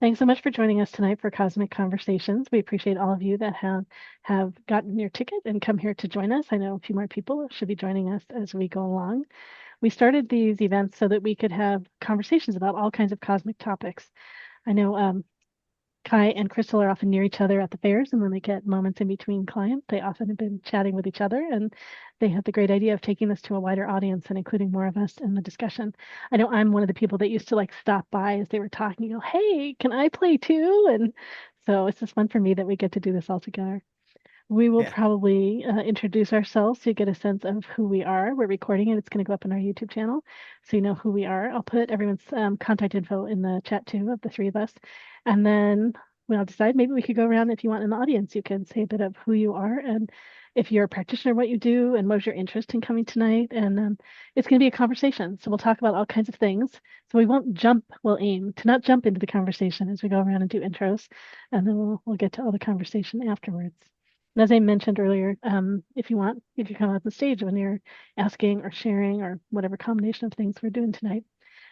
Thanks so much for joining us tonight for Cosmic Conversations. We appreciate all of you that have gotten your ticket and come here to join us. I know a few more people should be joining us as we go along. We started these events so that we could have conversations about all kinds of cosmic topics. I know Kai and Crystal are often near each other at the fairs, and when they get moments in between clients, they often have been chatting with each other, and they had the great idea of taking this to a wider audience and including more of us in the discussion. I know I'm one of the people that used to like stop by as they were talking, you go, "Hey, can I play too?" And so it's just fun for me that we get to do this all together. We will Yeah. probably introduce ourselves so you get a sense of who we are. We're recording it. It's going to go up on our YouTube channel so you know who we are. I'll put everyone's contact info in the chat too of the three of us. And then we'll decide maybe we could go around if you want in the audience. You can say a bit of who you are and if you're a practitioner, what you do and what's your interest in coming tonight. And it's going to be a conversation. So we'll talk about all kinds of things. So we won't jump, we'll aim to not jump into the conversation as we go around and do intros. And then we'll get to all the conversation afterwards. And as I mentioned earlier, if you want, you can come up on stage when you're asking or sharing or whatever combination of things we're doing tonight.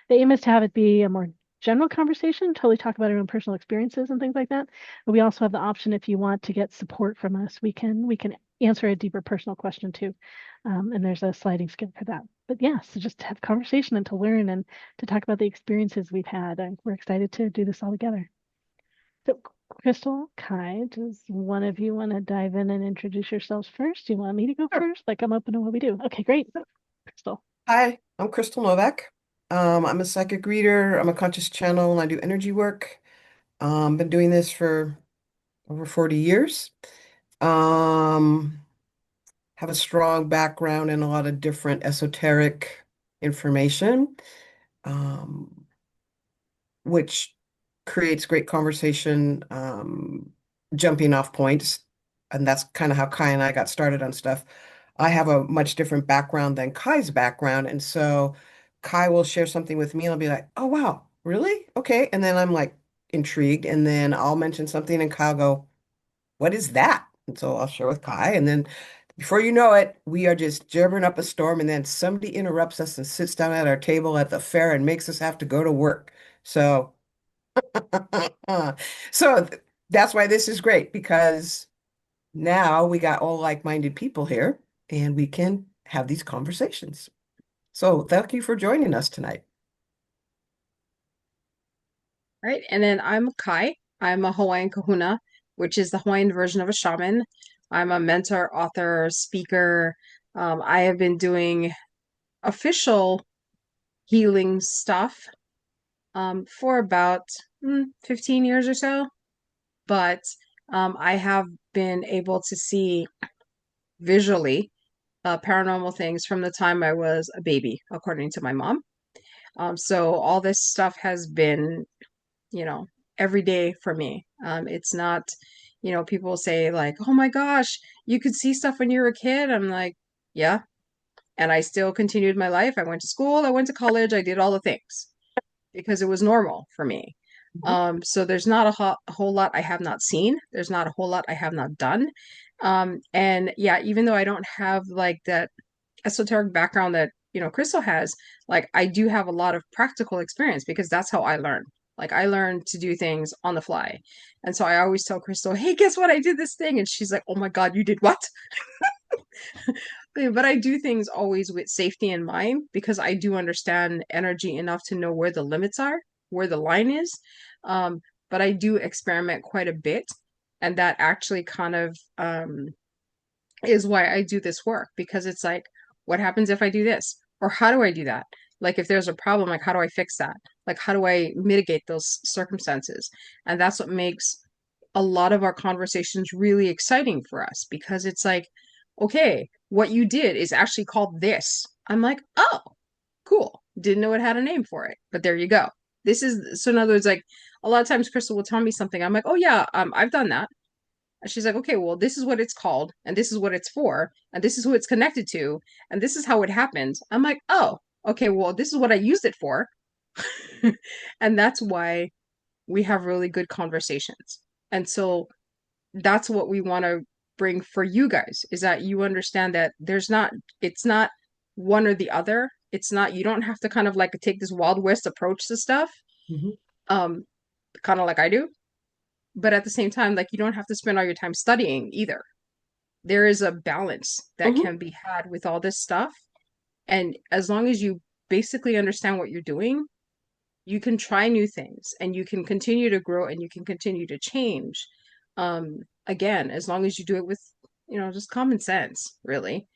The aim is to have it be a more general conversation, totally talk about our own personal experiences and things like that. But we also have the option if you want to get support from us, we can answer a deeper personal question too. And there's a sliding scale for that. But yeah, so just to have conversation and to learn and to talk about the experiences we've had. And we're excited to do this all together. So, Crystal, Kai, does one of you want to dive in and introduce yourselves first? Do you want me to go Sure. first? Like, I'm open to what we do. Okay, great. Crystal. Hi, I'm Crystal Novak. I'm a psychic reader. I'm a conscious channel and I do energy work. Been doing this for over 40 years. Um, have a strong background in a lot of different esoteric information, um, which creates great conversation, jumping off points. And that's kind of how Kai and I got started on stuff. I have a much different background than Kai's background. And so Kai will share something with me and I'll be like, oh, wow, really? Okay. And then I'm like intrigued. And then I'll mention something and Kai will go, what is that? And so I'll share with Kai. And then before you know it, we are just jabbering up a storm. And then somebody interrupts us and sits down at our table at the fair and makes us have to go to work. So So that's why this is great because now we got all like-minded people here and we can have these conversations. So thank you for joining us tonight. Right. And then I'm Kai. I'm a Hawaiian kahuna, which is the Hawaiian version of a shaman. I'm a mentor, author, speaker. I have been doing official healing stuff for about 15 years or so. But I have been able to see visually paranormal things from the time I was a baby, according to my mom. So all this stuff has been you know, every day for me. It's not, people say like, "Oh my gosh, you could see stuff when you were a kid." I'm like, "Yeah." And I still continued my life. I went to school, I went to college, I did all the things because it was normal for me. Mhm. So there's not a whole lot I have not seen. There's not a whole lot I have not done. And yeah, even though I don't have like that esoteric background that, Crystal has, like I do have a lot of practical experience because that's how I learn. Like I learned to do things on the fly. And so I always tell Crystal, "Hey, guess what? I did this thing." And she's like, "Oh my God, you did what?" But I do things always with safety in mind because I do understand energy enough to know where the limits are, where the line is. Um, but I do experiment quite a bit. And that actually kind of is why I do this work because it's like, what happens if I do this? Or how do I do that? Like, if there's a problem, like, how do I fix that? Like, how do I mitigate those circumstances? And that's what makes a lot of our conversations really exciting for us because it's like, okay, what you did is actually called this. I'm like, oh, cool. Didn't know it had a name for it, but there you go. This is so in other words, like a lot of times Crystal will tell me something. I'm like, oh yeah, I've done that. And she's like, okay, well, this is what it's called, and this is what it's for, and this is who it's connected to, and this is how it happened. I'm like, oh, okay, well, this is what I used it for. And that's why we have really good conversations. And so that's what we want to bring for you guys is that you understand that it's not one or the other. It's not, you don't have to kind of like take this Wild West approach to stuff. Mhm. Um, kind of like I do. But at the same time, like you don't have to spend all your time studying either. There is a balance that Hmm. can be had with all this stuff. And as long as you basically understand what you're doing, you can try new things and you can continue to grow and you can continue to change. Again, as long as you do it with, just common sense, really.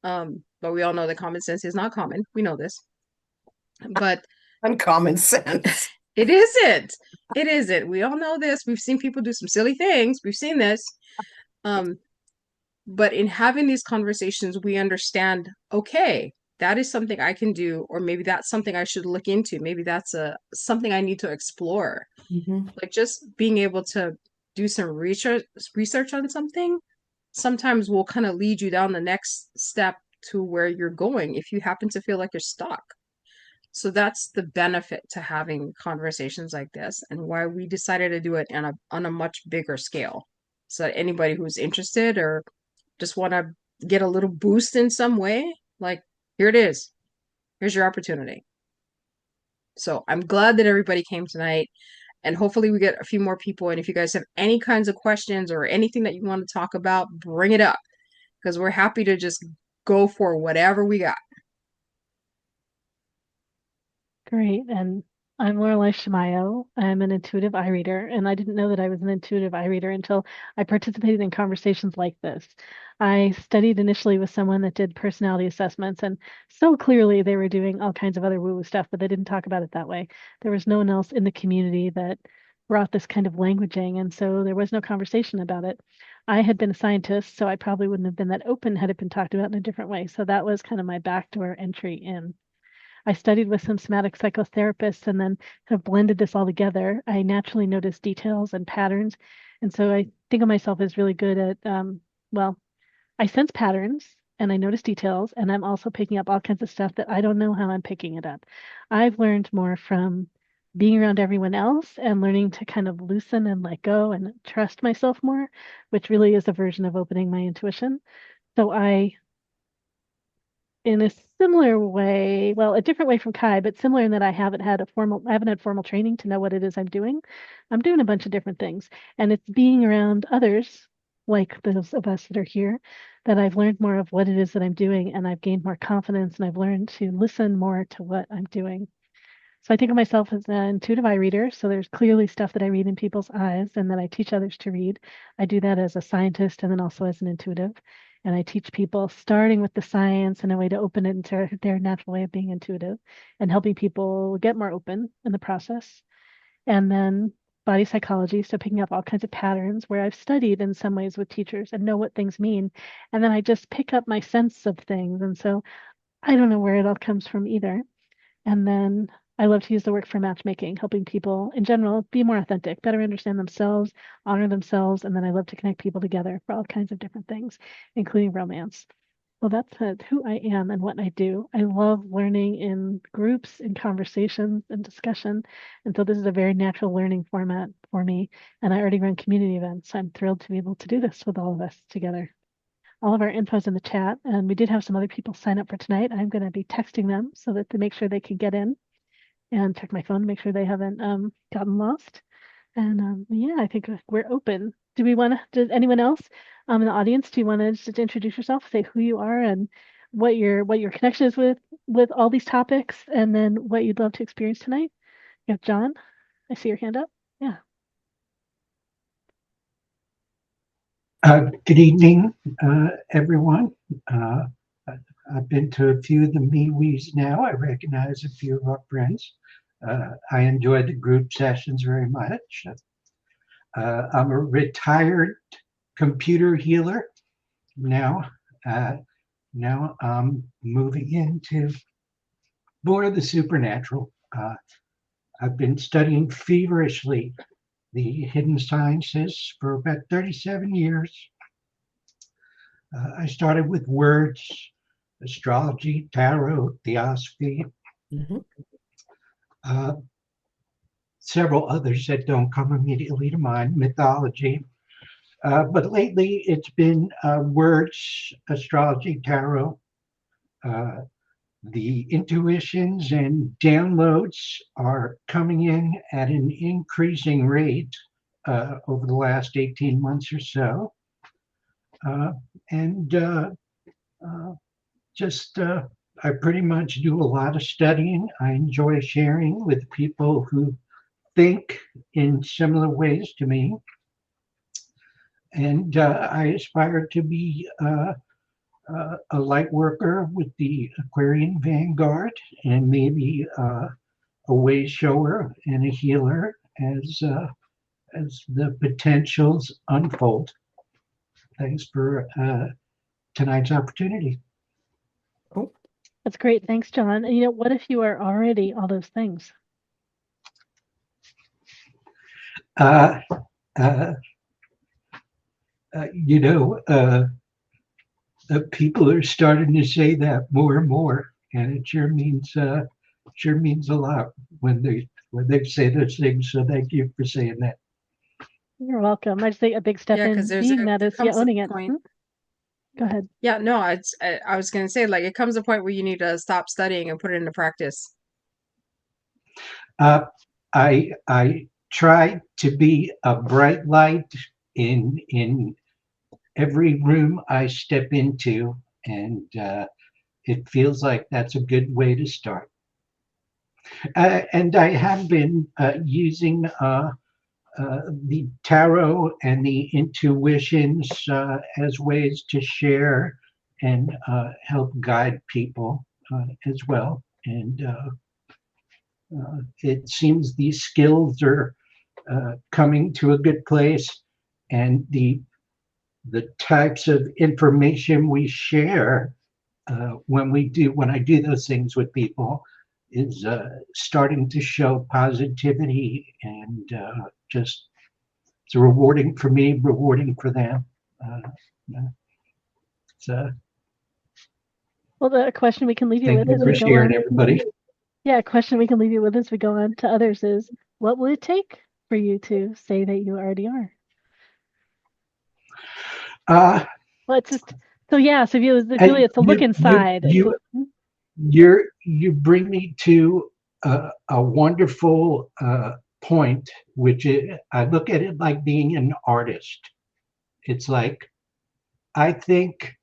But we all know that common sense is not common. We know this. But Uncommon sense. it isn't. It isn't. We all know this. We've seen people do some silly things. We've seen this. Um, but in having these conversations, we understand, okay, that is something I can do, or maybe that's something I should look into. Maybe that's a something I need to explore. Hmm. Like just being able to do some research on something sometimes will kind of lead you down the next step to where you're going if you happen to feel like you're stuck. So that's the benefit to having conversations like this and why we decided to do it on a much bigger scale. So that anybody who's interested or just want to get a little boost in some way, like here it is. Here's your opportunity. So I'm glad that everybody came tonight and hopefully we get a few more people. And if you guys have any kinds of questions or anything that you want to talk about, bring it up because we're happy to just go for whatever we got. Great. And I'm Lorelei Shamayo. I'm an intuitive eye reader, and I didn't know that I was an intuitive eye reader until I participated in conversations like this. I studied initially with someone that did personality assessments, and so clearly they were doing all kinds of other woo-woo stuff, but they didn't talk about it that way. There was no one else in the community that brought this kind of languaging, and so there was no conversation about it. I had been a scientist, so I probably wouldn't have been that open had it been talked about in a different way. So that was kind of my backdoor entry in. I studied with some somatic psychotherapists and then kind of blended this all together. I naturally noticed details and patterns. And so I think of myself as really good at, well, I sense patterns and I notice details, and I'm also picking up all kinds of stuff that I don't know how I'm picking it up. I've learned more from being around everyone else and learning to kind of loosen and let go and trust myself more, which really is a version of opening my intuition. So I in a similar way, well, a different way from Kai, but similar in that I haven't had formal training to know what it is I'm doing. I'm doing a bunch of different things, and it's being around others like those of us that are here that I've learned more of what it is that I'm doing, and I've gained more confidence, and I've learned to listen more to what I'm doing. So I think of myself as an intuitive eye reader. So there's clearly stuff that I read in people's eyes and that I teach others to read. I do that as a scientist and then also as an intuitive. And I teach people starting with the science and a way to open it into their natural way of being intuitive and helping people get more open in the process. And then body psychology, so picking up all kinds of patterns where I've studied in some ways with teachers and know what things mean. And then I just pick up my sense of things. And so I don't know where it all comes from either. And then I love to use the work for matchmaking, helping people in general be more authentic, better understand themselves, honor themselves. And then I love to connect people together for all kinds of different things, including romance. Well, that's who I am and what I do. I love learning in groups, in conversations, and discussion. And so this is a very natural learning format for me. And I already run community events. I'm thrilled to be able to do this with all of us together. All of our info's in the chat, and we did have some other people sign up for tonight. I'm going to be texting them so that to make sure they can get in and check my phone to make sure they haven't gotten lost. And yeah, I think we're open. Do we want to? Does anyone else in the audience? Do you want to just introduce yourself, say who you are, and what your connection is with all these topics, and then what you'd love to experience tonight? You have John. I see your hand up. Yeah. Good evening, everyone. Uh, I've been to a few of the MeWes now. I recognize a few of our friends. I enjoy the group sessions very much. I'm a retired computer healer now. Now I'm moving into more of the supernatural. I've been studying feverishly the hidden sciences for about 37 years. I started with words, astrology, tarot, theosophy, Hmm. uh, several others that don't come immediately to mind, mythology. But lately it's been words, astrology, tarot, uh, The intuitions and downloads are coming in at an increasing rate over the last 18 months or so. And just I pretty much do a lot of studying. I enjoy sharing with people who think in similar ways to me. And I aspire to be a light worker with the Aquarian Vanguard, and maybe a way shower and a healer as the potentials unfold. Thanks for tonight's opportunity. That's great. Thanks, John. And what if you are already all those things? Uh, uh, people are starting to say that more and more, and it sure means a lot when they say those things. So thank you for saying that. You're welcome. I just think a big step Yeah, in because being that is comes a owning it. point. Go ahead. Yeah, no, I was gonna say, like, it comes a point where you need to stop studying and put it into practice. I try to be a bright light in every room I step into, and it feels like that's a good way to start. And I have been using the tarot and the intuitions as ways to share and help guide people as well. And it seems these skills are coming to a good place, and the types of information we share when I do those things with people is starting to show positivity, and just it's rewarding for me, rewarding for them. Well, the question we can leave you Thank with you as for we go sharing, on. everybody. Yeah, a question we can leave you with as we go on to others is, what will it take for you to say that you already are? Well, it's just so if Julia, it's a look inside. You bring me to a wonderful point, which I look at it like being an artist. It's like, I think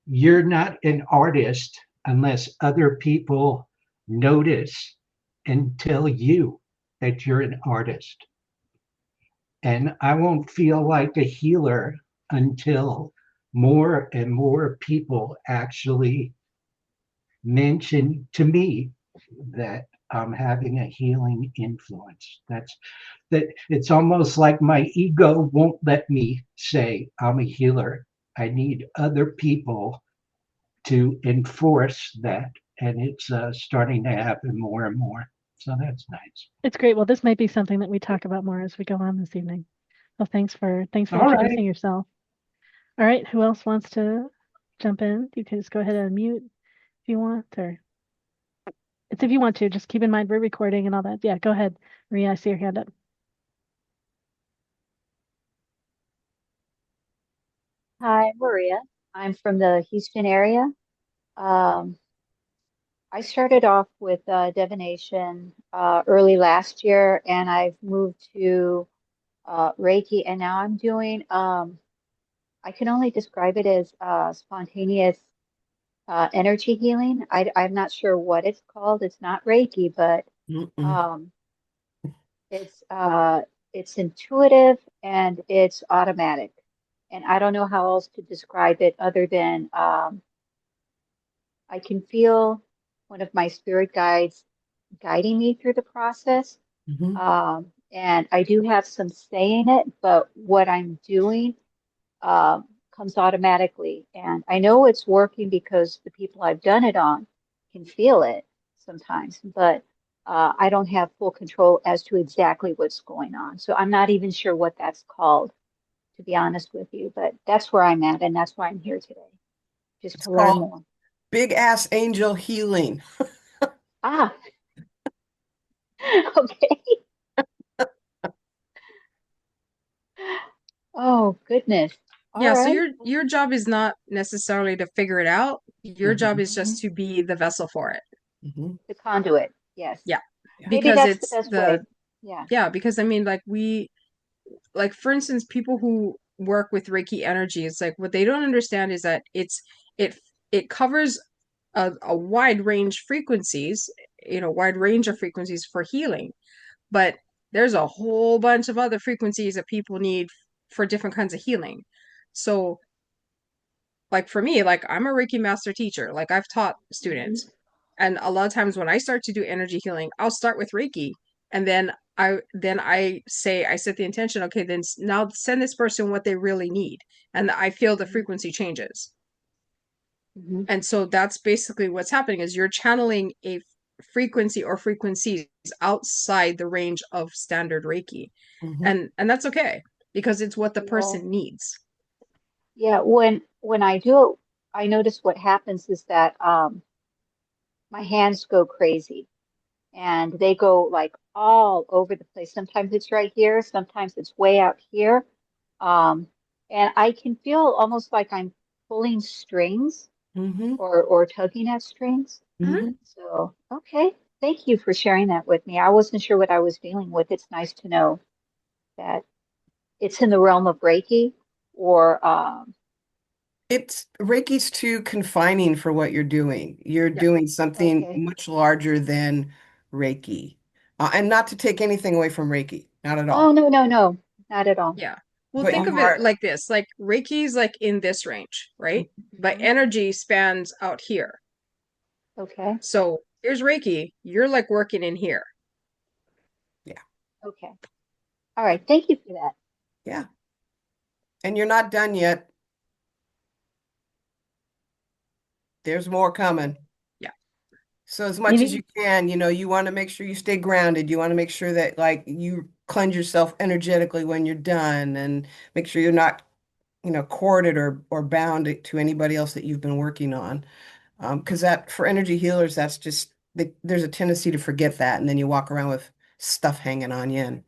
you're not an artist unless other people notice and tell you that you're an artist. And I won't feel like a healer until more and more people actually mention to me that I'm having a healing influence. That it's almost like my ego won't let me say I'm a healer. I need other people to enforce that, and it's starting to happen more and more. So that's nice. It's great. Well, this might be something that we talk about more as we go on this evening. So thanks for All introducing right. yourself. All right, who else wants to jump in? You can just go ahead and mute if you want, or it's if you want to. Just keep in mind we're recording and all that. Yeah, go ahead, Maria. I see your hand up. Hi, I'm Maria. I'm from the Houston area. I started off with divination early last year, and I've moved to Reiki, and now I'm doing, I can only describe it as spontaneous energy healing. I'm not sure what it's called. It's not Reiki, but um, it's intuitive and it's automatic. And I don't know how else to describe it other than I can feel one of my spirit guides guiding me through the process. And I do have some say in it, but what I'm doing comes automatically. And I know it's working because the people I've done it on can feel it sometimes, but I don't have full control as to exactly what's going on. So I'm not even sure what that's called, to be honest with you, but that's where I'm at, and that's why I'm here today, just It's to learn called more. Big Ass Angel Healing. Ah, okay. Oh, goodness. All Yeah, so right. your job is not necessarily to figure it out. Your job is Mhm. just to be the vessel for it. Mhm. The conduit. Yes. Yeah. Yeah. Maybe Because that's the it's best way. the, Yeah. yeah, because I mean, like for instance, people who work with Reiki energy, it's like what they don't understand is that it it covers a wide range frequencies, wide range of frequencies for healing. But there's a whole bunch of other frequencies that people need for different kinds of healing. So like for me, like I'm a Reiki master teacher, like I've taught students. And a lot of times when I start to do energy healing, I'll start with Reiki and then I set the intention, okay, then now send this person what they really need. And I feel the frequency changes. Mhm. And so that's basically what's happening is you're channeling a frequency or frequencies outside the range of standard Reiki. Mhm. And that's okay because it's what the Yeah. person needs. Yeah. When I do it, I notice what happens is that my hands go crazy and they go like all over the place. Sometimes it's right here, sometimes it's way out here. Um, and I can feel almost like I'm pulling strings Mhm. or tugging at strings. Mhm. Mhm. So, okay. Thank you for sharing that with me. I wasn't sure what I was dealing with. It's nice to know that it's in the realm of Reiki or It's Reiki's too confining for what you're doing. You're Yeah. doing something okay. much larger than Reiki. And not to take anything away from Reiki, not at Oh, all. no, no, no, not at all. Yeah. Well, But think you of it are, like this, like Reiki's like in this range, right? But Mhm. energy spans out here. Okay. So here's Reiki, you're like working in here. yeah, Okay. All right. Thank you for that. yeah. And you're not done yet. There's more coming. Yeah. So as You much as need, you can, you want to make sure you stay grounded. You want to make sure that like you cleanse yourself energetically when you're done and make sure you're not, corded or bound to anybody else that you've been working on. Because that for energy healers, that's just there's a tendency to forget that, and then you walk around with stuff hanging on you, and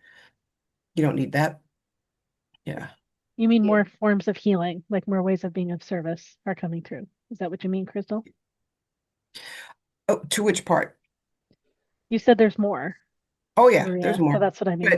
you don't need that. Yeah. you mean Yeah. more forms of healing, like more ways of being of service are coming through. Is that what you mean, Crystal? Oh, to which part? You said there's more, Oh yeah, there's Maria. So more. that's what I mean.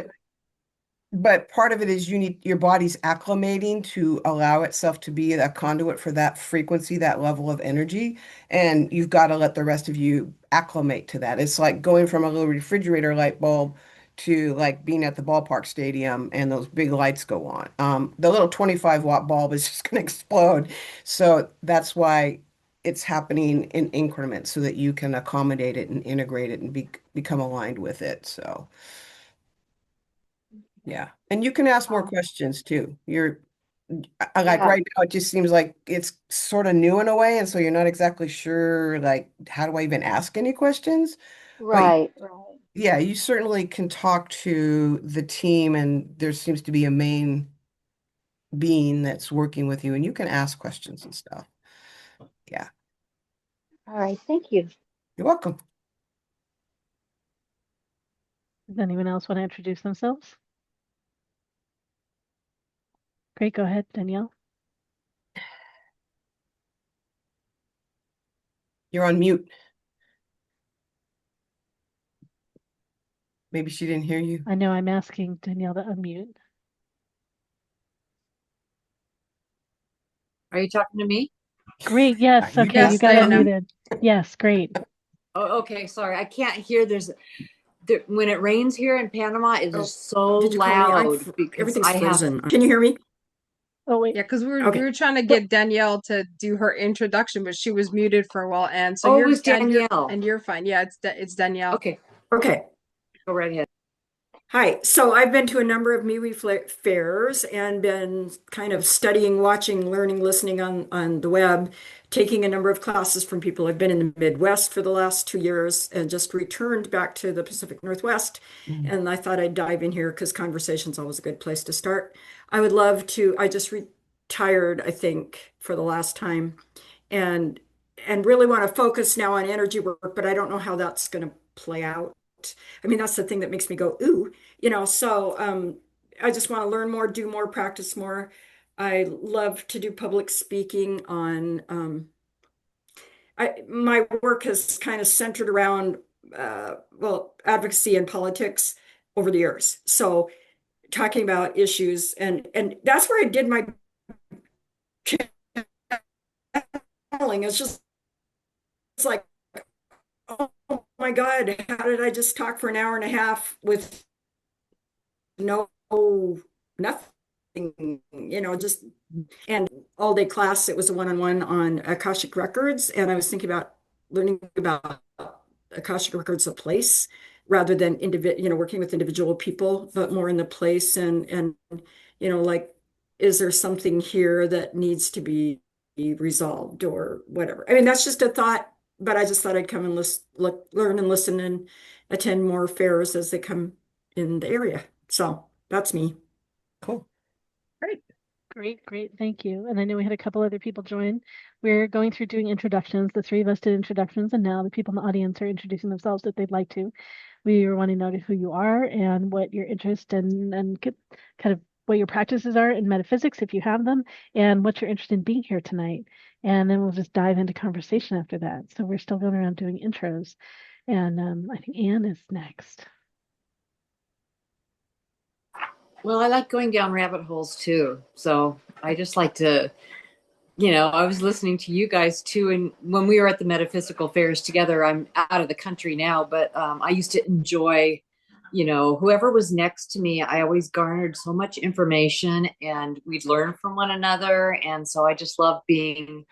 But part of it is your body's acclimating to allow itself to be a conduit for that frequency, that level of energy, and you've got to let the rest of you acclimate to that. It's like going from a little refrigerator light bulb to like being at the ballpark stadium and those big lights go on. The little 25-watt bulb is just going to explode. So that's why it's happening in increments so that you can accommodate it and integrate it and become aligned with it. So. Yeah. And you can ask more Um, questions too. Like yeah. right now, it just seems like it's sort of new in a way. And so you're not exactly sure, like, how do I even ask any questions? But Right. Right. yeah, you certainly can talk to the team, and there seems to be a main being that's working with you, and you can ask questions and stuff. Yeah. All right. Thank you. You're welcome. Does anyone else want to introduce themselves? Great, go ahead, Danielle. You're on mute. Maybe she didn't hear you. I know I'm asking Danielle to unmute. Are you talking to me? Great, Yeah, yes, you okay, you Yes, got got Diana. unmute. unmuted. Yes, great. Oh, okay. Sorry, I can't hear. When it rains here in Panama, it Oh, is so did you call me? loud because Everything's I have. frozen. Can you hear me? Oh, wait. Yeah, because we Okay. were trying to get Danielle to do her introduction, but she was muted for a while, and so Oh, it you're was and you're Danielle. and you're fine. Yeah, it's Danielle. Okay, Okay. go right ahead. Hi. So I've been to a number of MeWe fairs and been kind of studying, watching, learning, listening on the web, taking a number of classes from people. I've been in the Midwest for the last 2 years and just returned back to the Pacific Northwest. Mhm. And I thought I'd dive in here because conversation's always a good place to start. I would love to, I just retired, I think, for the last time and really want to focus now on energy work, but I don't know how that's going to play out. I mean, that's the thing that makes me go, ooh, so I just want to learn more, do more, practice more. I love to do public speaking on my work has kind of centered around well, advocacy and politics over the years. So talking about issues, and that's where I did my channeling. It's like, oh my God, how did I just talk for an hour and a half with no nothing, just, and all day class. It was a one-on-one on Akashic Records, and I was thinking about learning about Akashic Records, a place, rather than working with individual people, but more in the place, and like, is there something here that needs to be resolved or whatever? I mean, that's just a thought, but I just thought I'd come and learn and listen and attend more fairs as they come in the area. So that's me. Cool. Great. Great, great. Thank you. And I know we had a couple other people join. We're going through doing introductions. The three of us did introductions, and now the people in the audience are introducing themselves if they'd like to. We were wanting to know who you are and what your interest and kind of what your practices are in metaphysics, if you have them, and what you're interested in being here tonight. And then we'll just dive into conversation after that. So we're still going around doing intros. And I think Anne is next. Well, I like going down rabbit holes too. So I just like to, I was listening to you guys too. And when we were at the metaphysical fairs together, I'm out of the country now, but I used to enjoy, whoever was next to me, I always garnered so much information and we'd learn from one another. And so I just love being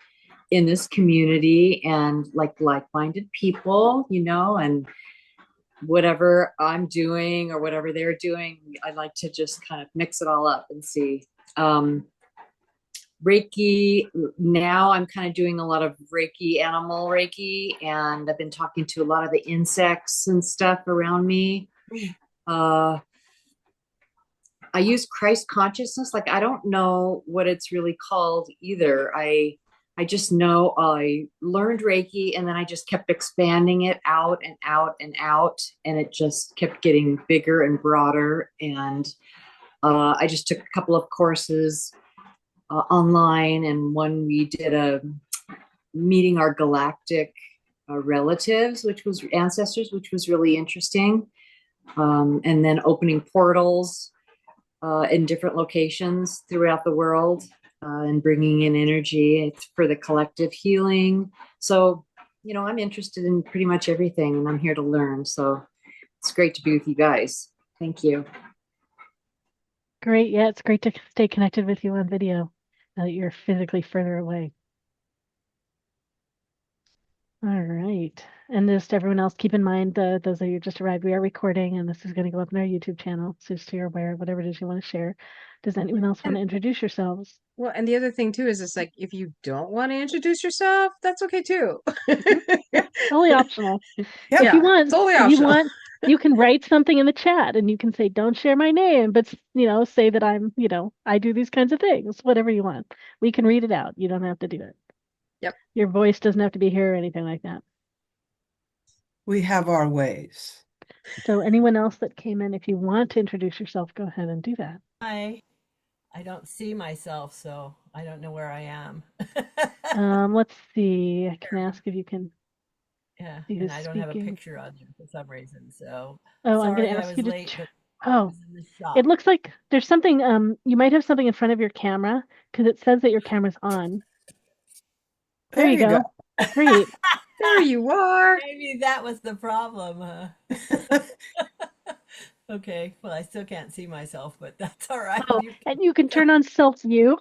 in this community and like-minded people, and whatever I'm doing or whatever they're doing, I like to just kind of mix it all up and see. Reiki, now I'm kind of doing a lot of Reiki, animal Reiki, and I've been talking to a lot of the insects and stuff around me. I use Christ consciousness. Like, I don't know what it's really called either. I just know I learned Reiki and then I just kept expanding it out and out and out. And it just kept getting bigger and broader. And I just took a couple of courses online. And one we did a meeting our galactic relatives, which was ancestors, which was really interesting. And then opening portals in different locations throughout the world. And bringing in energy for the collective healing. So, I'm interested in pretty much everything and I'm here to learn. So it's great to be with you guys. Thank you. Great. Yeah, it's great to stay connected with you on video now that you're physically further away. All right. And just everyone else, keep in mind, those of you just arrived, we are recording and this is going to go up on our YouTube channel. So just so you're aware of whatever it is you want to share. Does anyone else want to introduce yourselves? Well, and the other thing too is it's like, if you don't want to introduce yourself, that's okay too. Totally optional. Yeah, If you want, totally if you optional. want, you can write something in the chat and you can say, don't share my name, but say that I'm, I do these kinds of things, whatever you want. We can read it out. You don't have to do it. Yep. Your voice doesn't have to be here or anything like that. we have our ways. So anyone else that came in, if you want to introduce yourself, go ahead and do that. Hi. I don't see myself, so I don't know where I am. Let's see. I can ask if you can. Yeah, see and who's I don't have a speaking. picture on there for some reason. So Oh, I'm sorry going to I ask was you to. late, but I Oh, was in the shop. it looks like there's something. You might have something in front of your camera because it says that your camera's on. There you go. Great. There you are. Maybe that was the problem, huh? Okay, well, I still can't see myself, but that's all right. Oh, and you can turn on self view.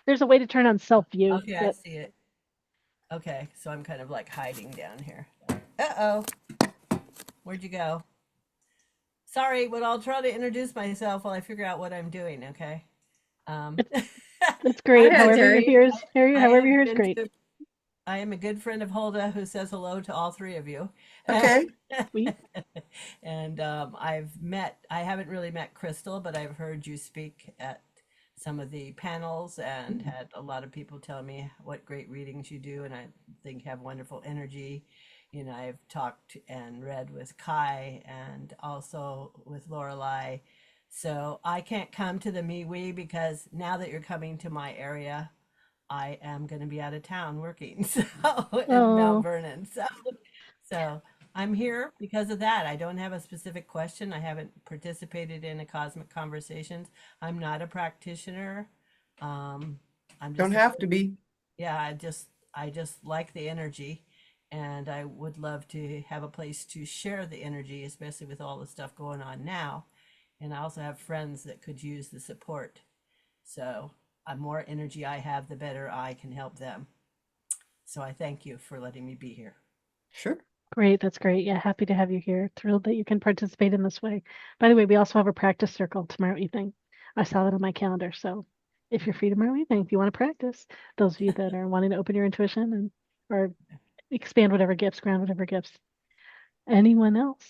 There's a way to turn on self view. Okay, I see it. Okay, so I'm kind of like hiding down here. Uh-oh. Where'd you go? Sorry, but I'll try to introduce myself while I figure out what I'm doing, okay? That's great. Hi, However Terry. you're here is, however you're here is great. I am a good friend of Hulda who says hello to all three of you. Okay. Sweet. And I haven't really met Crystal, but I've heard you speak at some of the panels and had a lot of people tell me what great readings you do, and I think have wonderful energy. I've talked and read with Kai and also with Lorelei. So I can't come to the MeWe because now that you're coming to my area, I am going to be out of town working so in Mount Oh, Vernon. So I'm here because of that. I don't have a specific question. I haven't participated in a cosmic conversations. I'm not a practitioner. Um, I'm Don't just a have to be. yeah, I just like the energy, and I would love to have a place to share the energy, especially with all the stuff going on now. And I also have friends that could use the support. So, the more energy I have, the better I can help them. So I thank you for letting me be here. Sure. great. That's great. Yeah, happy to have you here. Thrilled that you can participate in this way. By the way, we also have a practice circle tomorrow evening. I saw that on my calendar. So if you're free tomorrow evening, if you want to practice, those of you that are wanting to open your intuition and or expand whatever gifts, ground whatever gifts. Anyone else?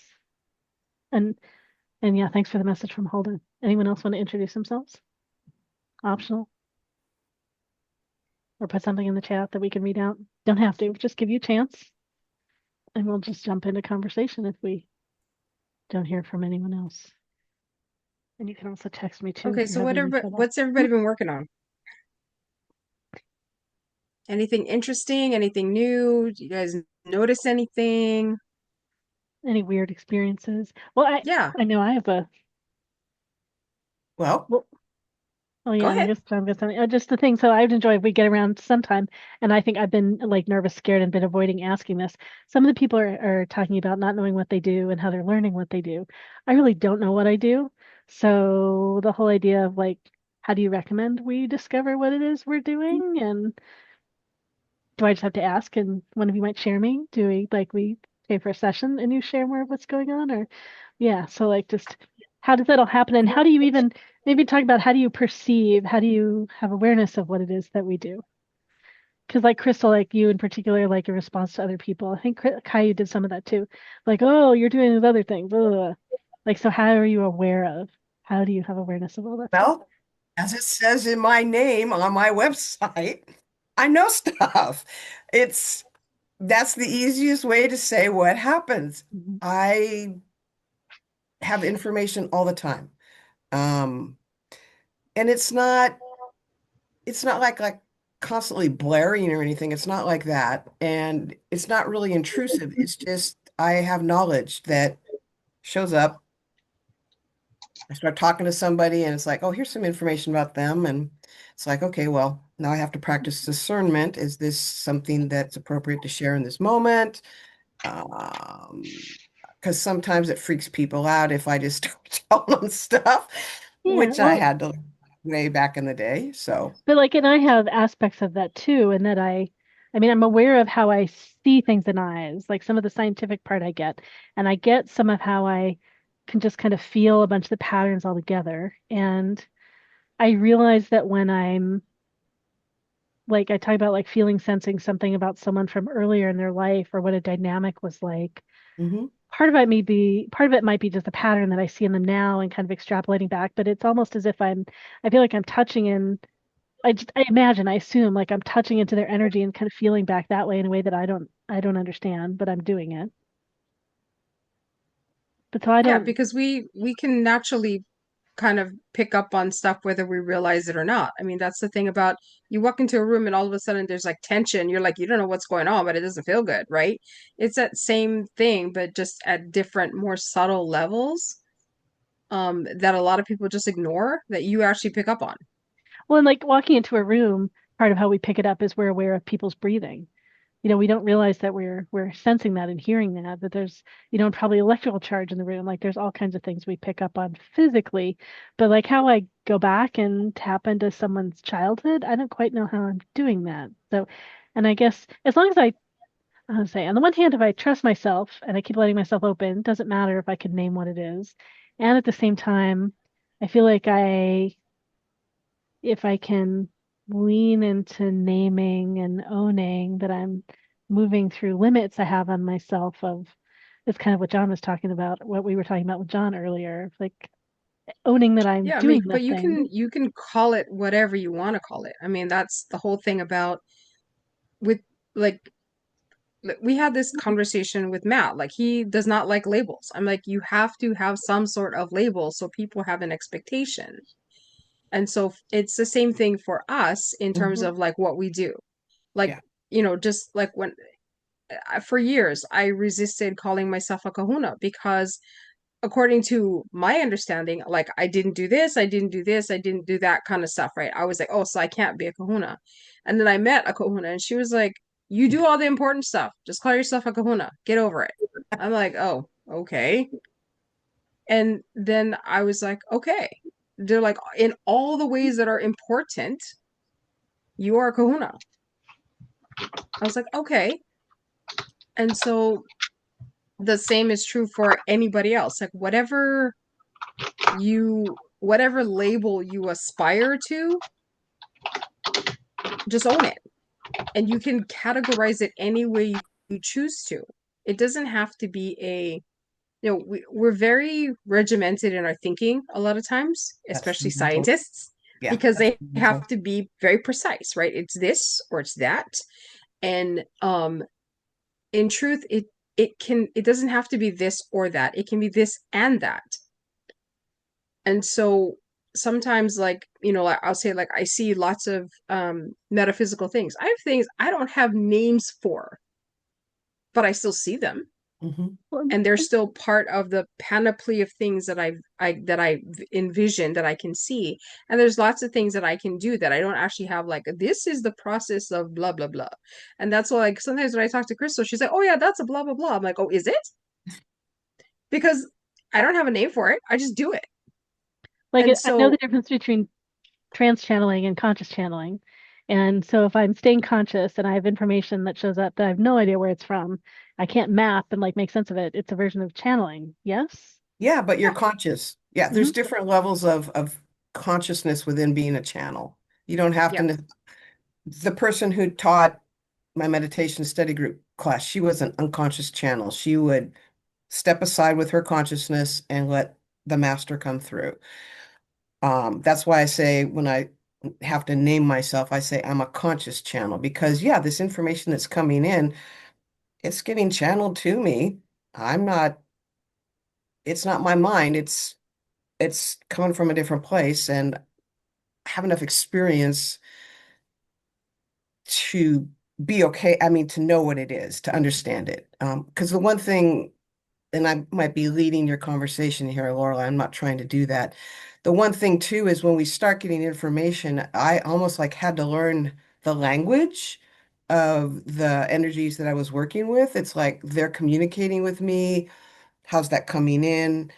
And yeah, thanks for the message from Holden. Anyone else want to introduce themselves? Optional. Or put something in the chat that we can read out. Don't have to, just give you a chance. And we'll just jump into conversation if we don't hear from anyone else. And you can also text me too Okay, if you're so having any trouble. what's everybody been working on? Anything interesting? Anything new? Do you guys notice anything? Any weird experiences? Well, Yeah, I know I have a Well, well. Oh go yeah, ahead. I'm just just the thing. So I would enjoy if we get around sometime, and I think I've been like nervous, scared, and been avoiding asking this. Some of the people are talking about not knowing what they do and how they're learning what they do. I really don't know what I do. So the whole idea of like, how do you recommend we discover what it is we're doing? And do I just have to ask? And one of you might share me? Do we pay for a session and you share more of what's going on? Or yeah, so like just how does that all happen? And how do you even maybe talk about how do you perceive, how do you have awareness of what it is that we do? Because like Crystal, like you in particular, like your response to other people, I think Caillou did some of that too. Like, oh, you're doing these other things. Blah, blah, blah. Like, so how are you aware of? How do you have awareness of all that stuff? well, as it says in my name on my website, I know stuff. It's That's the easiest way to say what happens. Mhm. I have information all the time. Um, and it's not like constantly blaring or anything. It's not like that. And it's not really intrusive. It's just I have knowledge that shows up. I start talking to somebody and it's like, oh, here's some information about them. And it's like, okay, well, now I have to practice discernment. Is this something that's appropriate to share in this moment? Because sometimes it freaks people out if I just tell them stuff, Yeah, which I well, had to learn way back in the day. So, but like, and I have aspects of that too, and that I mean, I'm aware of how I see things in eyes, like some of the scientific part I get, and I get some of how I can just kind of feel a bunch of the patterns all together. And I realize that when I'm like, I talk about like feeling, sensing something about someone from earlier in their life or what a dynamic was like. mhm. Part of it might be just a pattern that I see in them now and kind of extrapolating back, but it's almost as if I feel like I'm touching in I imagine, I assume like I'm touching into their energy and kind of feeling back that way in a way that I don't understand, but I'm doing it. But so I Yeah, don't, because we can naturally kind of pick up on stuff whether we realize it or not. I mean, that's the thing about you walk into a room and all of a sudden there's like tension. You're like, you don't know what's going on, but it doesn't feel good, right? It's that same thing, but just at different, more subtle levels, that a lot of people just ignore that you actually pick up on. well, and like walking into a room, part of how we pick it up is we're aware of people's breathing. We don't realize that we're sensing that and hearing that there's, probably electrical charge in the room. Like there's all kinds of things we pick up on physically, but like how I go back and tap into someone's childhood, I don't quite know how I'm doing that. So, and I guess as long as I would say, on the one hand, if I trust myself and I keep letting myself open, doesn't matter if I can name what it is. And at the same time, I feel like if I can lean into naming and owning that I'm moving through limits I have on myself of, it's kind of what John was talking about, what we were talking about with John earlier, like owning that I'm Yeah, I doing mean, the but you thing. can call it whatever you want to call it. I mean, that's the whole thing about with like we had this conversation with Matt. Like he does not like labels. I'm like, you have to have some sort of label so people have an expectation. And so it's the same thing for us in terms Mhm. of like what we do. Like, Yeah. just like when for years I resisted calling myself a kahuna because according to my understanding, like I didn't do this, I didn't do this, I didn't do that kind of stuff, right? I was like, oh, so I can't be a kahuna. And then I met a kahuna and she was like, you do all the important stuff. Just call yourself a kahuna. Get over it. I'm like, oh, okay. And then I was like, okay. They're like, in all the ways that are important, you are a kahuna. I was like, okay. And so the same is true for anybody else. Like whatever label you aspire to, just own it. And you can categorize it any way you choose to. It doesn't have to be we're very regimented in our thinking a lot of times, That's especially mental. scientists, Yeah. because That's they mental. have to be very precise, right? It's this or it's that. And in truth, it doesn't have to be this or that. It can be this and that. And so sometimes like, like I'll say like I see lots of metaphysical things. I have things I don't have names for, but I still see them. Mhm. Well, And they're still part of the panoply of things that I envision that I can see. And there's lots of things that I can do that I don't actually have like this is the process of blah blah blah. And that's why like sometimes when I talk to Crystal, she's like, oh yeah, that's a blah blah blah. I'm like, oh, is it? Because I don't have a name for it. I just do it. like And I know the so difference between trance channeling and conscious channeling. And so if I'm staying conscious and I have information that shows up that I have no idea where it's from, I can't map and like make sense of it. It's a version of channeling. Yes? Yeah, but you're yeah. conscious. Yeah, Hmm. there's different levels of consciousness within being a channel. You don't have Yeah. to. The person who taught my meditation study group class, she was an unconscious channel. She would step aside with her consciousness and let the master come through. That's why I say when I have to name myself, I say I'm a conscious channel because yeah, this information that's coming in, it's getting channeled to me. I'm not, it's not my mind, it's coming from a different place and I have enough experience to be okay. I mean, to know what it is, to understand it. Because the one thing, and I might be leading your conversation here, Laurel, I'm not trying to do that. The one thing too is when we start getting information, I almost like had to learn the language of the energies that I was working with. It's like they're communicating with me. How's that coming in?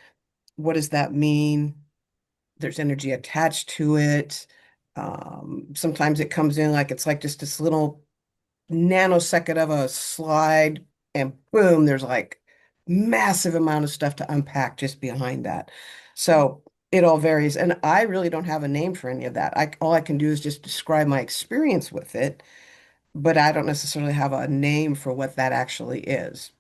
What does that mean? There's energy attached to it. Sometimes it comes in like it's like just this little nanosecond of a slide, and boom, there's like massive amount of stuff to unpack just behind that. So it all varies, and I really don't have a name for any of that. All I can do is just describe my experience with it, but I don't necessarily have a name for what that actually is.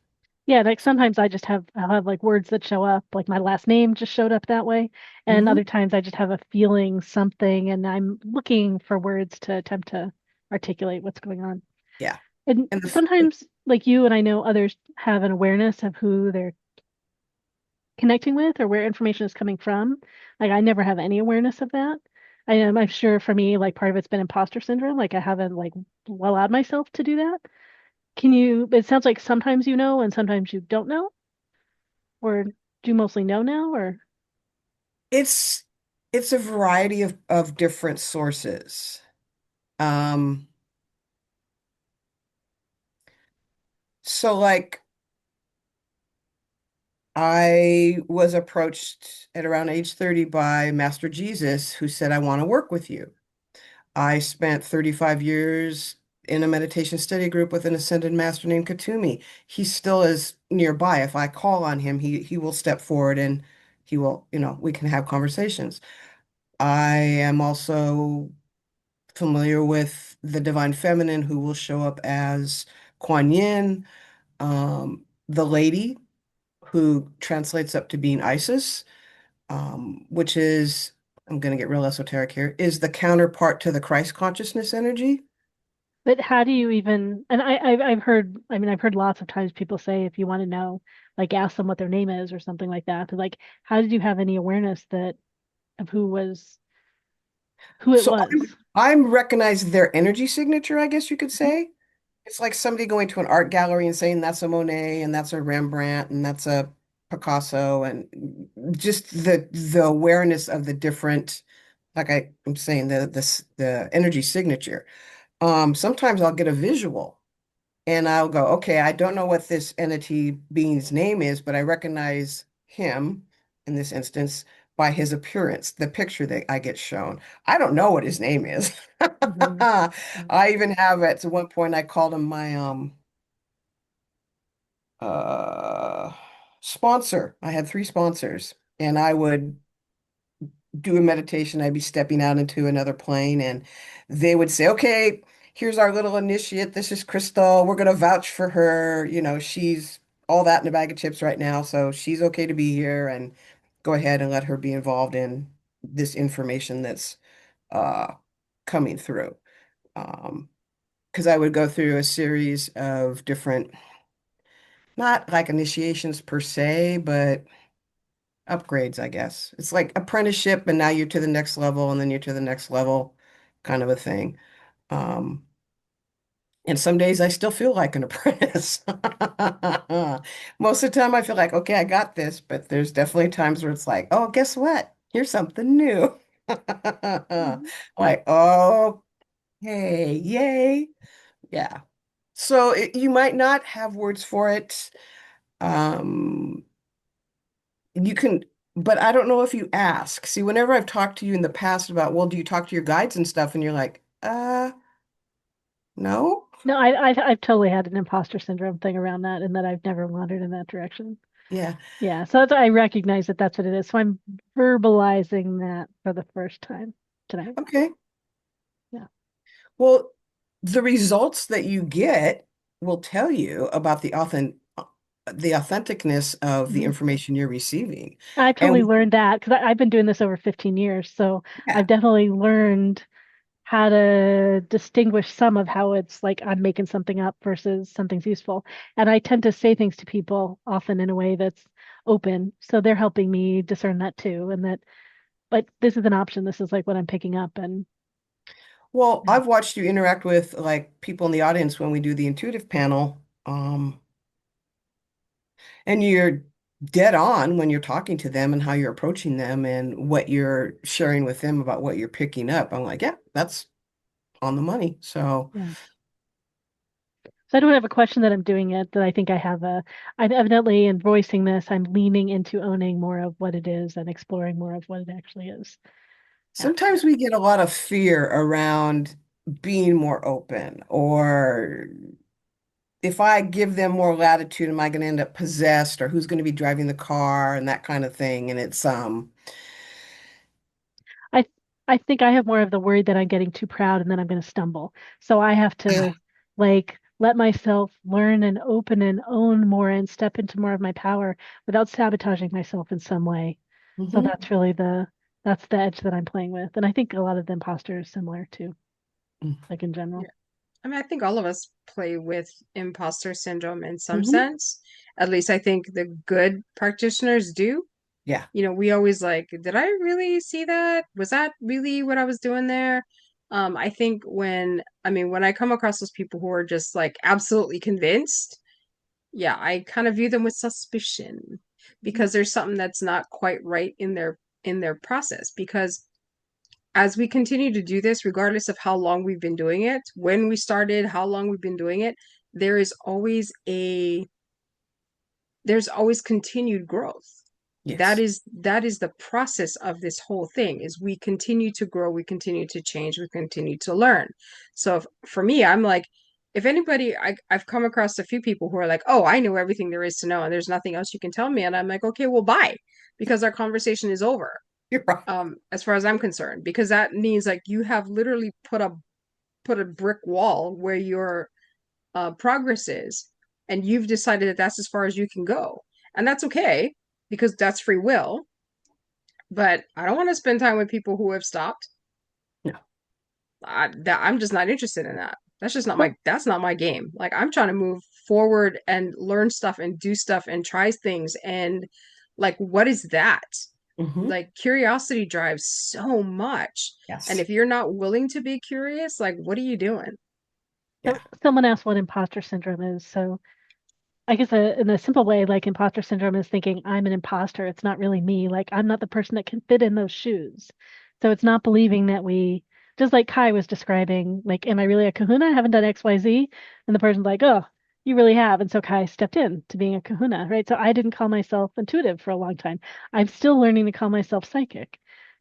Yeah, like sometimes I'll have like words that show up, like my last name just showed up that way. And Mhm. other times I just have a feeling something and I'm looking for words to attempt to articulate what's going on. Yeah. And And sometimes, like you and I know others have an awareness of who they're connecting with or where information is coming from. Like I never have any awareness of that. I'm sure for me, like part of it's been imposter syndrome. Like I haven't like allowed myself to do that. It sounds like sometimes you know and sometimes you don't know, or do you mostly know now, or? it's it's a variety of different sources. Um, so like I was approached at around age 30 by Master Jesus, who said, I want to work with you. I spent 35 years in a meditation study group with an ascended master named Katumi. He still is nearby. If I call on him, he will step forward and he will, we can have conversations. I am also familiar with the Divine Feminine, who will show up as Kuan Yin, the Lady, who translates up to being Isis, which is, I'm going to get real esoteric here, is the counterpart to the Christ consciousness energy. But how do you even? And I've heard. I mean, I've heard lots of times people say if you want to know, like ask them what their name is or something like that. But like, how did you have any awareness that of who was who it So was. I'm recognizing their energy signature, I guess you could say. It's like somebody going to an art gallery and saying that's a Monet and that's a Rembrandt and that's a Picasso, and just the awareness of the different, like I'm saying, the energy signature. Sometimes I'll get a visual and I'll go, okay, I don't know what this entity being's name is, but I recognize him in this instance by his appearance, the picture that I get shown. I don't know what his name is. Mhm. I even have at one point I called him my uh sponsor. I had three sponsors and I would do a meditation. I'd be stepping out into another plane and they would say, okay, here's our little initiate. This is Crystal. We're going to vouch for her. You know, she's all that in a bag of chips right now. So she's okay to be here, and go ahead and let her be involved in this information that's uh, coming through. Because I would go through a series of different, not like initiations per se, but upgrades, I guess. It's like apprenticeship, and now you're to the next level, and then you're to the next level, kind of a thing. Um, and some days I still feel like an apprentice. Most of the time I feel like, okay, I got this, but there's definitely times where it's like, oh, guess what? Here's something new. Mhm. Like, oh, hey, yay. Yeah. So you might not have words for it. Um, you can, but I don't know if you ask. See, whenever I've talked to you in the past about, well, do you talk to your guides and stuff? And you're like, no. No, I've totally had an imposter syndrome thing around that, and that I've never wandered in that direction. Yeah. Yeah, so I recognize that that's what it is. So I'm verbalizing that for the first time tonight. Okay. Yeah. Well, the results that you get will tell you about the authenticness of the Mhm. information you're receiving. I've totally And learned that because I've been doing this over 15 years. So yeah, I've definitely learned how to distinguish some of how it's like I'm making something up versus something's useful. And I tend to say things to people often in a way that's open. So they're helping me discern that too. And that, like, this is an option. This is like what I'm picking up. And well, yeah. I've watched you interact with like people in the audience when we do the intuitive panel. And you're dead on when you're talking to them and how you're approaching them and what you're sharing with them about what you're picking up. I'm like, yeah, that's on the money. So, Yeah. So I don't have a question that I'm doing it, that I think I'm evidently in voicing this, I'm leaning into owning more of what it is and exploring more of what it actually is. Yeah. sometimes we get a lot of fear around being more open, or if I give them more latitude, am I going to end up possessed, or who's going to be driving the car and that kind of thing. And it's I I think I have more of the worry that I'm getting too proud and then I'm going to stumble. So I have to like let myself learn and open and own more and step into more of my power without sabotaging myself in some way. So Mhm. that's the edge that I'm playing with. And I think a lot of the imposters are similar too, like in Yeah. general. I mean, I think all of us play with imposter syndrome in some Mhm. sense. At least I think the good practitioners do. Yeah. You know, we always like, did I really see that? Was that really what I was doing there? I think when I come across those people who are just like absolutely convinced, yeah, I kind of view them with suspicion because there's something that's not quite right in their process. Because as we continue to do this, regardless of how long we've been doing it, when we started, how long we've been doing it, there is always there's always continued growth. Yes. That is the process of this whole thing is we continue to grow, we continue to change, we continue to learn. So for me, I'm like, if anybody, I've come across a few people who are like, oh, I know everything there is to know and there's nothing else you can tell me. And I'm like, okay, well, bye, because our conversation is over. You're right. As far as I'm concerned, because that means like you have literally put a brick wall where your progress is, and you've decided that that's as far as you can go, and that's okay because that's free will. But I don't want to spend time with people who have stopped. No. I'm just not interested in that. That's just not Well, that's not my game. Like I'm trying to move forward and learn stuff and do stuff and try things and like what is that? Mhm. Like curiosity drives so much. Yes. And if you're not willing to be curious, like what are you doing? So Yeah. someone asked what imposter syndrome is. So I guess in a simple way, like imposter syndrome is thinking I'm an imposter. It's not really me. Like I'm not the person that can fit in those shoes. So it's not believing that just like Kai was describing, like, am I really a kahuna? I haven't done X, Y, Z. And the person's like, oh, you really have. And so Kai stepped in to being a kahuna, right? So I didn't call myself intuitive for a long time. I'm still learning to call myself psychic.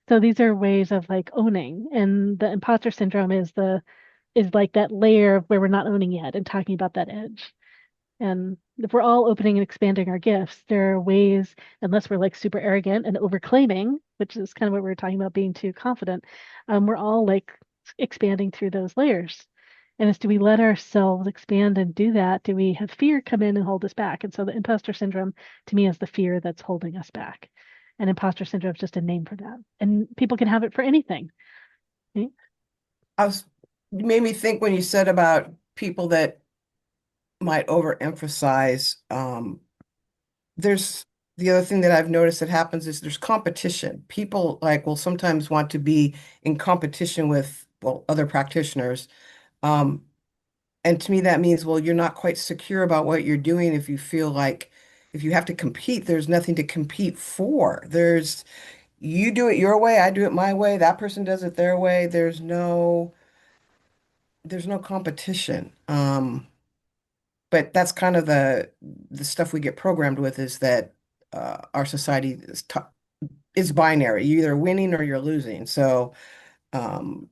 So these are ways of like owning. And the imposter syndrome is like that layer where we're not owning yet and talking about that edge. And if we're all opening and expanding our gifts, there are ways, unless we're like super arrogant and overclaiming, which is kind of what we were talking about being too confident, we're all like expanding through those layers. And do we let ourselves expand and do that? Do we have fear come in and hold us back? And so the imposter syndrome to me is the fear that's holding us back. And imposter syndrome is just a name for that. And people can have it for anything. Right? You made me think when you said about people that might overemphasize. There's the other thing that I've noticed that happens is there's competition. People like will sometimes want to be in competition with, well, other practitioners. Um, and to me, that means, well, you're not quite secure about what you're doing if you feel like if you have to compete, there's nothing to compete for. You do it your way, I do it my way, that person does it their way. There's no competition. But that's kind of the stuff we get programmed with is that our society is binary. You're either winning or you're losing. So, um,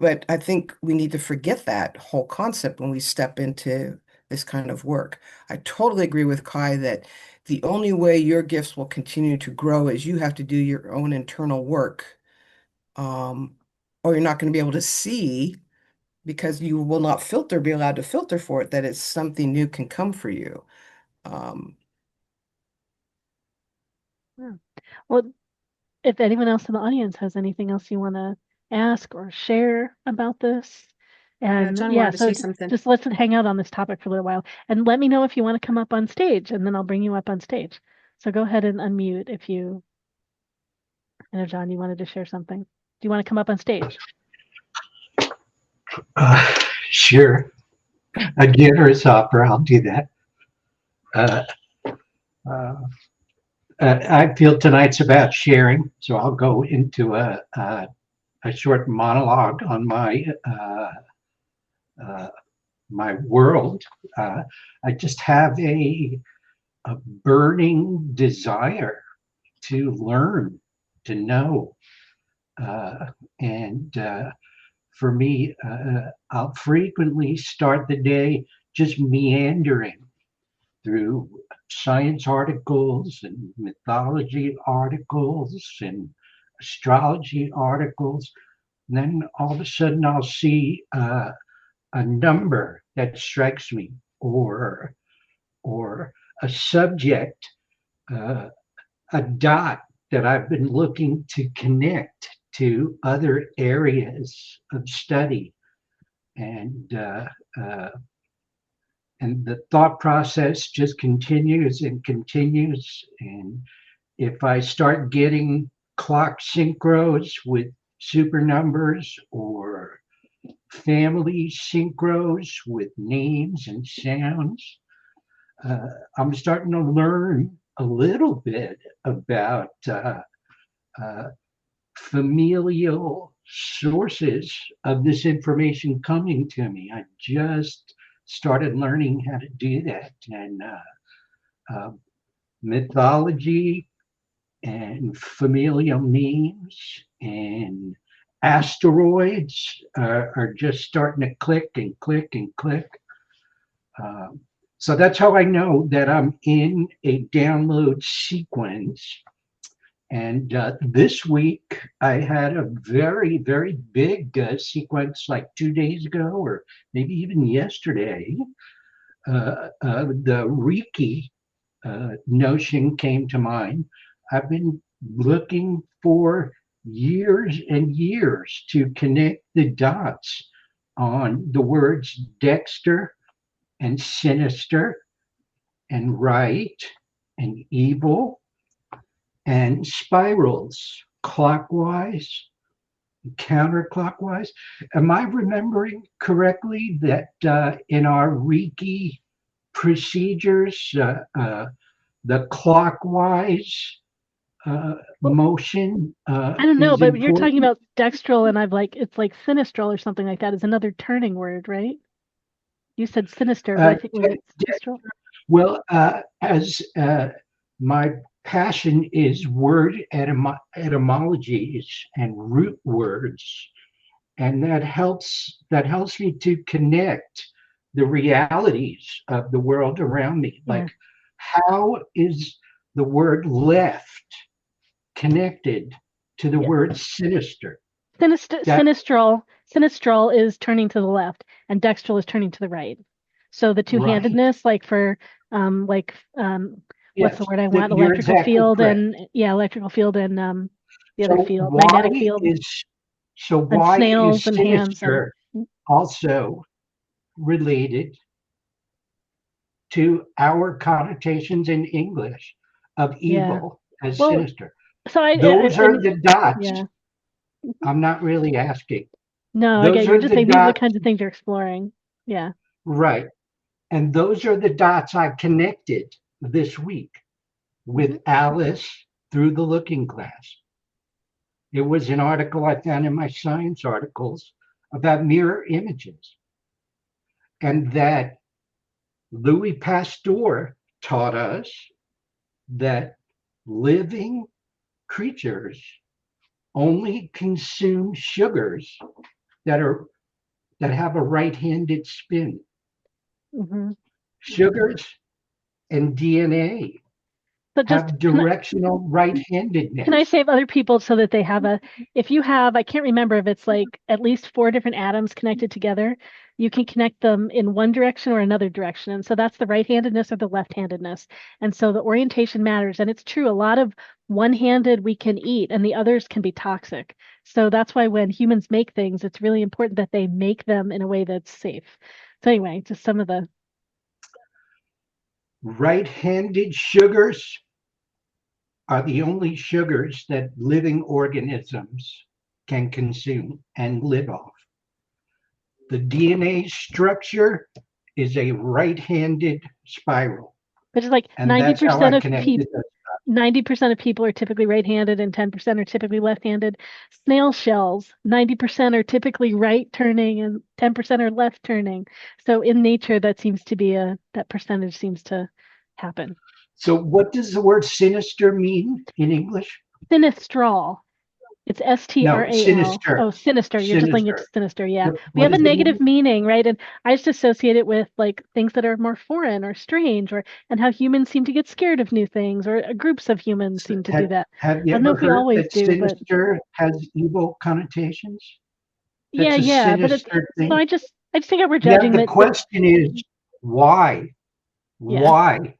but I think we need to forget that whole concept when we step into this kind of work. I totally agree with Kai that the only way your gifts will continue to grow is you have to do your own internal work, um, or you're not going to be able to see because you will not be allowed to filter for it, that it's something new can come for you. Um, Yeah. Well, if anyone else in the audience has anything else you want to ask or share about this, Yeah, and John yeah, wanted to so say something. just let's hang out on this topic for a little while, and let me know if you want to come up on stage, and then I'll bring you up on stage. So go ahead and unmute if you, I know, John, you wanted to share something. Do you want to come up on stage? Sure. A generous offer, I'll do that. Uh, uh, I feel tonight's about sharing, so I'll go into a short monologue on uh, my world. I just have a burning desire to learn, to know, and for me, I'll frequently start the day just meandering through science articles and mythology articles and astrology articles. And then all of a sudden I'll see a number that strikes me or a subject, uh, a dot that I've been looking to connect to other areas of study. And uh, and the thought process just continues and continues. And if I start getting clock synchros with super numbers or family synchros with names and sounds, I'm starting to learn a little bit about uh, familial sources of this information coming to me. I just started learning how to do that. And mythology and familial names and asteroids are just starting to click and click and click. So that's how I know that I'm in a download sequence. And this week, I had a very, very big sequence like 2 days ago, or maybe even yesterday. The Reiki notion came to mind. I've been looking for years and years to connect the dots on the words Dexter and sinister and right and evil and spirals clockwise, counterclockwise. Am I remembering correctly that in our Reiki procedures, the clockwise motion I don't know, is but you're talking important? about dextral, and it's like sinistral or something like that is another turning word, right? You said sinister, but I think maybe it's dextral. Well, as my passion is word etymologies and root words, and that helps me to connect the realities of the world around me. Yeah. Like, how is the word left connected to the Yeah. word sinister? Sinistral is turning to the left, and dextral is turning to the right. So the Right. two-handedness, like for what's Yes, the word I want? you're Electrical exactly field correct. and electrical field and the So other field, why magnetic field, is so and why snails is and hands and sinister also related to our connotations in English of yeah. evil as Well, sinister? so Those are and the dots. yeah. I'm not really asking. No, I Those get you're are just the saying these are the dots, kinds of things you're exploring. Yeah. right? And those are the dots I connected this week with Alice through the Looking Glass. It was an article I found in my science articles about mirror images, and that Louis Pasteur taught us that living creatures only consume sugars that have a right-handed spin. Mm-hmm. Sugars and DNA So just have directional right-handedness. can I save other people so that they have if you have, I can't remember if it's like at least 4 different atoms connected together, you can connect them in one direction or another direction. And so that's the right-handedness or the left-handedness. And so the orientation matters. And it's true, a lot of one-handed we can eat and the others can be toxic. So that's why when humans make things, it's really important that they make them in a way that's safe. So anyway, just some of the Right-handed sugars are the only sugars that living organisms can consume and live off. The DNA structure is a right-handed spiral, which is like and that's how I 90% of connected people. those. 90% of people are typically right-handed and 10% are typically left-handed. Snail shells, 90% are typically right turning and 10% are left turning. So in nature, that seems to be that percentage seems to happen. So what does the word sinister mean in English? Sinistral. It's S-T-R-A-L. No, sinister. Oh, sinister. You're just linking it to sinister. Yeah. We have What a does it negative mean? meaning, right? And I just associate it with like things that are more foreign or strange, and how humans seem to get scared of new things, or groups of humans seem to do that. Have you I don't know ever if we heard always that do, but sinister has evil connotations? yeah, That's a yeah. But it's sinister so thing. I just think we're Yeah, judging the that. question is why? Yeah. Why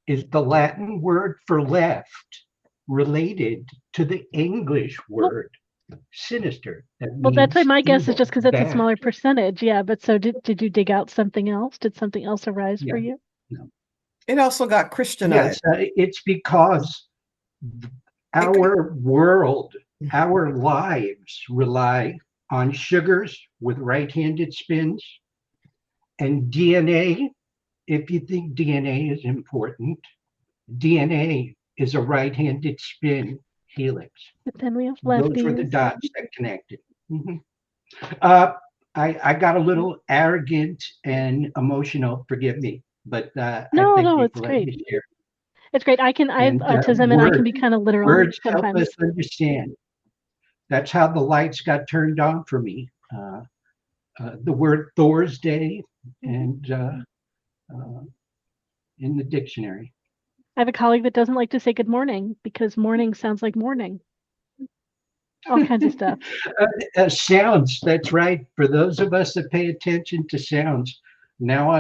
is the Latin word for left related to the English word sinister? That Well, that's why means my guess is evil, just because it's a bad. smaller percentage. Yeah. But so did you dig out something else? Did something else arise for you? No. It also got Christianized. Yes, it's because our world, our lives rely on sugars with right-handed spins, and DNA. If you think DNA is important, DNA is a right-handed spin helix. But then we have Those were the lefties. dots that connected. I got a little arrogant and emotional, forgive me, but I thank No, you it's for letting great. me share. It's great. I have And autism and I can be kind of literal words help sometimes. us understand. That's how the lights got turned on for me. The word Thursday and in the dictionary. I have a colleague that doesn't like to say good morning because morning sounds like morning. All kinds of stuff. Sounds, that's right. For those of us that pay attention to sounds, now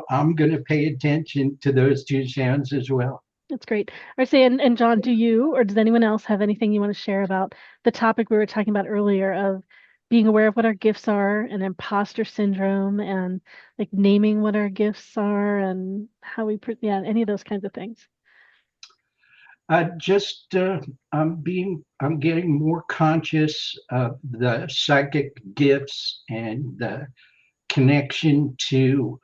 I'm going to pay attention to those two sounds as well. That's great. I say, and John, do you or does anyone else have anything you want to share about the topic we were talking about earlier of being aware of what our gifts are and imposter syndrome and like naming what our gifts are and how we, any of those kinds of things? I'm getting more conscious of the psychic gifts and the connection to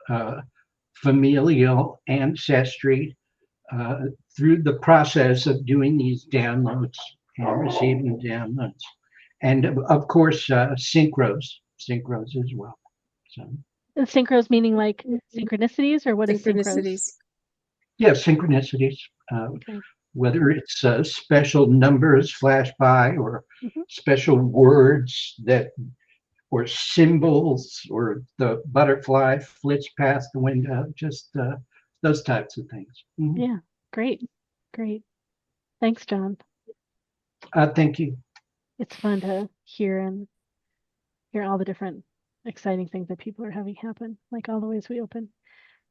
familial ancestry through the process of doing these downloads and receiving downloads. And of course, synchros as well. So, And synchros meaning like synchronicities, or what is synchros? Synchronicities. yeah, synchronicities. Okay. Whether it's special numbers flash by or Mhm. special words or symbols, or the butterfly flits past the window, just those types of things. Mhm. Yeah, great. Thanks, John. Thank you. It's fun to hear all the different exciting things that people are having happen, like all the ways we open.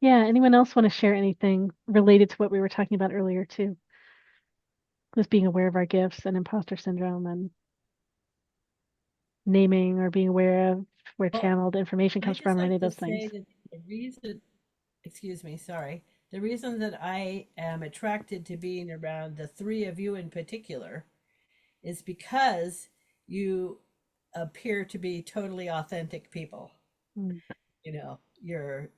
Yeah, anyone else want to share anything related to what we were talking about earlier too? Just being aware of our gifts and imposter syndrome and naming or being aware of where Well, channeled information I comes just from, or any like of to those say things. that the reason, excuse me, sorry, the reason that I am attracted to being around the three of you in particular is because you appear to be totally authentic people. Mm. You know, you're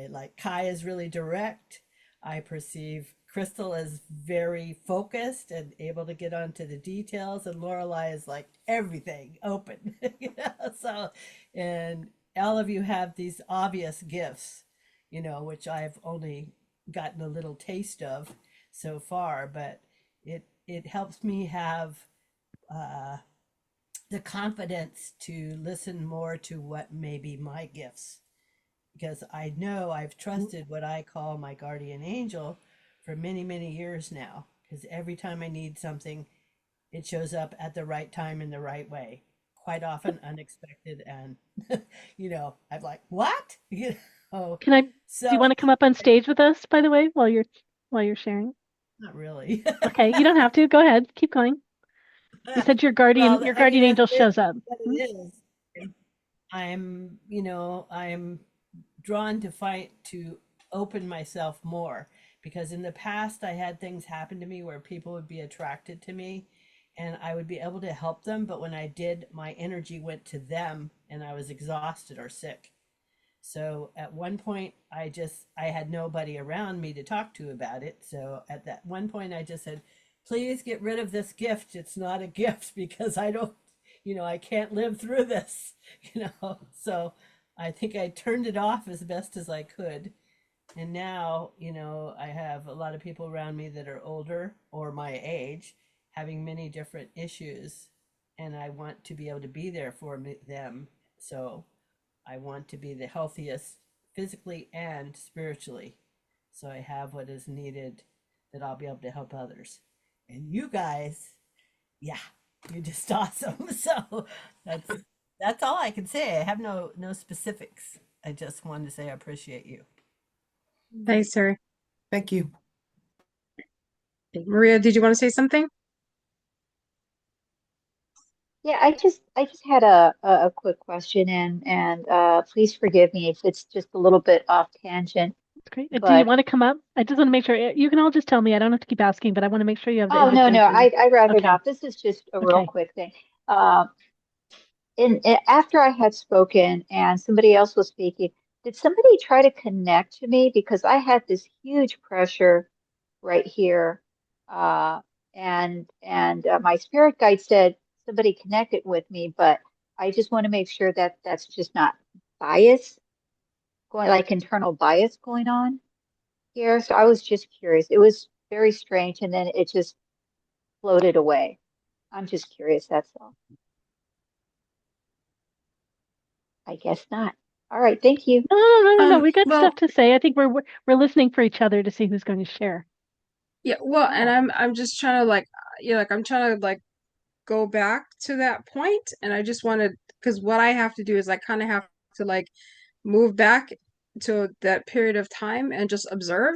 like Kai is really direct. I perceive Crystal as very focused and able to get onto the details, and Lorelai is like everything open. You know, so and all of you have these obvious gifts, you know, which I've only gotten a little taste of so far, but it helps me have uh, the confidence to listen more to what may be my gifts, because I know I've trusted what I call my guardian angel for many, many years now. Because every time I need something, it shows up at the right time in the right way. Quite often unexpected, and you know, I'm like, what? You know, Do you so want to come up on stage with us, by the way, while you're sharing? not really. Okay, you don't have to. Go ahead. Keep going. You said your guardian Well, I mean, angel that's shows up. what it is. I'm drawn to fight to open myself more, because in the past I had things happen to me where people would be attracted to me and I would be able to help them, but when I did, my energy went to them and I was exhausted or sick. So at one point I had nobody around me to talk to about it. So at that one point I just said, please get rid of this gift. It's not a gift, because I don't, I can't live through this, So I think I turned it off as best as I could. And now, I have a lot of people around me that are older or my age, having many different issues, and I want to be able to be there for them. So I want to be the healthiest physically and spiritually. So I have what is needed, that I'll be able to help others. And you guys, yeah, you're just awesome. So that's all I can say. I have no specifics. I just wanted to say I appreciate you. Thanks, Terry. Thank you. Maria, did you want to say something? Yeah, I just had a quick question, and please forgive me if it's just a little bit off tangent. That's great. Do you But want to come up? I just want to make sure you can all just tell me. I don't have to keep asking, but I want to make sure you have the oh no, invitation. I'd rather Okay. not. This is just a real Okay. quick thing. After I had spoken and somebody else was speaking, did somebody try to connect to me? Because I had this huge pressure right here, uh, and my spirit guide said somebody connected with me, but I just want to make sure that that's just not bias going, like internal bias going on here. So I was just curious. It was very strange, and then it just floated away. I'm just curious, that's all. I guess not. All right, thank you. No. We got Well, stuff to say. I think we're listening for each other to see who's going to share. yeah, well, and I'm just trying to I'm trying to go back to that point, and I just wanted, because what I have to do is I kind of have to move back to that period of time and just observe.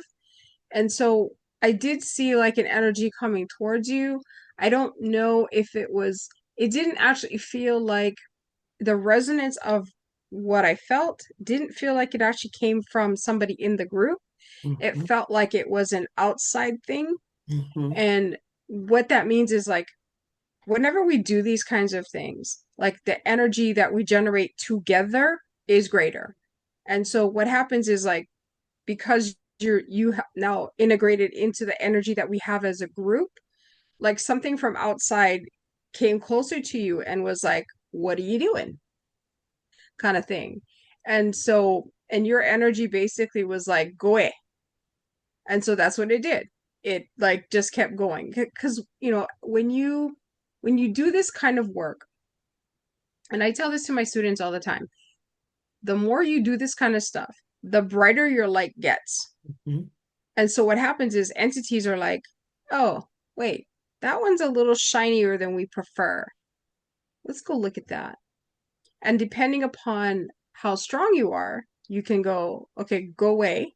And so I did see an energy coming towards you. I don't know if it didn't actually feel like the resonance of what I felt didn't feel like it actually came from somebody in the group. It Mhm. felt like it was an outside thing. Mhm. And what that means is like, whenever we do these kinds of things, like the energy that we generate together is greater. And so what happens is like, because you have now integrated into the energy that we have as a group, like something from outside came closer to you and was like, what are you doing? Kind of thing. And so, and your energy basically was like, go away. And so that's what it did. It like just kept going. Because, you know, when you do this kind of work, and I tell this to my students all the time, the more you do this kind of stuff, the brighter your light gets. Mhm. And so what happens is entities are like, oh, wait, that one's a little shinier than we prefer. Let's go look at that. And depending upon how strong you are, you can go, okay, go away,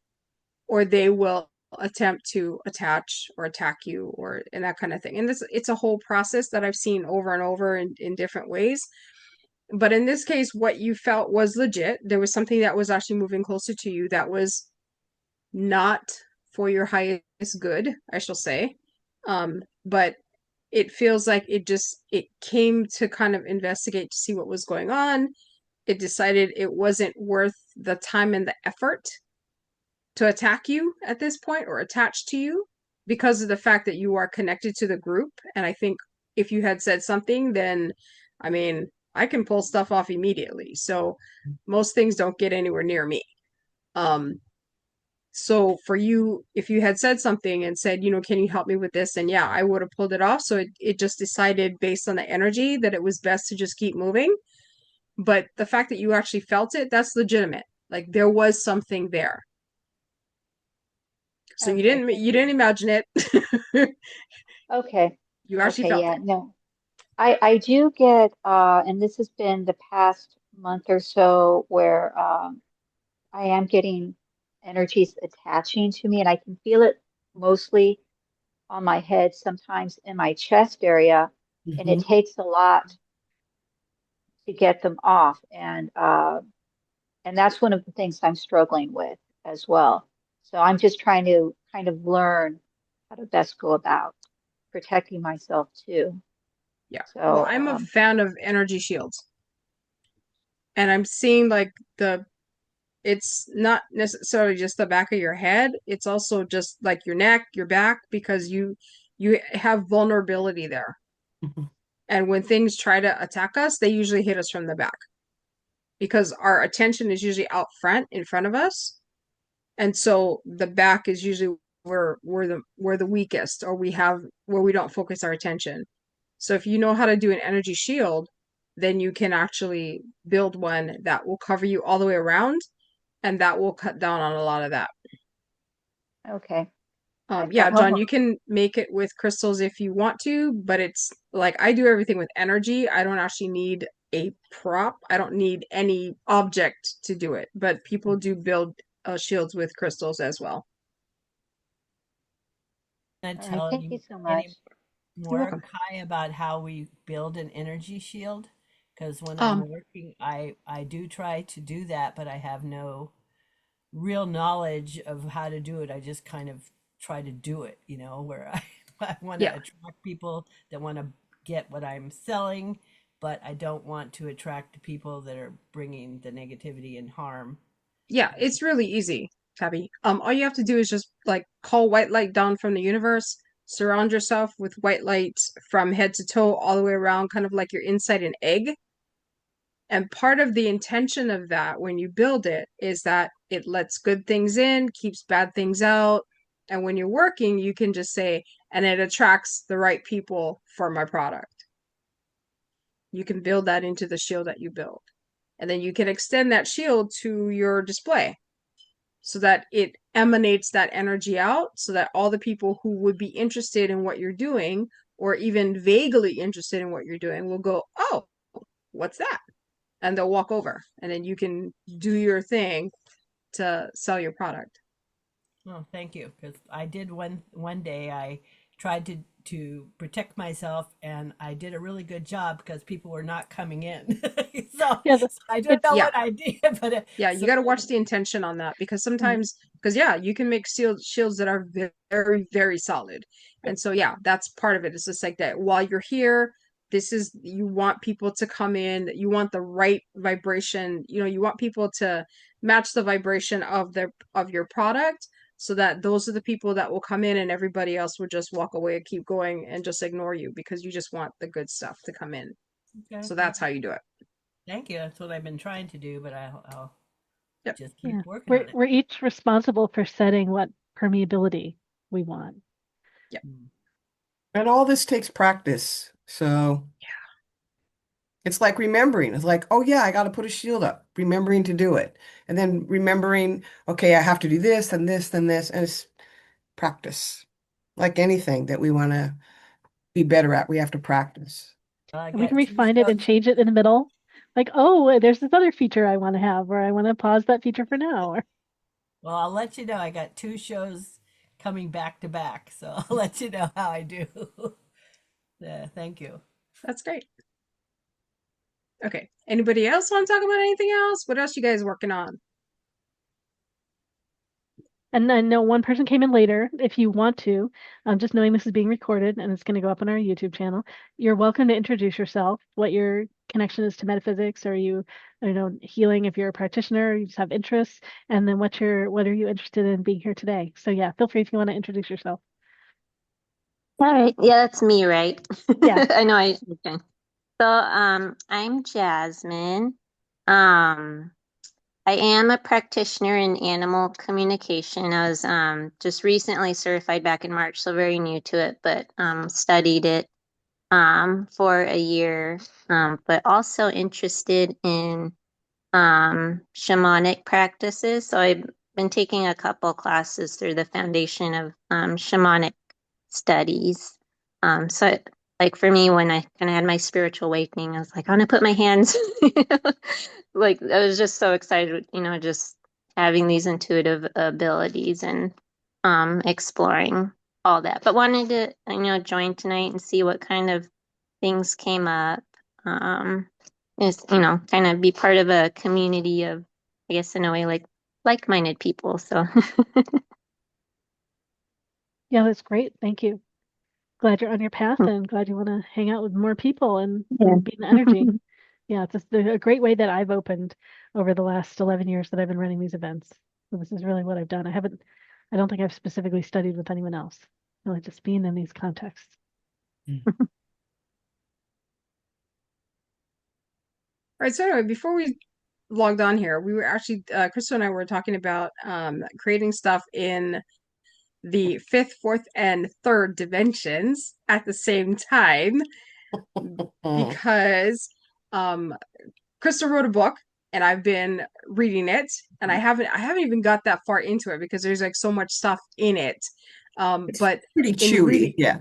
or they will attempt to attach or attack you or and that kind of thing. And this it's a whole process that I've seen over and over in different ways. But in this case, what you felt was legit. There was something that was actually moving closer to you that was not for your highest good, I shall say. But it feels like it came to kind of investigate to see what was going on. It decided it wasn't worth the time and the effort to attack you at this point or attach to you because of the fact that you are connected to the group. And I think if you had said something, then I mean, I can pull stuff off immediately. So most things don't get anywhere near me. Um, so for you, if you had said something and said, you know, can you help me with this? And yeah, I would have pulled it off. So it just decided based on the energy that it was best to just keep moving. But the fact that you actually felt it, that's legitimate. Like there was something there. So Okay, you thank didn't you. imagine it. Okay. You actually Okay, felt yeah, it. no. I do get and this has been the past month or so where I am getting energies attaching to me and I can feel it mostly on my head, sometimes in my chest area, and it Mhm. takes a lot to get them off. And that's one of the things I'm struggling with as well. So I'm just trying to kind of learn how to best go about protecting myself too. Yeah. Well, So I'm a fan of energy shields. And I'm seeing like it's not necessarily just the back of your head. It's also just like your neck, your back, because you have vulnerability there. Mhm. And when things try to attack us, they usually hit us from the back because our attention is usually out front in front of us. And so the back is usually where we're the weakest or we have where we don't focus our attention. So if you know how to do an energy shield, then you can actually build one that will cover you all the way around and that will cut down on a lot of that. okay, I've Yeah, got one John, more. you can make it with crystals if you want to, but it's like I do everything with energy. I don't actually need a prop. I don't need any object to do it, but people do build shields with crystals as well. Can I All right, tell thank you you so any much. You're more, welcome. Kai, about how we build an energy shield? Because when I'm Um, working, I do try to do that, but I have no real knowledge of how to do it. I just kind of try to do it, you know, where I want to yeah. attract people that want to get what I'm selling, but I don't want to attract the people that are bringing the negativity and harm. Yeah, it's really easy, Tabby. All you have to do is just like call white light down from the universe, surround yourself with white light from head to toe, all the way around, kind of like you're inside an egg. And part of the intention of that when you build it is that it lets good things in, keeps bad things out. And when you're working, you can just say, and it attracts the right people for my product. You can build that into the shield that you build. And then you can extend that shield to your display so that it emanates that energy out so that all the people who would be interested in what you're doing or even vaguely interested in what you're doing will go, oh, what's that? And they'll walk over and then you can do your thing to sell your product. Oh, thank you. Because I did one day I tried to protect myself, and I did a really good job because people were not coming in. So, Yeah, so I don't it's know Yeah. what I did, but Yeah, you so got to watch the intention on that because sometimes, because yeah, you can make shields that are very, very solid. And so yeah, that's part of it. It's just like that while you're here, you want people to come in, you want the right vibration, you want people to match the vibration of your product so that those are the people that will come in and everybody else will just walk away and keep going and just ignore you because you just want the good stuff to come in. okay, So that's how you do it. thank you. That's what I've been trying to do, but I'll Yep. just yeah. keep working on it. We're each responsible for setting what permeability we want. And all this takes practice. So it's like remembering. It's like, oh yeah, I got to put a shield up. Remembering to do it. And then remembering, okay, I have to do this and this and this. And it's practice. Like anything that we want to be better at, we have to practice. I And we can got two refine it and shows. change it in the middle. Like, oh, there's this other feature I want to have, or I want to pause that feature for now. Or Well, I'll let you know. I got two shows coming back to back, so I'll let you know how I do. Yeah, thank you. That's great. Okay. Anybody else want to talk about anything else? What else you guys working on? And I know one person came in later. If you want to, just knowing this is being recorded and it's going to go up on our YouTube channel, you're welcome to introduce yourself, what your connection is to metaphysics, or healing if you're a practitioner, you just have interests, and then what are you interested in being here today? So yeah, feel free if you want to introduce yourself. All right. Yeah, that's me, right? Yeah. I know okay. So, I'm Jasmine. I am a practitioner in animal communication. I was just recently certified back in March, so very new to it, but studied it for a year. But also interested in shamanic practices. So I've been taking a couple classes through the Foundation of Shamanic Studies. So like for me, when I kind of had my spiritual awakening, I was like, I want to put my hands, like I was just so excited, just having these intuitive abilities and exploring all that. But wanted to, join tonight and see what kind of things came up. Is, kind of be part of a community of, I guess in a way, like-minded people. So Yeah, that's great. Thank you. Glad you're on your path and glad you want to hang out with more people and Yeah. be in the energy. Yeah, it's a great way that I've opened over the last 11 years that I've been running these events. So this is really what I've done. I don't think I've specifically studied with anyone else. Really just being in these contexts. All right, so anyway, before we logged on here, we were actually Crystal and I were talking about creating stuff in the fifth, fourth, and third dimensions at the same time because Crystal wrote a book and I've been reading it and I haven't even got that far into it because there's like so much stuff in it. It's But pretty in chewy. reading, Yeah.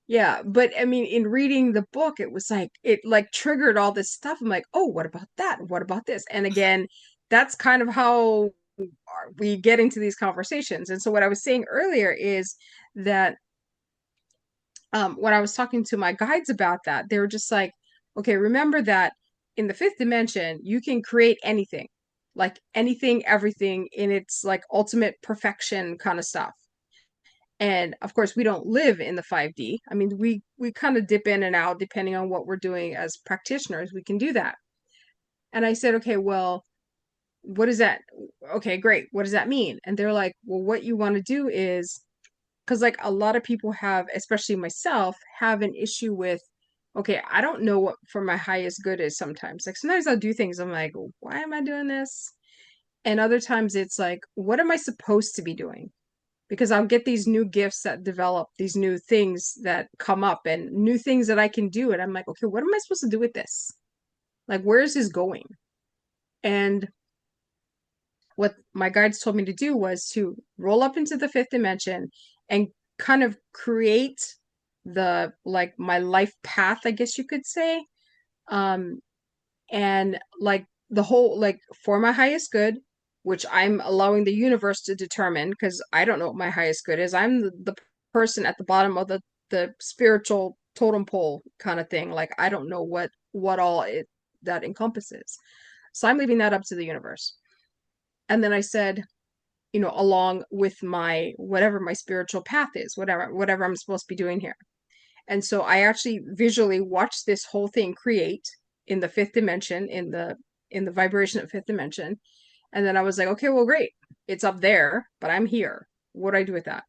yeah, but I mean, in reading the book, it was like it like triggered all this stuff. I'm like, oh, what about that? What about this? And again, that's kind of how we get into these conversations. And so what I was saying earlier is that when I was talking to my guides about that, they were just like, okay, remember that in the fifth dimension, you can create anything, like anything, everything in its like ultimate perfection kind of stuff. And of course, we don't live in the 5D. I mean, we kind of dip in and out depending on what we're doing as practitioners. We can do that. And I said, okay, well, what is that? Okay, great. What does that mean? And they're like, well, what you want to do is because like a lot of people have, especially myself, have an issue with, okay, I don't know what for my highest good is sometimes. Like sometimes I'll do things, I'm like, why am I doing this? And other times it's like, what am I supposed to be doing? Because I'll get these new gifts that develop, these new things that come up and new things that I can do. And I'm like, okay, what am I supposed to do with this? Like, where is this going? And what my guides told me to do was to roll up into the fifth dimension and kind of create like my life path, I guess you could say. And like the whole, like for my highest good, which I'm allowing the universe to determine because I don't know what my highest good is. I'm the person at the bottom of the the spiritual totem pole kind of thing. Like I don't know what all it that encompasses. So I'm leaving that up to the universe. And then I said, you know, along with my whatever my spiritual path is, whatever I'm supposed to be doing here. And so I actually visually watched this whole thing create in the fifth dimension, in the vibration of fifth dimension. And then I was like, okay, well, great. It's up there, but I'm here. What do I do with that?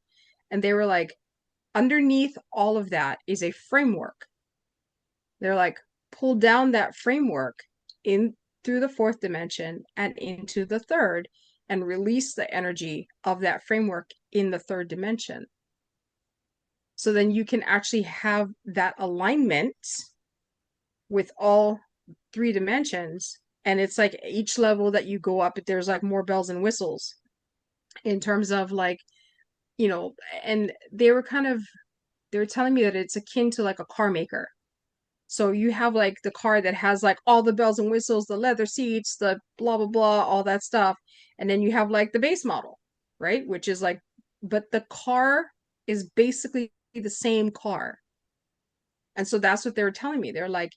And they were like, underneath all of that is a framework. They're like, pull down that framework in through the fourth dimension and into the third and release the energy of that framework in the third dimension. So then you can actually have that alignment with all three dimensions. And it's like each level that you go up, there's like more bells and whistles in terms of like, you know, and they were telling me that it's akin to like a car maker. So you have like the car that has like all the bells and whistles, the leather seats, the blah, blah, blah, all that stuff. And then you have like the base model, right? Which is like, but the car is basically the same car. And so that's what they were telling me. They're like,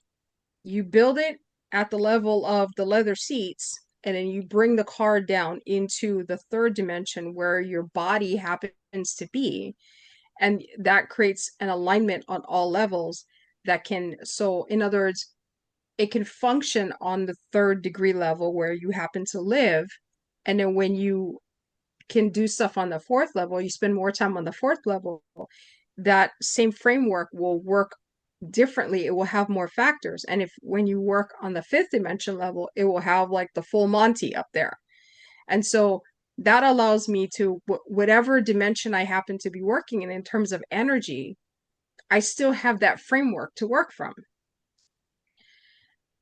you build it at the level of the leather seats, and then you bring the car down into the third dimension where your body happens to be. And that creates an alignment on all levels that can, so in other words, it can function on the third degree level where you happen to live. And then when you can do stuff on the fourth level, you spend more time on the fourth level, that same framework will work differently. It will have more factors. And if when you work on the fifth dimension level, it will have like the full Monty up there. And so that allows me to, whatever dimension I happen to be working in terms of energy, I still have that framework to work from.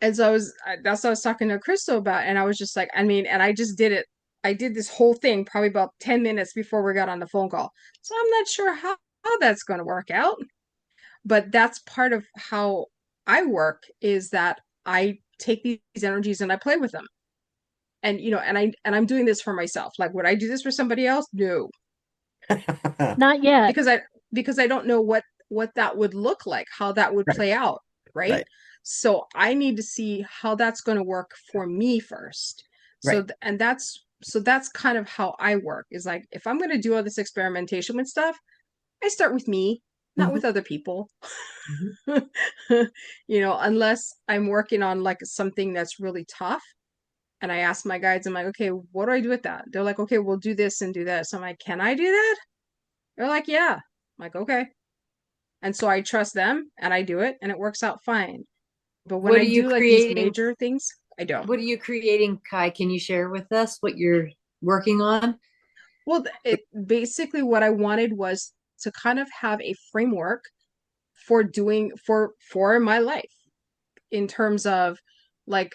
And so that's what I was talking to Crystal about. And I was just like, I mean, and I just did it. I did this whole thing probably about 10 minutes before we got on the phone call. So I'm not sure how that's going to work out. But that's part of how I work, is that I take these energies and I play with them. And, you know, and I'm doing this for myself. Like, would I do this for somebody else? No. Not yet. Because I don't know what that would look like, how that would play out, right? So I need to see how that's going to work for me first. So that's kind of how I work, is like, if I'm going to do all this experimentation with stuff, I start with me, not with other people. You know, unless I'm working on like something that's really tough. And I ask my guides, I'm like, okay, what do I do with that? They're like, okay, we'll do this and do this. I'm like, can I do that? They're like, yeah. I'm like, okay. And so I trust them and I do it and it works out fine. But when I do like these major things, I don't. What are you creating, Kai? Can you share with us what you're working on? Well, basically what I wanted was to kind of have a framework for doing for my life, in terms of like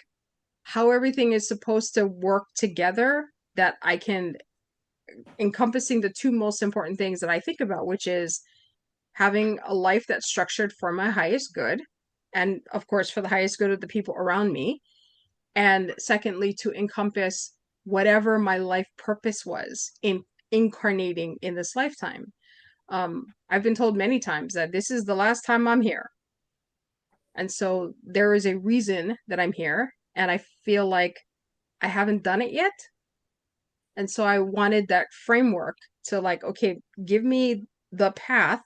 how everything is supposed to work together, that I can, encompassing the two most important things that I think about, which is having a life that's structured for my highest good, and of course for the highest good of the people around me, and secondly to encompass whatever my life purpose was in incarnating in this lifetime. I've been told many times that this is the last time I'm here. And so there is a reason that I'm here, and I feel like I haven't done it yet. And so I wanted that framework to like, okay, give me the path,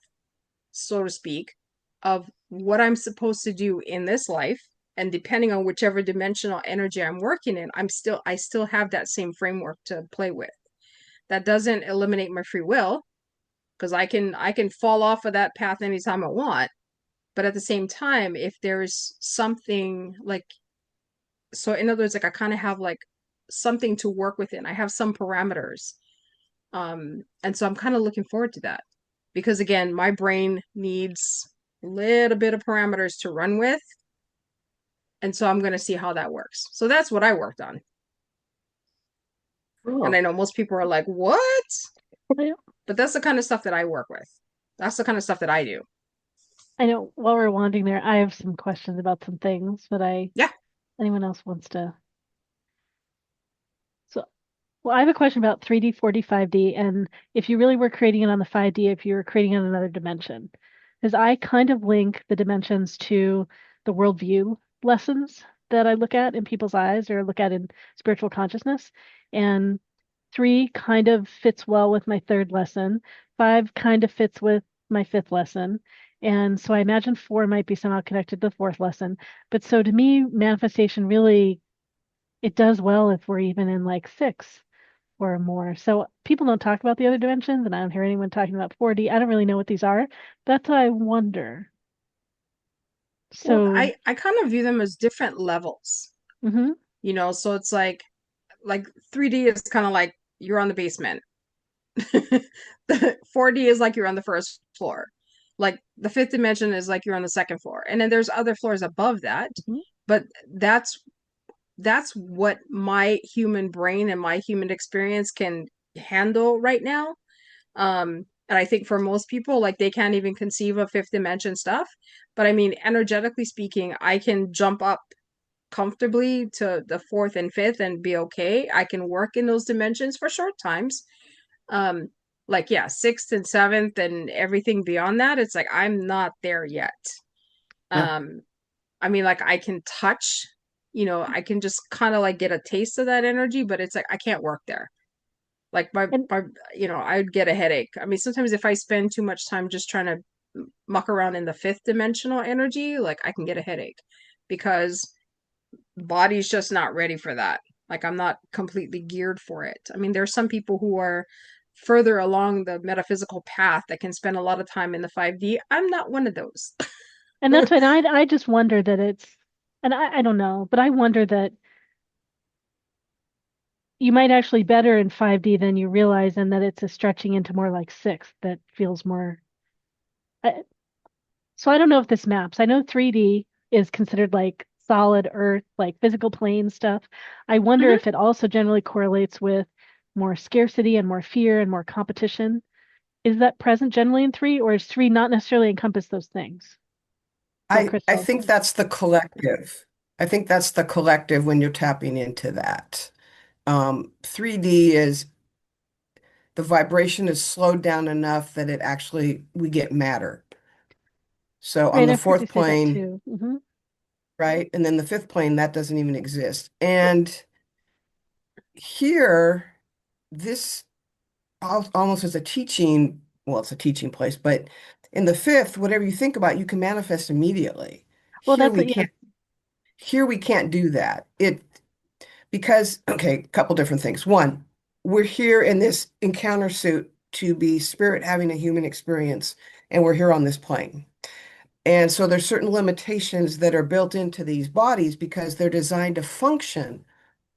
so to speak, of what I'm supposed to do in this life. And depending on whichever dimensional energy I'm working in, I still have that same framework to play with. That doesn't eliminate my free will, because I can fall off of that path anytime I want. But at the same time, if there's something like, so in other words, like I kind of have like something to work within. I have some parameters. And so I'm kind of looking forward to that, because again, my brain needs a little bit of parameters to run with. And so I'm going to see how that works. So that's what I worked on. Cool. And I know most people are like, what? But that's the kind of stuff that I work with. That's the kind of stuff that I do. I know while we're wandering there, I have some questions about some things, but anyone else wants to? So, well, I have a question about 3D, 4D, 5D, and if you really were creating it on the 5D, if you were creating it in another dimension. because I kind of link the dimensions to the worldview lessons that I look at in people's eyes or look at in spiritual consciousness. And 3 kind of fits well with my 3rd lesson. 5 kind of fits with my 5th lesson. And so I imagine 4 might be somehow connected to the 4th lesson. But so to me, manifestation really, it does well if we're even in like 6 or more. So people don't talk about the other dimensions, and I don't hear anyone talking about 4D. I don't really know what these are. That's why I wonder. Well, So, I kind of view them as different levels, mhm. you know, so it's like 3D is kind of like you're on the basement. The 4D is like you're on the first floor. Like the 5th dimension is like you're on the 2nd floor. And then there's other floors above that. Mhm. But that's what my human brain and my human experience can handle right now. And I think for most people, like they can't even conceive of 5th dimension stuff. But I mean, energetically speaking, I can jump up comfortably to the 4th and 5th and be okay. I can work in those dimensions for short times. Um, like yeah, 6th and 7th and everything beyond that, it's like I'm not there yet. Yeah. I mean, like I can touch, you know, I can just kind of like get a taste of that energy, but it's like I can't work there. Like And you know, I would get a headache. I mean, sometimes if I spend too much time just trying to muck around in the 5th dimensional energy, like I can get a headache because body's just not ready for that. Like I'm not completely geared for it. I mean, there's some people who are further along the metaphysical path that can spend a lot of time in the 5D. I'm not one of those. and that's what I just wonder that it's, and I don't know, but I wonder that you might actually better in 5D than you realize, and that it's a stretching into more like 6 that feels more. So I don't know if this maps. I know 3D is considered like solid earth, like physical plane stuff. I wonder Mhm. if it also generally correlates with more scarcity and more fear and more competition. Is that present generally in 3, or is 3 not necessarily encompass those things? Go, I Crystal. think that's the collective. I think that's the collective when you're tapping into that. 3D is the vibration is slowed down enough that it actually we get matter. So on Right, the I've heard you 4th say that plane, too. Hmm. right? And then the 5th plane, that doesn't even exist. And here, this almost as a teaching, well, it's a teaching place, but in the 5th, whatever you think about, you can manifest immediately. Well, Here that's we what, yeah. can't, here we can't do that. Because, okay, a couple different things. One, we're here in this encounter suit to be spirit having a human experience, and we're here on this plane. And so there's certain limitations that are built into these bodies because they're designed to function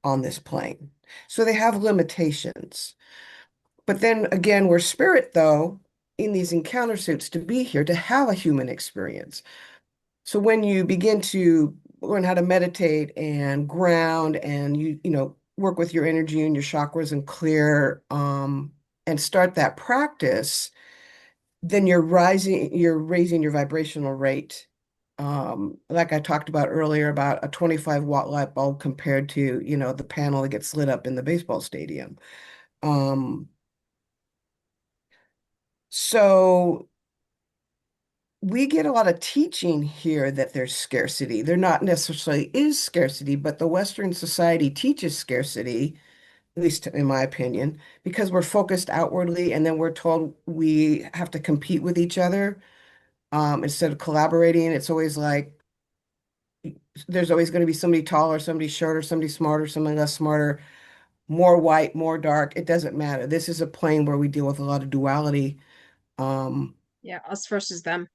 on this plane. So they have limitations. But then again, we're spirit, though, in these encounter suits to be here to have a human experience. So when you begin to learn how to meditate and ground and you work with your energy and your chakras and clear and start that practice, then you're raising your vibrational rate. Like I talked about earlier about a 25-watt light bulb compared to, the panel that gets lit up in the baseball stadium. Um, so we get a lot of teaching here that there's scarcity. There not necessarily is scarcity, but the Western society teaches scarcity, at least in my opinion, because we're focused outwardly and then we're told we have to compete with each other instead of collaborating. It's always like there's always going to be somebody taller, somebody shorter, somebody smarter, somebody less smarter, more white, more dark. It doesn't matter. This is a plane where we deal with a lot of duality. Um, Yeah, us versus them.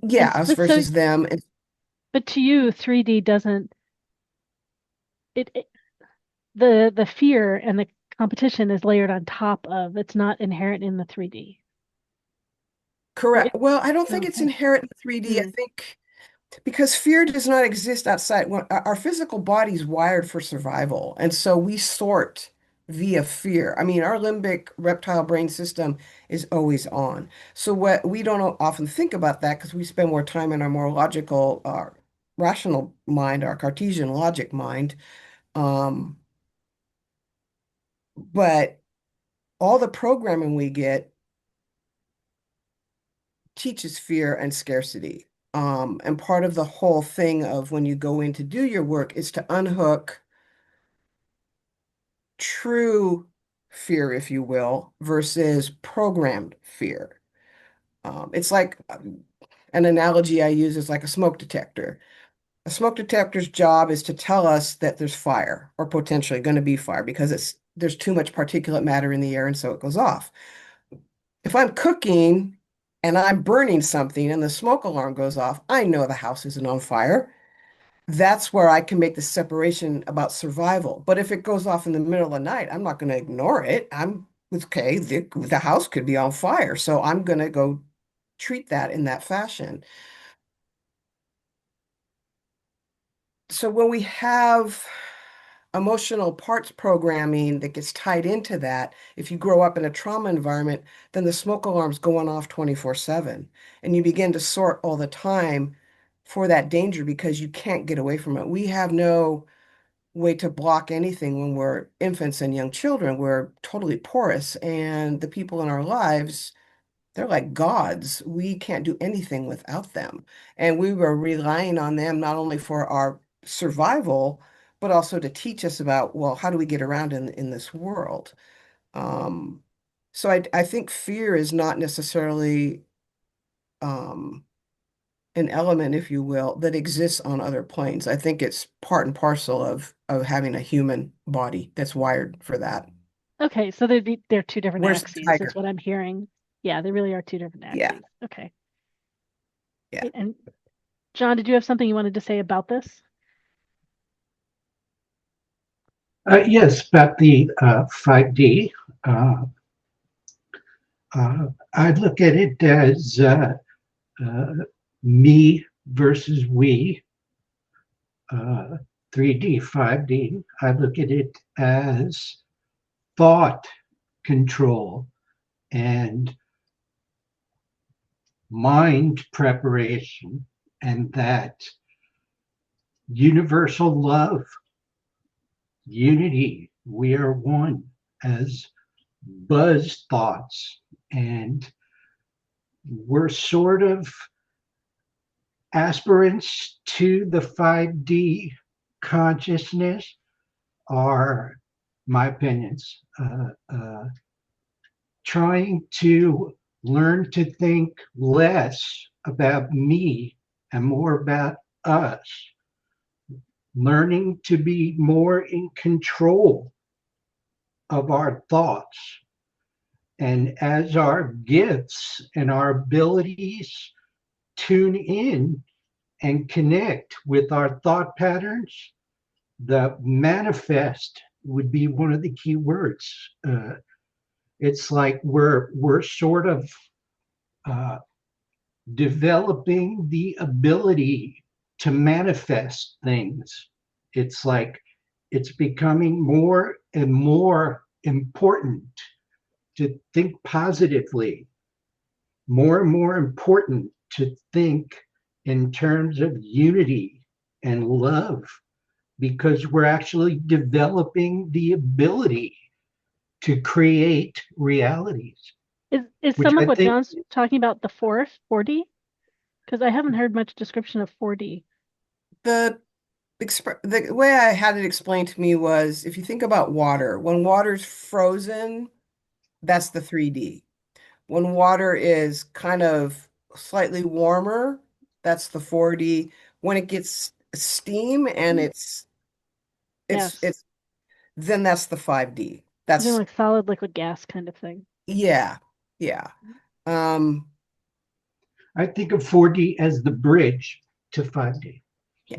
yeah, And us but so, versus them. And but to you, 3D doesn't it the fear and the competition is layered on top of, it's not inherent in the 3D. Or correct. Well, I don't oh, think it's okay. inherent in 3D. I Mm. think because fear does not exist outside. Our physical body's wired for survival, and so we sort via fear. I mean, our limbic reptile brain system is always on. So what we don't often think about that because we spend more time in our more logical, rational mind, our Cartesian logic mind. Um, but all the programming we get teaches fear and scarcity. And part of the whole thing of when you go in to do your work is to unhook true fear, if you will, versus programmed fear. It's like an analogy I use is like a smoke detector. A smoke detector's job is to tell us that there's fire or potentially going to be fire because there's too much particulate matter in the air and so it goes off. If I'm cooking and I'm burning something and the smoke alarm goes off, I know the house isn't on fire. That's where I can make the separation about survival. But if it goes off in the middle of the night, I'm not going to ignore it. I'm okay, the house could be on fire. So I'm going to go treat that in that fashion. So when we have emotional parts programming that gets tied into that, if you grow up in a trauma environment, then the smoke alarm's going off 24/7. And you begin to sort all the time for that danger because you can't get away from it. We have no way to block anything when we're infants and young children. We're totally porous, and the people in our lives, they're like gods. We can't do anything without them. And we were relying on them not only for our survival, but also to teach us about, well, how do we get around in this world? So I think fear is not necessarily an element, if you will, that exists on other planes. I think it's part and parcel of having a human body that's wired for that. Okay, so they're two different Where's the axes, tiger? is what I'm hearing. Yeah, they really are two different Yeah. axes. Okay. Yeah. And John, did you have something you wanted to say about this? Yes, about the 5D. I look at it as me versus we, 3D, 5D. I look at it as thought control and mind preparation, and that universal love, unity, we are one as buzz thoughts. And we're sort of aspirants to the 5D consciousness, are my opinions, trying to learn to think less about me and more about us, learning to be more in control of our thoughts. And as our gifts and our abilities tune in and connect with our thought patterns, the manifest would be one of the key words. It's like we're sort of developing the ability to manifest things. It's like it's becoming more and more important to think positively, more and more important to think in terms of unity and love, because we're actually developing the ability to create realities. Is Which some of I what think- John's talking about the 4D? Because I haven't heard much description of 4D. The way I had it explained to me was if you think about water, when water's frozen, that's the 3D. When water is kind of slightly warmer, that's the 4D. When it gets steam and it's Yes. then that's the 5D. Something That's like solid liquid gas kind of thing. yeah. I think of 4D as the bridge to 5D. So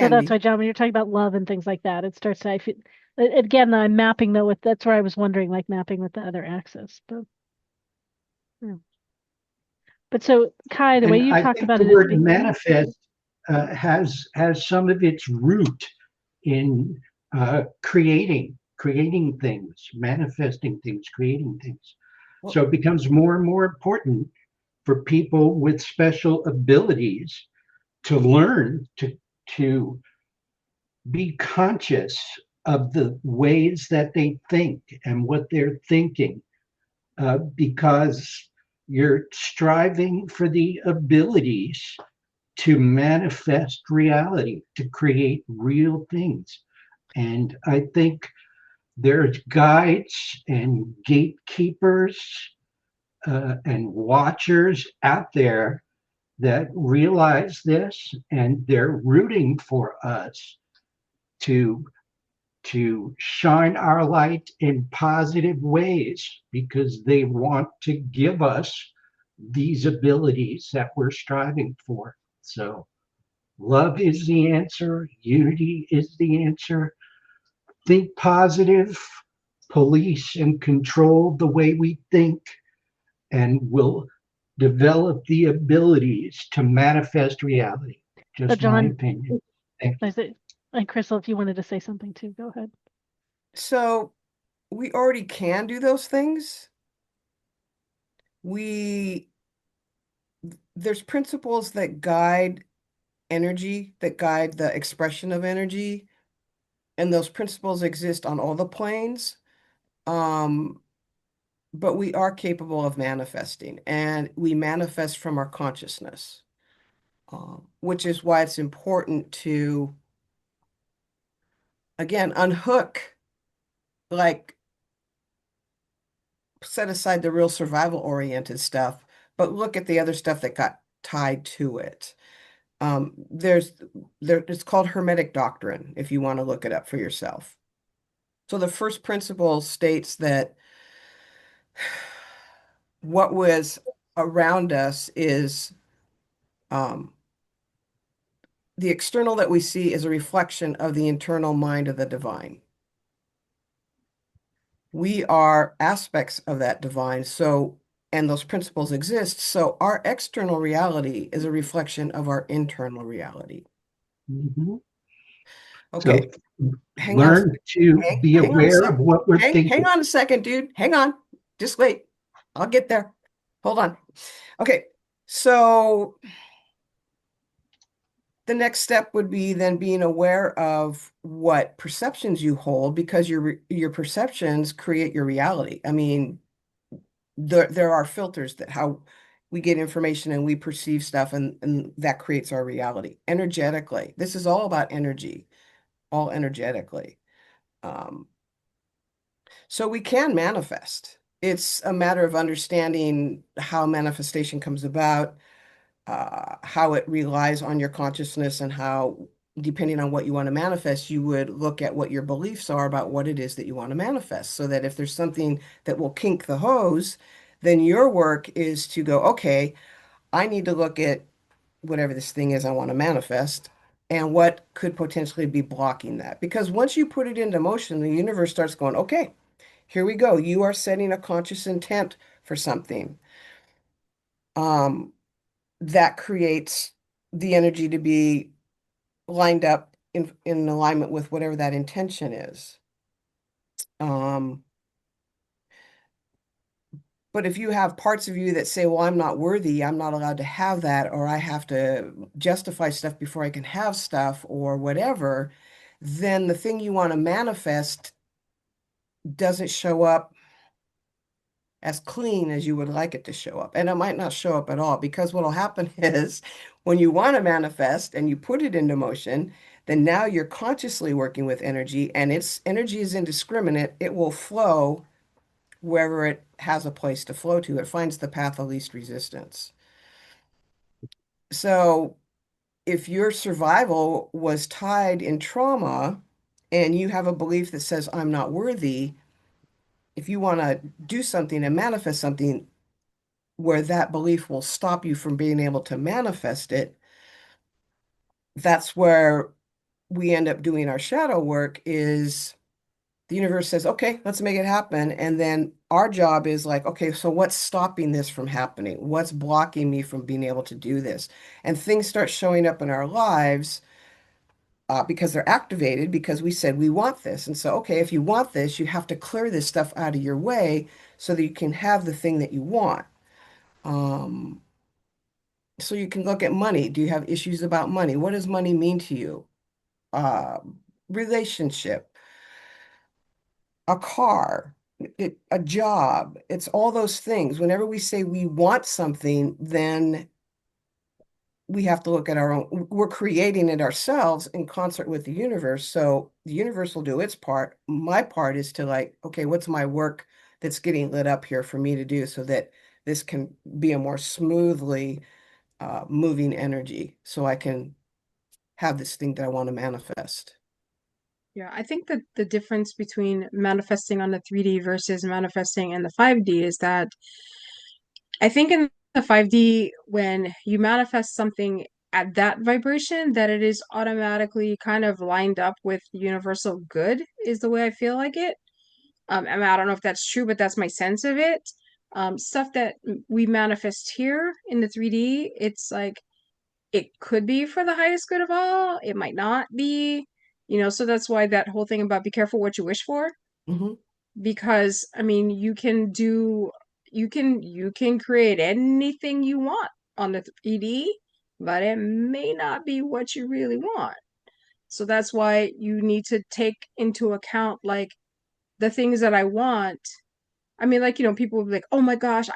Can that's be. why, John, when you're talking about love and things like that, it starts to, I feel, again, I'm mapping though with, that's where I was wondering, like mapping with the other axis. But yeah. But so Kai, the way And you I talked think about the it is word being manifest has some of its root in creating things, manifesting things, creating things. So it becomes more and more important for people with special abilities to learn to be conscious of the ways that they think and what they're thinking, because you're striving for the abilities to manifest reality, to create real things. And I think there's guides and gatekeepers and watchers out there that realize this, and they're rooting for us to shine our light in positive ways because they want to give us these abilities that we're striving for. So love is the answer, unity is the answer. Think positive, police and control the way we think, and we'll develop the abilities to manifest reality. So Just my John, opinion. Thank you. and Crystal, if you wanted to say something too, go ahead. So we already can do those things. There's principles that guide energy, that guide the expression of energy, and those principles exist on all the planes. But we are capable of manifesting, and we manifest from our consciousness, which is why it's important to, again, unhook, like set aside the real survival oriented stuff, but look at the other stuff that got tied to it. It's called Hermetic doctrine, if you want to look it up for yourself. So the first principle states that what was around us is the external that we see is a reflection of the internal mind of the divine. We are aspects of that divine, and those principles exist. So our external reality is a reflection of our internal reality. Mm-hmm. Okay. So learn to be aware of what we're thinking. Hang on a second, dude. Hang on. Just wait. I'll get there. Hold on. Okay. So the next step would be then being aware of what perceptions you hold, because your perceptions create your reality. I mean, there are filters that how we get information and we perceive stuff, and that creates our reality energetically. This is all about energy, all energetically. So we can manifest. It's a matter of understanding how manifestation comes about, how it relies on your consciousness, and how, depending on what you want to manifest, you would look at what your beliefs are about what it is that you want to manifest. So that if there's something that will kink the hose, then your work is to go, okay, I need to look at whatever this thing is I want to manifest and what could potentially be blocking that. Because once you put it into motion, the universe starts going, okay, here we go. You are setting a conscious intent for something. That creates the energy to be lined up in alignment with whatever that intention is. But if you have parts of you that say, well, I'm not worthy, I'm not allowed to have that, or I have to justify stuff before I can have stuff, or whatever, then the thing you want to manifest doesn't show up as clean as you would like it to show up. And it might not show up at all, because what will happen is when you want to manifest and you put it into motion, then now you're consciously working with energy, and its energy is indiscriminate. It will flow wherever it has a place to flow to. It finds the path of least resistance. So if your survival was tied in trauma and you have a belief that says, I'm not worthy, if you want to do something and manifest something where that belief will stop you from being able to manifest it, that's where we end up doing our shadow work. Is the universe says, okay, let's make it happen. And then our job is like, okay, so what's stopping this from happening? What's blocking me from being able to do this? And things start showing up in our lives because they're activated, because we said we want this. And so, okay, if you want this, you have to clear this stuff out of your way so that you can have the thing that you want. So you can look at money. Do you have issues about money? What does money mean to you? Relationship, a car, a job. It's all those things. Whenever we say we want something, then we have to look at our own, we're creating it ourselves in concert with the universe. So the universe will do its part. My part is to like, okay, what's my work that's getting lit up here for me to do so that this can be a more smoothly moving energy so I can have this thing that I want to manifest. Yeah, I think that the difference between manifesting on the 3D versus manifesting in the 5D is that I think in the 5D, when you manifest something at that vibration, that it is automatically kind of lined up with universal good, is the way I feel like it. I mean, I don't know if that's true, but that's my sense of it. Stuff that we manifest here in the 3D, it's like it could be for the highest good of all, it might not be, so that's why that whole thing about be careful what you wish for, Mm-hmm. because I mean, you can create anything you want on the 3D, but it may not be what you really want. So that's why you need to take into account like the things that I want. I mean, like, people will be like, oh my gosh,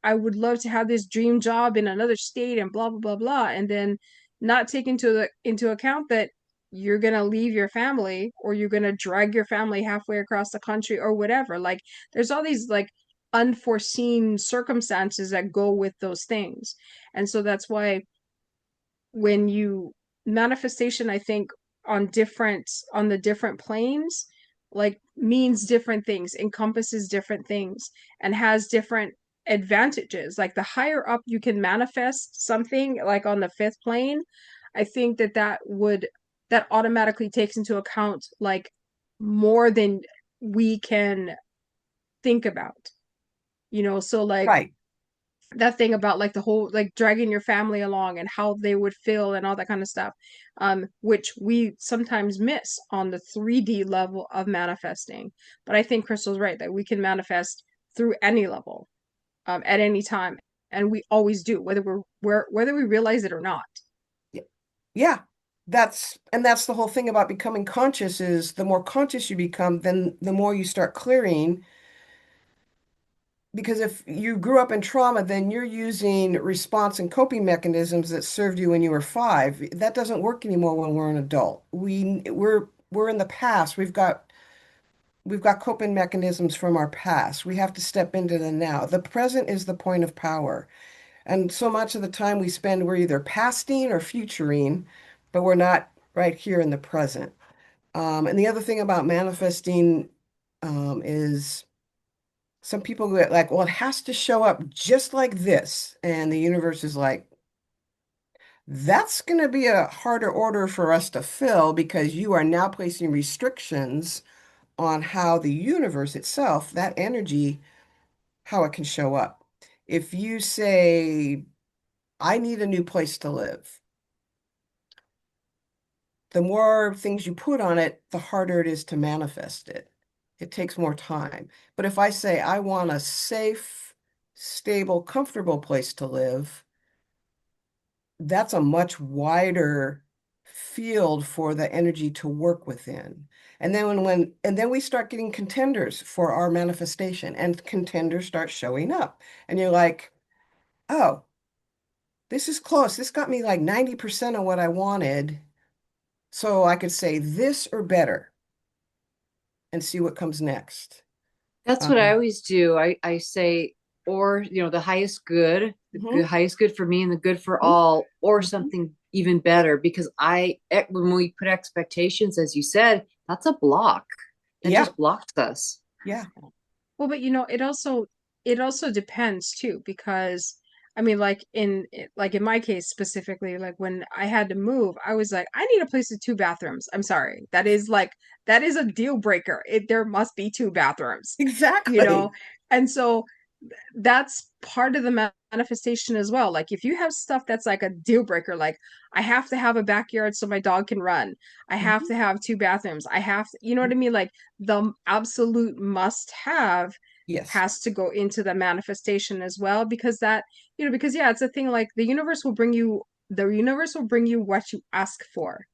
I would love to have this dream job in another state and blah, blah, blah, blah. And then not take into account that you're going to leave your family or you're going to drag your family halfway across the country or whatever. Like, there's all these like unforeseen circumstances that go with those things. And so that's why when you manifestation, I think on the different planes, like means different things, encompasses different things, and has different advantages. Like the higher up you can manifest something, like on the fifth plane, I think that automatically takes into account like more than we can think about. So like Right. that thing about like the whole like dragging your family along and how they would feel and all that kind of stuff, which we sometimes miss on the 3D level of manifesting. But I think Crystal's right that we can manifest through any level, at any time, and we always do, whether we realize it or not. Yeah. That's the whole thing about becoming conscious is the more conscious you become, then the more you start clearing. Because if you grew up in trauma, then you're using response and coping mechanisms that served you when you were 5. That doesn't work anymore when we're an adult. We're in the past. We've got coping mechanisms from our past. We have to step into the now. The present is the point of power. And so much of the time we spend, we're either pasting or futuring, but we're not right here in the present. And the other thing about manifesting is some people get like, well, it has to show up just like this. And the universe is like, that's going to be a harder order for us to fill because you are now placing restrictions on how the universe itself, that energy, how it can show up. If you say, I need a new place to live, the more things you put on it, the harder it is to manifest it. It takes more time. But if I say, I want a safe, stable, comfortable place to live, that's a much wider field for the energy to work within. And then we start getting contenders for our manifestation, and contenders start showing up. And you're like, oh, this is close. This got me like 90% of what I wanted. So I could say this or better and see what comes next. That's what I always do. I say, or, the highest good, the highest good for me and the good for all, or something even better, because when we put expectations, as you said, that's a block. It just blocks us. Yeah. Well, but it also depends too, because I mean, like in my case specifically, like when I had to move, I was like, I need a place with 2 bathrooms. I'm sorry. That is a deal breaker. There must be 2 bathrooms, Exactly. And so that's part of the manifestation as well. Like if you have stuff that's like a deal breaker, like I have to have a backyard so my dog can run. I have to have 2 bathrooms. I have to, you know what I mean? Like the absolute must have Yes. has to go into the manifestation as well, because because yeah, it's a thing, like the universe will bring you what you ask for.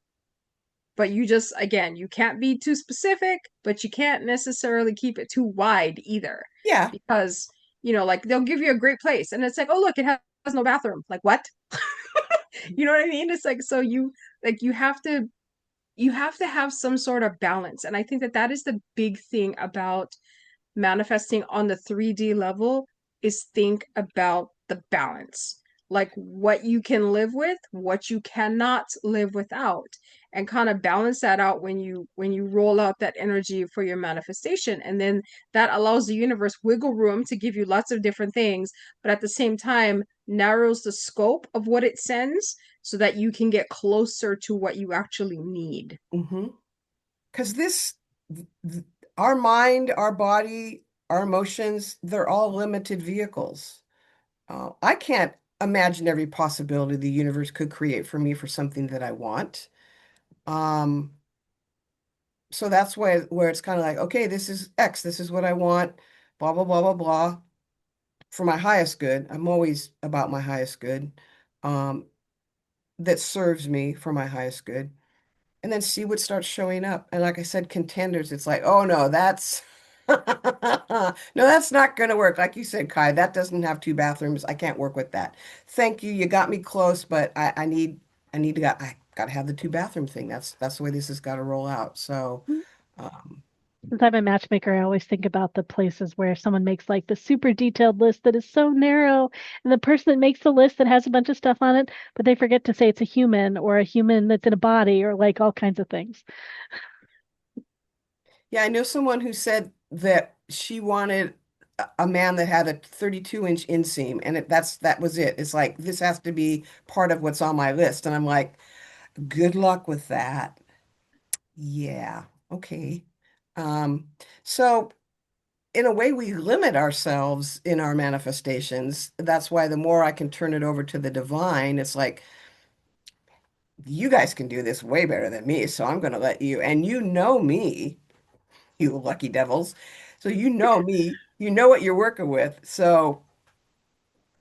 but you just, again, you can't be too specific, but you can't necessarily keep it too wide either. Yeah. Because, like they'll give you a great place and it's like, oh, look, it has no bathroom. Like, what? You know what I mean? It's like, so you have to have some sort of balance. And I think that is the big thing about manifesting on the 3D level is think about the balance. Like what you can live with, what you cannot live without, and kind of balance that out when you roll out that energy for your manifestation. And then that allows the universe wiggle room to give you lots of different things, but at the same time narrows the scope of what it sends so that you can get closer to what you actually need. Because our mind, our body, our emotions, they're all limited vehicles. I can't imagine every possibility the universe could create for me for something that I want. So that's where it's kind of like, okay, this is X, this is what I want, blah, blah, blah, blah, blah, for my highest good. I'm always about my highest good, that serves me for my highest good. And then see what starts showing up. And like I said, contenders, it's like, oh no, that's no, that's not going to work. Like you said, Kai, that doesn't have 2 bathrooms. I can't work with that. Thank you. You got me close, but I got to have the 2 bathroom thing. That's the way this has got to roll out. So, Since I'm a matchmaker, I always think about the places where someone makes like the super detailed list that is so narrow, and the person that makes the list that has a bunch of stuff on it, but they forget to say it's a human or a human that's in a body or like all kinds of things. yeah, I know someone who said that she wanted a man that had a 32-inch inseam, and that was it. It's like this has to be part of what's on my list, and I'm like, good luck with that. Yeah, okay. Um, so in a way, we limit ourselves in our manifestations. That's why the more I can turn it over to the divine, it's like, you guys can do this way better than me, so I'm going to let you. And you know me, you lucky devils. So you know me, you know what you're working with. So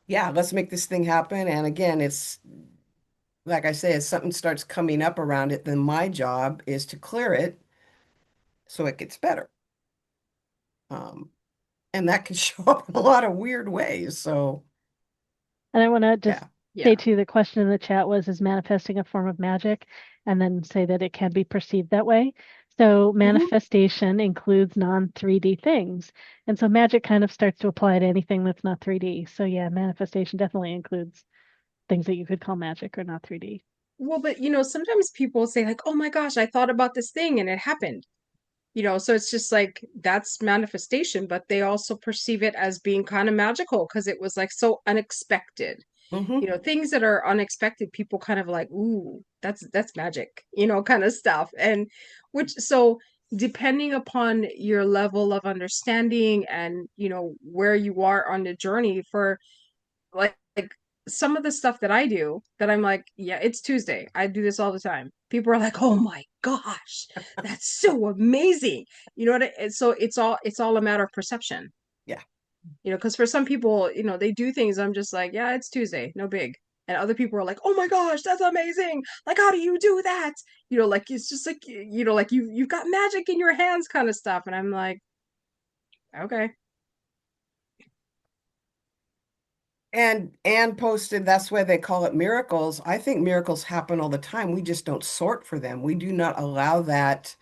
yeah, let's make this thing happen. And again, it's like I say, as something starts coming up around it, then my job is to clear it so it gets better. And that can show up in a lot of weird ways. So And I want to just Yeah. say too, the question in the chat was, is manifesting a form of magic? And then say that it can be perceived that way. So manifestation includes non-3D things. And so magic kind of starts to apply to anything that's not 3D. So yeah, manifestation definitely includes things that you could call magic or not 3D. Well, but sometimes people say like, "Oh my gosh, I thought about this thing and it happened." So it's just like that's manifestation, but they also perceive it as being kind of magical because it was like so unexpected. Things that are unexpected, people kind of like, "Ooh, that's magic," kind of stuff. And so depending upon your level of understanding and, where you are on the journey for like some of the stuff that I do that I'm like, yeah, it's Tuesday. I do this all the time. People are like, "Oh my gosh, that's so amazing." You know what? So it's all a matter of perception. yeah. Because for some people, they do things. I'm just like, yeah, it's Tuesday, no big. And other people are like, "Oh my gosh, that's amazing. Like, how do you do that?" Like it's just like, like you've got magic in your hands kind of stuff. And I'm like, okay. And posted, that's why they call it miracles. I think miracles happen all the time. We just don't sort for them. We do not allow that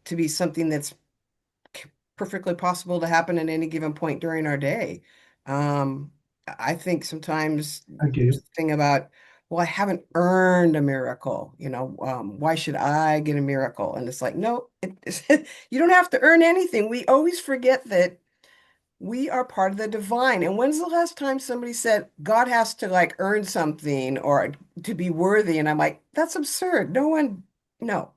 to be something that's perfectly possible to happen at any given point during our day. I think sometimes I do. there's the thing about, well, I haven't earned a miracle. Why should I get a miracle? And it's like, no, you don't have to earn anything. We always forget that we are part of the divine. And when's the last time somebody said God has to like earn something or to be worthy? And I'm like, that's absurd. No.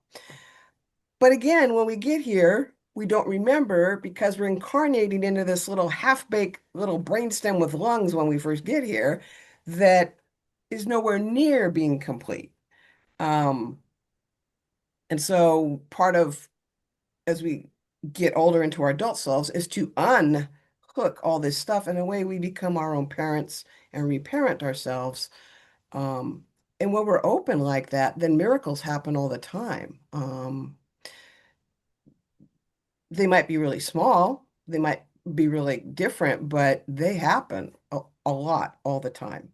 But again, when we get here, we don't remember because we're incarnating into this little half-baked little brainstem with lungs when we first get here that is nowhere near being complete. And so part of, as we get older into our adult selves, is to unhook all this stuff. In a way, we become our own parents and reparent ourselves. and when we're open like that, then miracles happen all the time. They might be really small, they might be really different, but they happen a lot all the time.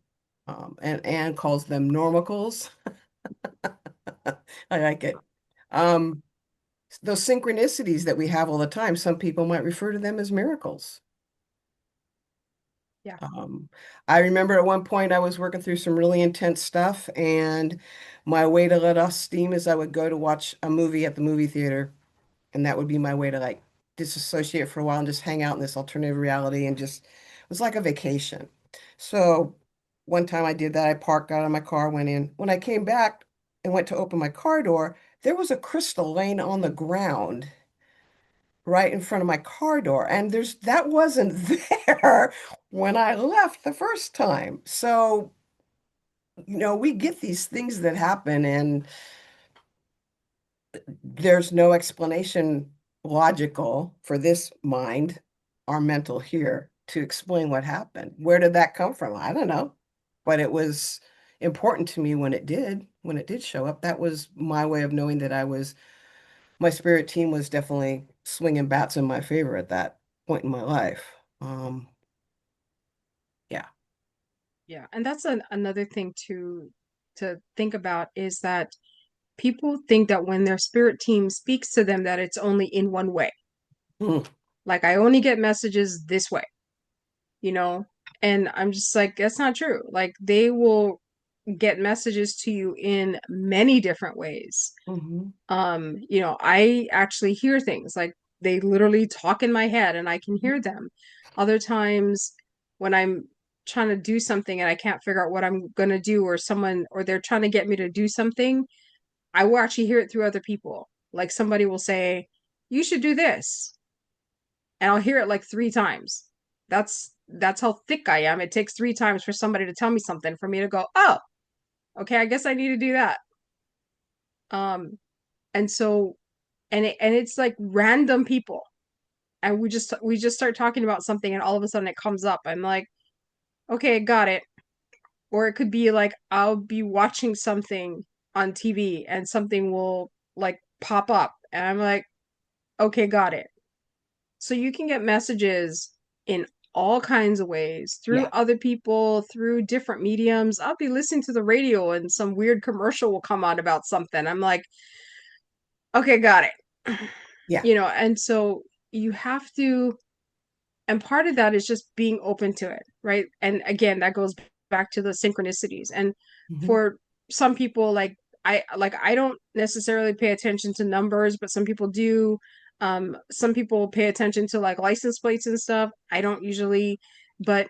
And Anne calls them normicals. I like it. Um, those synchronicities that we have all the time, some people might refer to them as miracles. Yeah. I remember at one point I was working through some really intense stuff, and my way to let off steam is I would go to watch a movie at the movie theater, and that would be my way to like disassociate for a while and just hang out in this alternative reality and just it was like a vacation. So one time I did that. I parked, got out of my car, went in. When I came back and went to open my car door, there was a crystal laying on the ground right in front of my car door. And that wasn't there when I left the first time. So, we get these things that happen and there's no explanation logical for this mind, our mental here, to explain what happened. Where did that come from? I don't know. But it was important to me when it did show up. That was my way of knowing that my spirit team was definitely swinging bats in my favor at that point in my life. Yeah. Yeah, and that's another thing to think about is that people think that when their spirit team speaks to them that it's only in one way. Mm. Like I only get messages this way, you know? And I'm just like, that's not true. Like they will get messages to you in many different ways. Mhm. I actually hear things like they literally talk in my head and I can hear them. Other times when I'm trying to do something and I can't figure out what I'm gonna do, or they're trying to get me to do something, I will actually hear it through other people. Like somebody will say, "You should do this." And I'll hear it like 3 times. That's how thick I am. It takes 3 times for somebody to tell me something for me to go, "Oh, okay, I guess I need to do that." Um, and so it's like random people. And we just start talking about something and all of a sudden it comes up. I'm like, "Okay, got it." Or it could be like I'll be watching something on TV and something will like pop up and I'm like, "Okay, got it." So you can get messages in all kinds of ways through Yeah. other people, through different mediums. I'll be listening to the radio and some weird commercial will come on about something. I'm like, okay, got it. Yeah. And so you have to, and part of that is just being open to it, right? And again, that goes back to the synchronicities. And Mhm. for some people, I don't necessarily pay attention to numbers, but some people do. Some people pay attention to like license plates and stuff. I don't usually, but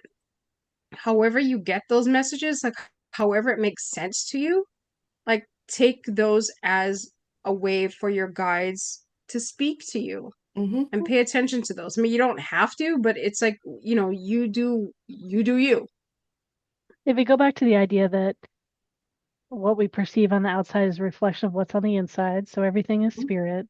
however you get those messages, like however it makes sense to you, like take those as a way for your guides to speak to you Mhm. and pay attention to those. I mean, you don't have to, but it's like, you do you. If we go back to the idea that what we perceive on the outside is a reflection of what's on the inside, so everything is spirit.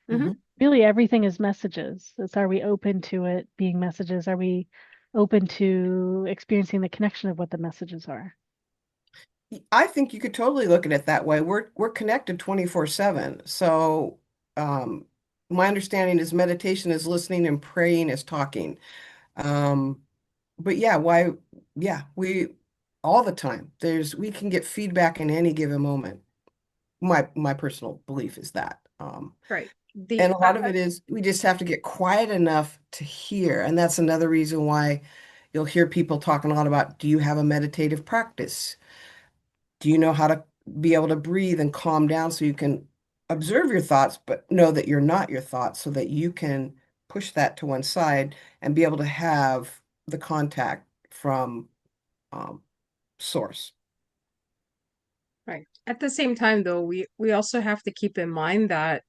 Mhm. Really, everything is messages. It's, are we open to it being messages? Are we open to experiencing the connection of what the messages are? I think you could totally look at it that way. We're connected 24/7. So um, my understanding is meditation is listening and praying is talking. Um, but we all the time. We can get feedback in any given moment. My personal belief is that. Right. And a lot of it is we just have to get quiet enough to hear. And that's another reason why you'll hear people talking a lot about, do you have a meditative practice? Do you know how to be able to breathe and calm down so you can observe your thoughts, but know that you're not your thoughts so that you can push that to one side and be able to have the contact from source. Right. At the same time, though, we also have to keep in mind that,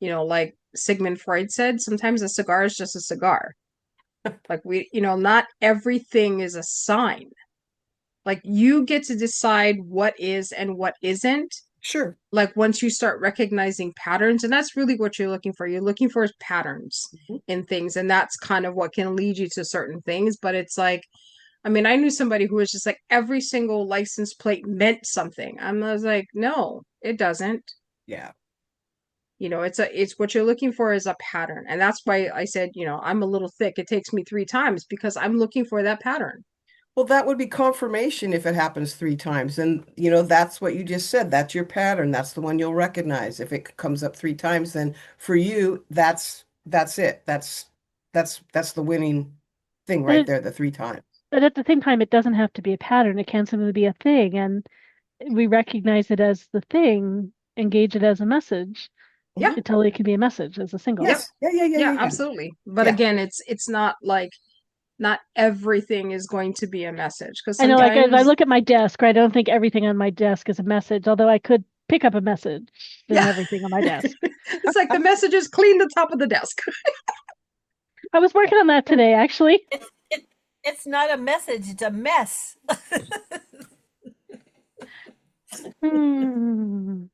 like Sigmund Freud said, sometimes a cigar is just a cigar. Like not everything is a sign. Like you get to decide what is and what isn't. Sure. Like once you start recognizing patterns, and that's really what you're looking for. You're looking for patterns in things, and that's kind of what can lead you to certain things. But it's like, I mean, I knew somebody who was just like every single license plate meant something. I was like, no, it doesn't. Yeah. You know, it's what you're looking for is a pattern. And that's why I said, you know, I'm a little thick. It takes me 3 times because I'm looking for that pattern. Well, that would be confirmation if it happens 3 times. And, that's what you just said. That's your pattern. That's the one you'll recognize. If it comes up 3 times, then for you, that's it. That's the winning thing But right it, there, the 3 times. but at the same time, it doesn't have to be a pattern. It can simply be a thing, and we recognize it as the thing, engage it as a message. Yeah. It totally can be a message as a single. Yes. Yeah. Absolutely. But Yeah. again, it's not like not everything is going to be a message because I know, like as I sometimes look at my desk, right, I don't think everything on my desk is a message, although I could pick up a message in Yeah. everything on my desk. it's like the message is clean the top of the desk. I was working on that today, actually. It's not a message, it's a mess. Hmm.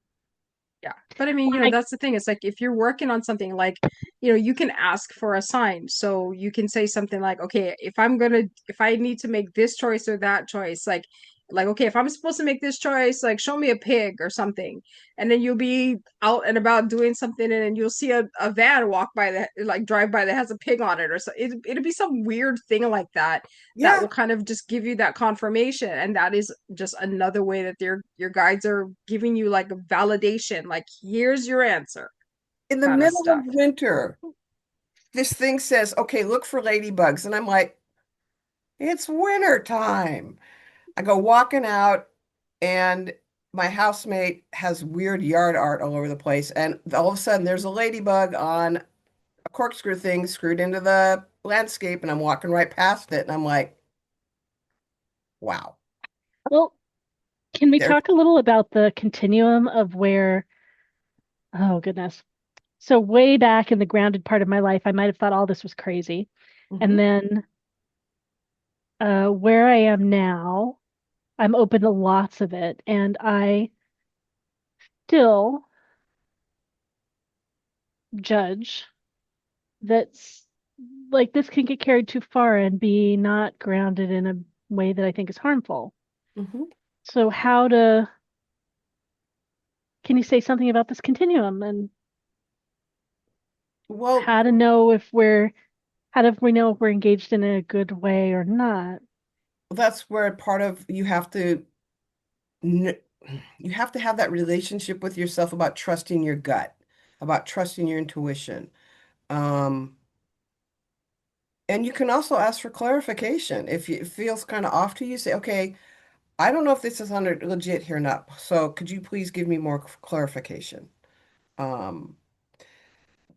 Yeah. But I mean, you know, that's the thing. It's like if you're working on something like, you know, you can ask for a sign. So you can say something like, okay, if I need to make this choice or that choice, like, okay, if I'm supposed to make this choice, like show me a pig or something. And then you'll be out and about doing something and then you'll see a van walk by that, like drive by that has a pig on it or so. It'll be some weird thing like that that will kind of just give you that confirmation. And that is just another way that your guides are giving you like a validation, like here's your answer. In the kind of middle stuff. of winter, this thing says, okay, look for ladybugs. And I'm like, it's winter time. I go walking out and my housemate has weird yard art all over the place. And all of a sudden there's a ladybug on a corkscrew thing screwed into the landscape. And I'm walking right past it. And I'm like, wow. Well, can we There- talk a little about the continuum of where, oh goodness. So way back in the grounded part of my life, I might have thought all this was crazy. And then where I am now, I'm open to lots of it. And I still judge that's like this can get carried too far and be not grounded in a way that I think is harmful. So can you say something about this continuum and Well, how do we know if we're engaged in a good way or not? that's where part of you have to have that relationship with yourself about trusting your gut, about trusting your intuition. And you can also ask for clarification. If it feels kind of off to you, say, okay, I don't know if this is under legit here or not. So could you please give me more clarification?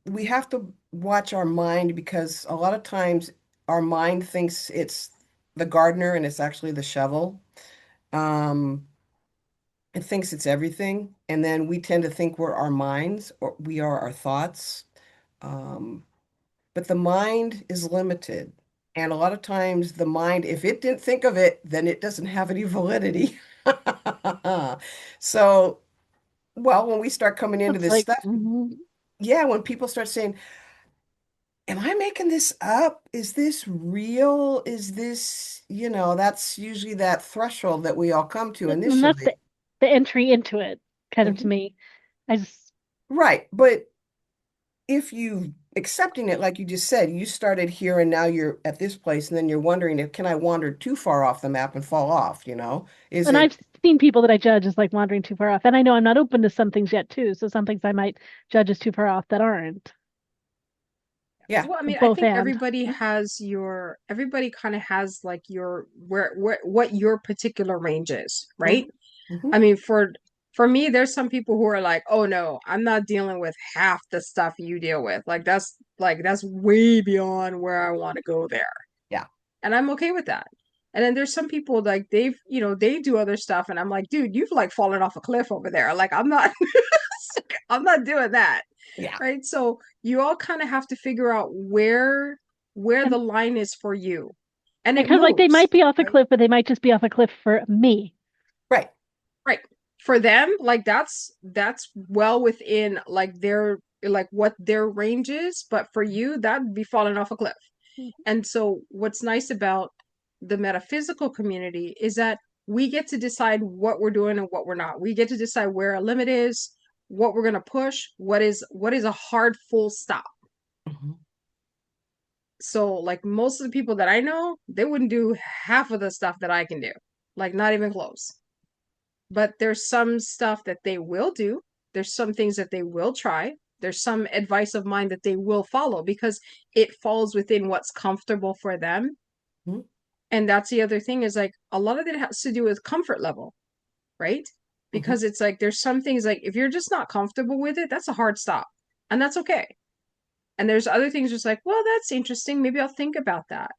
We have to watch our mind because a lot of times our mind thinks it's the gardener and it's actually the shovel. It thinks it's everything. And then we tend to think we're our minds or we are our thoughts. But the mind is limited. And a lot of times the mind, if it didn't think of it, then it doesn't have any validity. So, well, when we start coming into It's this like, stuff, yeah, when people start saying, am I making this up? Is this real? Is this, that's usually that threshold that we all come to and that's initially. the entry into it, kind of to me. Right. But if you accepting it, like you just said, you started here and now you're at this place, and then you're wondering if can I wander too far off the map and fall off, And I've seen people that I judge as like wandering too far off. And I know I'm not open to some things yet too. So some things I might judge as too far off that aren't. Yeah. Well, I mean, I Both think and. everybody kind of has like what your particular range is, right? I mean, for me, there's some people who are like, oh no, I'm not dealing with half the stuff you deal with. That's way beyond where I want to go there. Yeah. And I'm okay with that. And then there's some people like they do other stuff and I'm like, dude, you've like fallen off a cliff over there. Like I'm not I'm not doing that. Yeah. Right. So you all kind of have to figure out where the line is for you. And because like they might be off a cliff, but they might just be off a cliff for me. Right. Right. For them, like that's well within like their like what their range is, but for you, that'd be falling off a cliff. And so what's nice about the metaphysical community is that we get to decide what we're doing and what we're not. We get to decide where a limit is, what we're going to push, what is a hard full stop. Mhm. So like most of the people that I know, they wouldn't do half of the stuff that I can do. Like not even close. But there's some stuff that they will do. There's some things that they will try. There's some advice of mine that they will follow because it falls within what's comfortable for them. Mhm. And that's the other thing is like a lot of it has to do with comfort level, right? Because it's like there's some things like if you're just not comfortable with it, that's a hard stop. And that's okay. And there's other things just like, well, that's interesting. Maybe I'll think about that.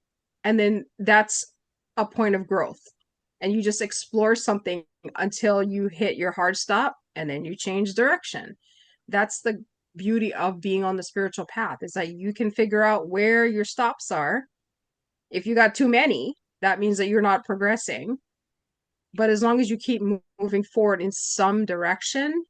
And then that's a point of growth. And you just explore something until you hit your hard stop and then you change direction. That's the beauty of being on the spiritual path is that you can figure out where your stops are. If you got too many, that means that you're not progressing. But as long as you keep moving forward in some direction,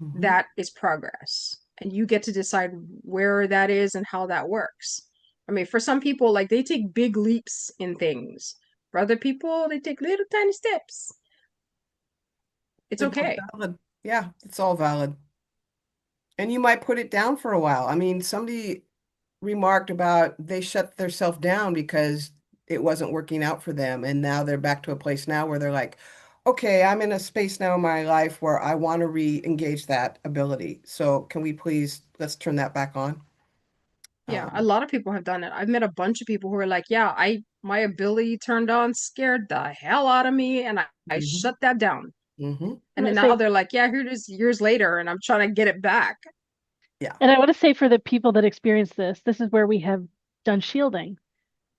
Mhm. that is progress. And you get to decide where that is and how that works. I mean, for some people, like they take big leaps in things. For other people, they take little tiny steps. It's It's all okay. valid. Yeah, it's all valid. And you might put it down for a while. I mean, somebody remarked about they shut themselves down because it wasn't working out for them. And now they're back to a place now where they're like, okay, I'm in a space now in my life where I want to re-engage that ability. So can we please, let's turn that back on. Yeah, a lot of people have done it. I've met a bunch of people who are like, yeah, my ability turned on, scared the hell out of me, and I Mhm. shut that down. Mhm. And then Let's now say, they're like, yeah, here it is years later, and I'm trying to get it back. Yeah. and I want to say for the people that experience this is where we have done shielding.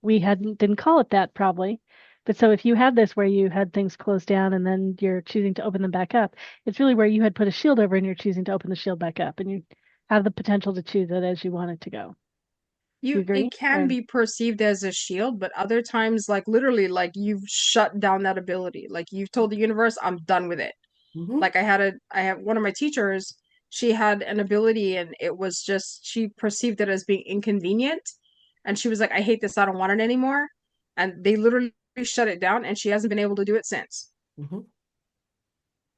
We didn't call it that probably. But so if you had this where you had things closed down and then you're choosing to open them back up, it's really where you had put a shield over and you're choosing to open the shield back up and you have the potential to choose it as you want it to go. Do you agree? It can Or be perceived as a shield, but other times, like literally, like you've shut down that ability. Like you've told the universe, I'm done with it. Mhm. Like I have one of my teachers, she had an ability and it was just she perceived it as being inconvenient. And she was like, I hate this, I don't want it anymore. And they literally shut it down and she hasn't been able to do it since. Mhm.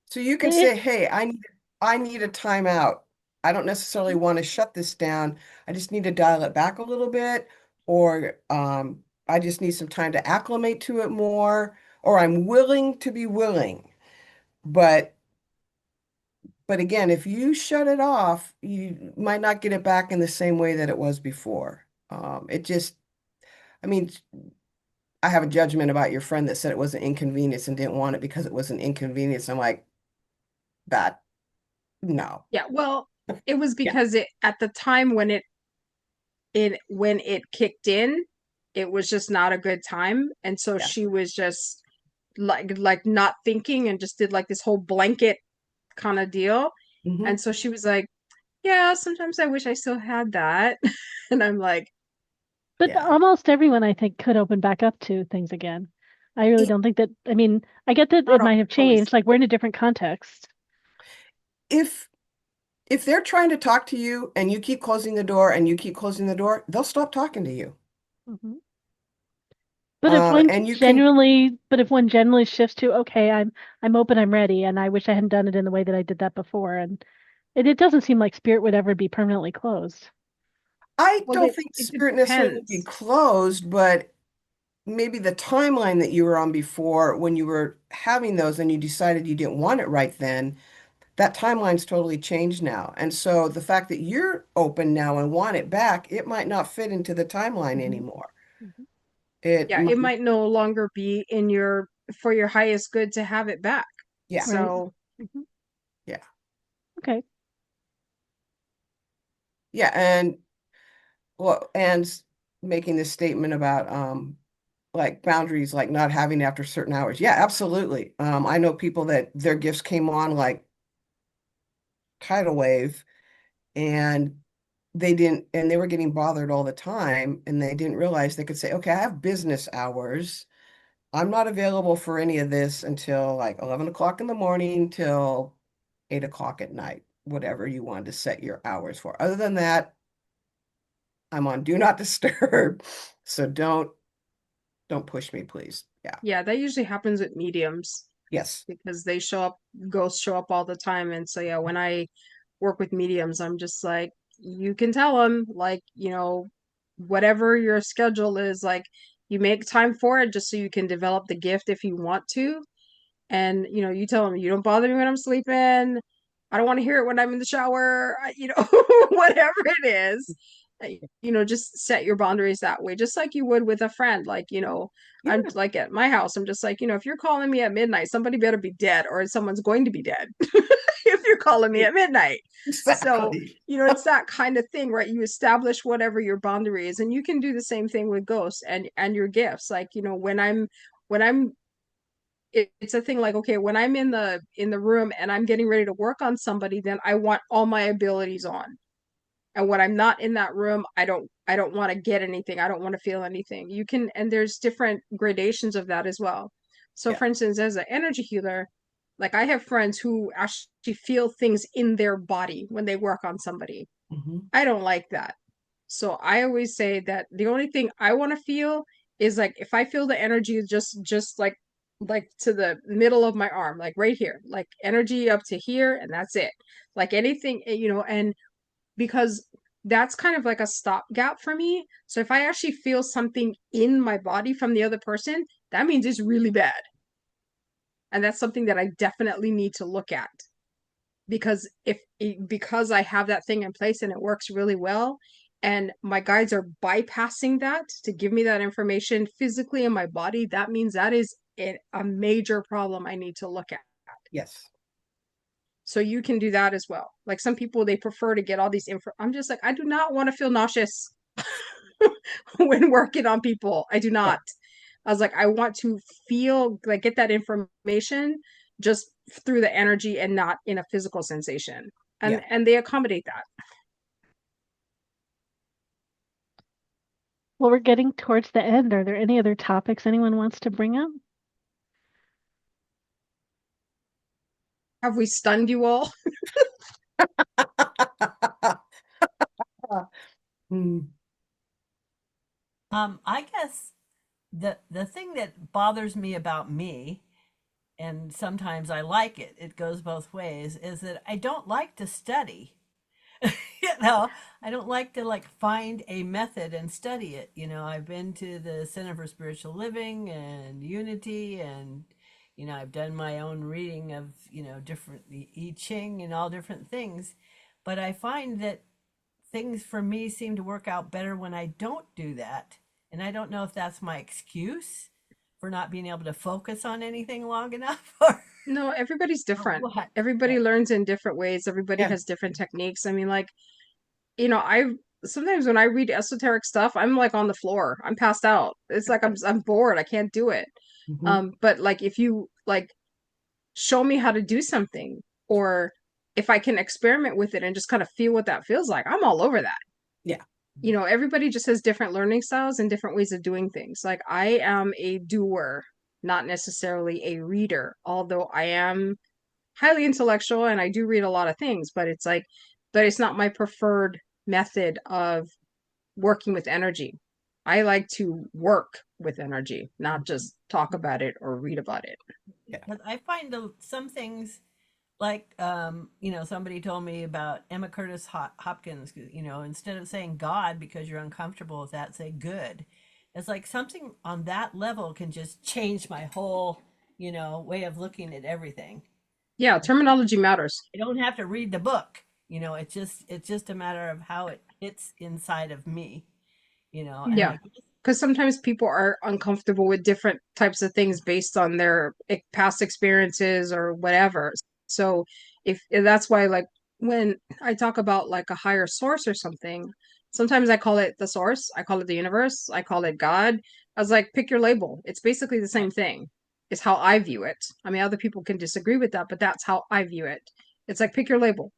So you can it, say, hey, I need a timeout. I don't necessarily want to shut this down. I just need to dial it back a little bit, or I just need some time to acclimate to it more, or I'm willing to be willing. But again, if you shut it off, you might not get it back in the same way that it was before. It just, I mean, I have a judgment about your friend that said it was an inconvenience and didn't want it because it was an inconvenience. I'm like, that, no. Yeah, well, it was Yeah. because it at the time when when it kicked in, it was just not a good time. And so Yeah. she was just like not thinking and just did like this whole blanket kind of deal. Mhm. And so she was like, yeah, sometimes I wish I still had that. And I'm like, but Yeah. almost everyone I think could open back up to things again. I really It- don't think that, I mean, I get that it not might have always. changed, like we're in a different context. If they're trying to talk to you and you keep closing the door and you keep closing the door, they'll stop talking to you. Mhm. And you can, But if one generally shifts to, okay, I'm open, I'm ready, and I wish I hadn't done it in the way that I did that before, and it doesn't seem like spirit would ever be permanently closed. I Well, don't think it spirit necessarily would be depends. closed, but maybe the timeline that you were on before when you were having those and you decided you didn't want it right then, that timeline's totally changed now. And so the fact that you're open now and want it back, it might not fit into the timeline Mhm. anymore. Mhm. It Yeah, might, it might no longer be in your for your highest good to have it back. yeah, Right. So Mhm. yeah, Okay. yeah. And well, and making this statement about like boundaries, like not having after certain hours. Yeah, absolutely. I know people that their gifts came on like tidal wave and they were getting bothered all the time and they didn't realize they could say, okay, I have business hours. I'm not available for any of this until like 11 o'clock in the morning till 8 o'clock at night, whatever you want to set your hours for. Other than that, I'm on do not disturb. So don't don't push me, please. Yeah. Yeah, that usually happens with mediums Yes. because they show up, ghosts show up all the time. And so, yeah, when I work with mediums, I'm just like, you can tell them, like, whatever your schedule is, like, you make time for it just so you can develop the gift if you want to. And, you tell them, you don't bother me when I'm sleeping. I don't want to hear it when I'm in the shower, whatever it is. Just set your boundaries that way, just like you would with a friend. Like, I'm Yeah. like at my house, I'm just like, if you're calling me at midnight, somebody better be dead or someone's going to be dead if you're calling me at midnight. So, Exactly. it's that kind of thing, right? You establish whatever your boundary is, and you can do the same thing with ghosts and your gifts. Like, when I'm it's a thing like, okay, when I'm in the room and I'm getting ready to work on somebody, then I want all my abilities on. And when I'm not in that room, I don't want to get anything. I don't want to feel anything. And there's different gradations of that as well. So Yeah. for instance, as an energy healer, like I have friends who actually feel things in their body when they work on somebody. Mm-hmm. I don't like that. So I always say that the only thing I want to feel is like if I feel the energy just like to the middle of my arm, like right here, like energy up to here, and that's it. Like anything, and because that's kind of like a stopgap for me. So if I actually feel something in my body from the other person, that means it's really bad. And that's something that I definitely need to look at because I have that thing in place and it works really well, and my guides are bypassing that to give me that information physically in my body, that means that is a major problem I need to look at. Yes. So you can do that as well. Like some people, they prefer to get all these info. I'm just like, I do not want to feel nauseous when working on people. I do not. I was like, I want to feel like get that information just through the energy and not in a physical sensation. And they accommodate that. Well, we're getting towards the end. Are there any other topics anyone wants to bring up? Have we stunned you all? Hmm. I guess the thing that bothers me about me, and sometimes I like it, it goes both ways, is that I don't like to study. I don't like to like find a method and study it. I've been to the Center for Spiritual Living and Unity, and I've done my own reading of different the I Ching and all different things, but I find that things for me seem to work out better when I don't do that. And I don't know if that's my excuse for not being able to focus on anything long enough or No, everybody's different. what. Everybody learns in different ways. Everybody Yeah. has different techniques. I mean, like, I sometimes when I read esoteric stuff, I'm like on the floor. I'm passed out. It's like I'm bored. I can't do it. Mhm. But like if you like show me how to do something, or if I can experiment with it and just kind of feel what that feels like, I'm all over that. Yeah. Everybody just has different learning styles and different ways of doing things. Like I am a doer, not necessarily a reader, although I am highly intellectual and I do read a lot of things, but it's not my preferred method of working with energy. I like to work with energy, not just talk about it or read about it. Yeah. But I find some things like somebody told me about Emma Curtis Hopkins. Instead of saying God because you're uncomfortable with that, say good. It's like something on that level can just change my whole way of looking at everything. Yeah, terminology matters. I don't have to read the book. It's just a matter of how it hits inside of me. And Yeah. Because sometimes people are uncomfortable with different types of things based on their past experiences or whatever. So if that's why, like, when I talk about like a higher source or something, sometimes I call it the source, I call it the universe, I call it God. I was like, pick your label. It's basically the same thing. It's how I view it. I mean, other people can disagree with that, but that's how I view it. It's like, pick your label.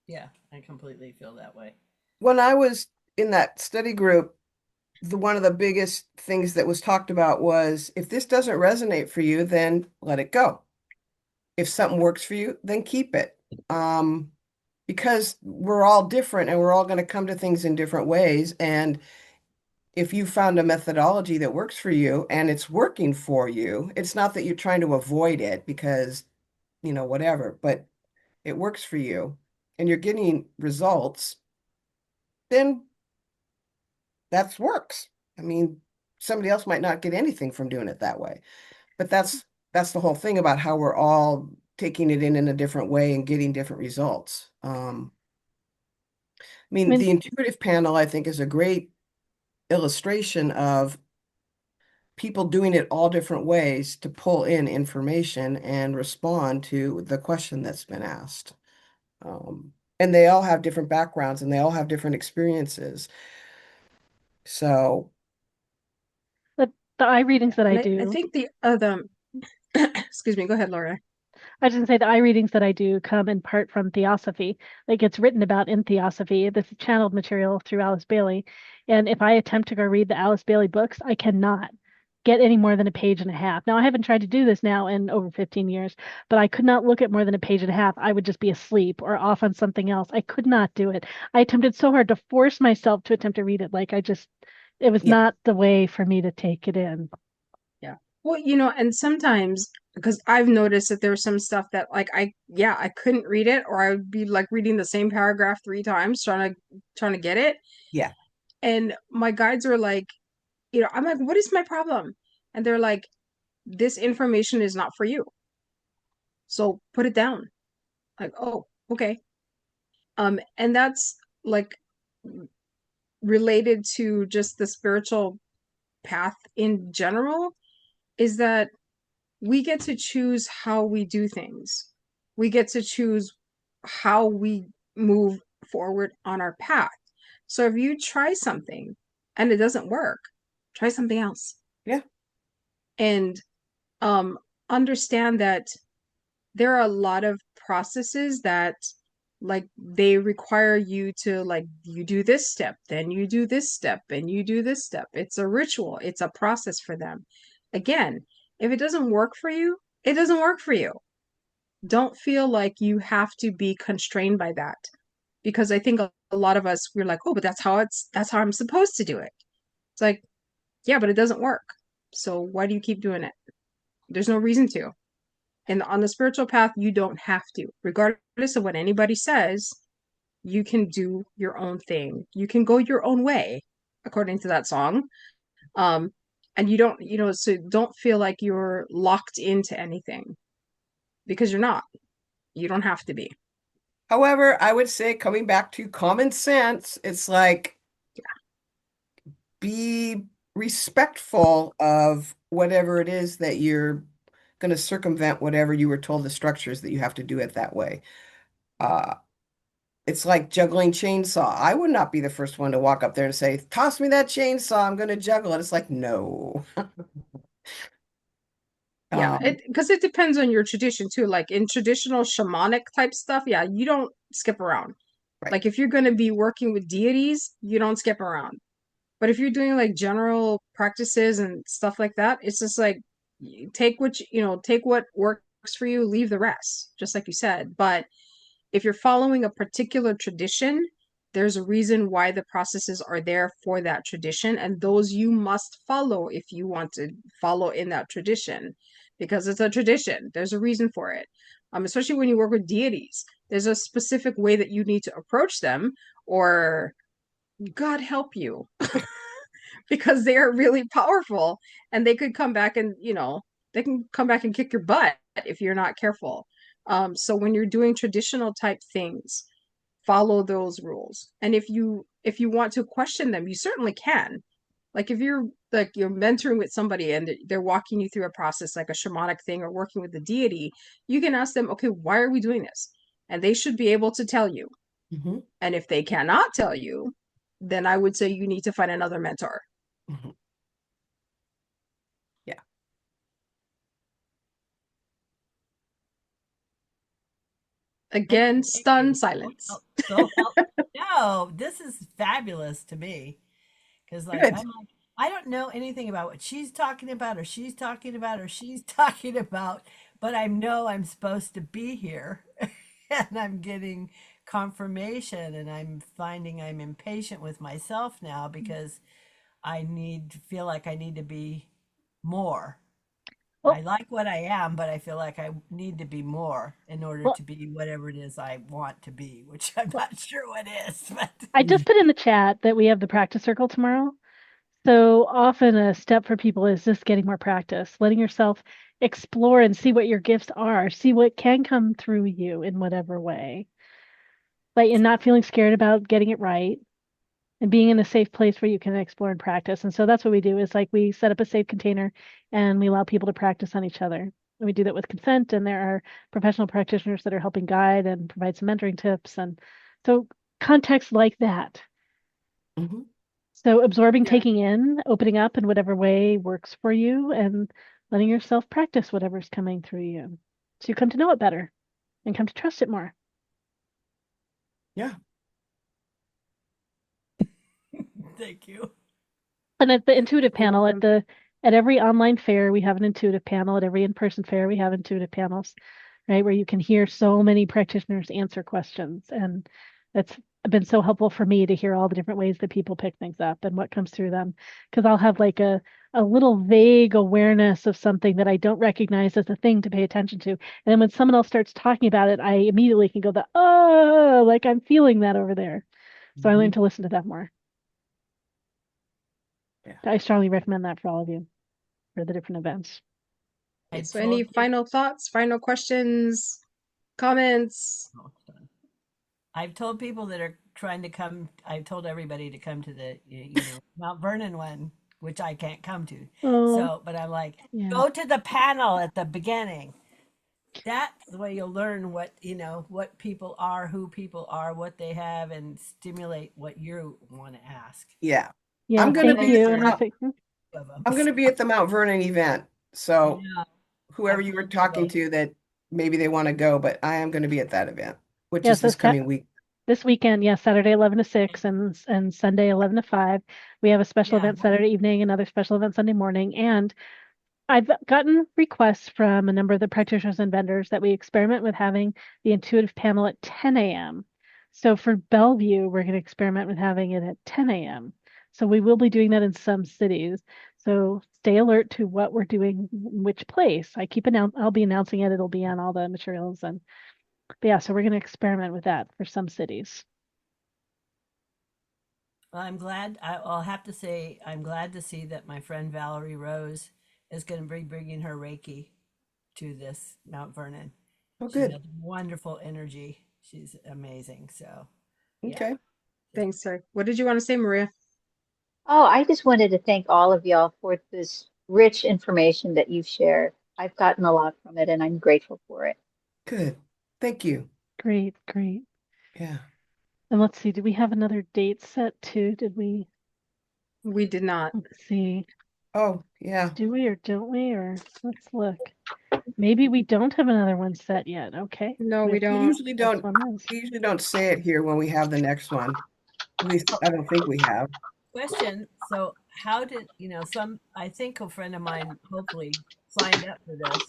yeah, I completely feel that way. When I was in that study group, one of the biggest things that was talked about was if this doesn't resonate for you, then let it go. If something works for you, then keep it. Because we're all different and we're all going to come to things in different ways. And if you found a methodology that works for you and it's working for you, it's not that you're trying to avoid it because, whatever, but it works for you and you're getting results, then that works. I mean, somebody else might not get anything from doing it that way. But that's the whole thing about how we're all taking it in a different way and getting different results. I mean, mean- the intuitive panel, I think, is a great illustration of people doing it all different ways to pull in information and respond to the question that's been asked. And they all have different backgrounds and they all have different experiences. So, The eye readings that I And do. I think excuse me, go ahead, Laura. I was going to say the eye readings that I do come in part from Theosophy. Like it's written about in Theosophy. This is channeled material through Alice Bailey. And if I attempt to go read the Alice Bailey books, I cannot get any more than a page and a half. Now, I haven't tried to do this now in over 15 years, but I could not look at more than a page and a half. I would just be asleep or off on something else. I could not do it. I attempted so hard to force myself to attempt to read it. Like it was Yeah. not the way for me to take it in. Yeah. Well, and sometimes because I've noticed that there's some stuff that like I couldn't read it, or I would be like reading the same paragraph 3 times trying to get it. yeah. And my guides are like, I'm like, what is my problem? And they're like, this information is not for you. So put it down. Like, oh, okay. And that's like related to just the spiritual path in general, is that we get to choose how we do things. We get to choose how we move forward on our path. So if you try something and it doesn't work, try something else. Yeah. And understand that there are a lot of processes that like they require you to like you do this step, then you do this step, and you do this step. It's a ritual, it's a process for them. Again, if it doesn't work for you, it doesn't work for you. Don't feel like you have to be constrained by that, because I think a lot of us, we're like, oh, but that's how I'm supposed to do it. It's like, yeah, but it doesn't work, so why do you keep doing it? There's no reason to. And on the spiritual path, you don't have to. Regardless of what anybody says, you can do your own thing. You can go your own way, according to that song. And you don't, so don't feel like you're locked into anything, because you're not. You don't have to be. However, I would say coming back to common sense, it's like be respectful of whatever it is that you're going to circumvent, whatever you were told the structures that you have to do it that way. It's like juggling chainsaw. I would not be the first one to walk up there and say, toss me that chainsaw, I'm going to juggle it. It's like, no. Yeah, because it depends on your tradition too. Like in traditional shamanic type stuff, yeah, you don't skip around. Right. Like if you're going to be working with deities, you don't skip around. But if you're doing like general practices and stuff like that, it's just like take what works for you, leave the rest, just like you said. But if you're following a particular tradition, there's a reason why the processes are there for that tradition, and those you must follow if you want to follow in that tradition, because it's a tradition. There's a reason for it. Especially when you work with deities, there's a specific way that you need to approach them, or God help you, because they are really powerful and they could come back and, they can come back and kick your butt if you're not careful. So when you're doing traditional type things, follow those rules. And if you want to question them, you certainly can. Like if you're mentoring with somebody and they're walking you through a process like a shamanic thing or working with the deity, you can ask them, okay, why are we doing this? And they should be able to tell you. Mm-hmm. And if they cannot tell you, then I would say you need to find another mentor. Mm-hmm. Yeah. Again, stunned silence. No, this is fabulous to me, because like Good. I'm like, I don't know anything about what she's talking about, or she's talking about, or she's talking about, but I know I'm supposed to be here, and I'm getting confirmation, and I'm finding I'm impatient with myself now because feel like I need to be more. Well- I like what I am, but I feel like I need to be more in order Well- to be whatever it is I want to be, which I'm not sure what is. But I just put in the chat that we have the practice circle tomorrow. So often a step for people is just getting more practice, letting yourself explore and see what your gifts are, see what can come through you in whatever way. Like, and not feeling scared about getting it right and being in a safe place where you can explore and practice. And so that's what we do is like we set up a safe container and we allow people to practice on each other. And we do that with consent, and there are professional practitioners that are helping guide and provide some mentoring tips. And so context like that. Mm-hmm. So absorbing, Yeah. taking in, opening up in whatever way works for you, and letting yourself practice whatever's coming through you. So you come to know it better and come to trust it more. Yeah. thank you. And at the intuitive panel, welcome. at every online fair, we have an intuitive panel. At every in-person fair, we have intuitive panels, right? Where you can hear so many practitioners answer questions. And it's been so helpful for me to hear all the different ways that people pick things up and what comes through them. Because I'll have like a little vague awareness of something that I don't recognize as a thing to pay attention to. And then when someone else starts talking about it, I immediately can go like I'm feeling that over there. So I learned to listen to that more. Yeah. I strongly recommend that for all of you for the different events. I So told any you- final thoughts, final questions, comments? Oh, it's done. I've told people that are trying to come. I've told everybody to come to the Mount Vernon one, which I can't come to. Oh, So, but I'm like, yeah. go to the panel at the beginning. That's the way you'll learn what what people are, who people are, what they have, and stimulate what you want to ask. Yeah. Yeah, I'm gonna thank be you. at And the I Mount, think, I'm gonna be at the Mount Vernon event. So Yeah, whoever I've you were heard talking today. to that maybe they want to go, but I am gonna be at that event, which yeah, is so this coming week. this weekend, yeah, Saturday 11 to 6 and Sunday 11 to 5. We have a special Yeah. event Saturday evening, another special event Sunday morning. And I've gotten requests from a number of the practitioners and vendors that we experiment with having the intuitive panel at 10 a.m. So for Bellevue, we're going to experiment with having it at 10 a.m. So we will be doing that in some cities. So stay alert to what we're doing, which place. I'll be announcing it. It'll be on all the materials. But yeah, so we're going to experiment with that for some cities. Well, I'm glad. I'll have to say, I'm glad to see that my friend Valerie Rose is going to be bringing her Reiki to this Mount Vernon. Oh, She good. has wonderful energy. She's amazing. So, yeah. Okay. Thanks, sir. What did you want to say, Maria? Oh, I just wanted to thank all of y'all for this rich information that you've shared. I've gotten a lot from it and I'm grateful for it. Good. Thank you. Great, great. Yeah. And let's see, did we have another date set too? Did we? We did not. Let's see. Oh, yeah. Do we or don't we? Or let's look. Maybe we don't have another one set yet. Okay. No, we We don't. usually Next don't one is. we usually don't say it here when we have the next one. At least I don't think we have. Question. So, how did, I think a friend of mine hopefully signed up for this,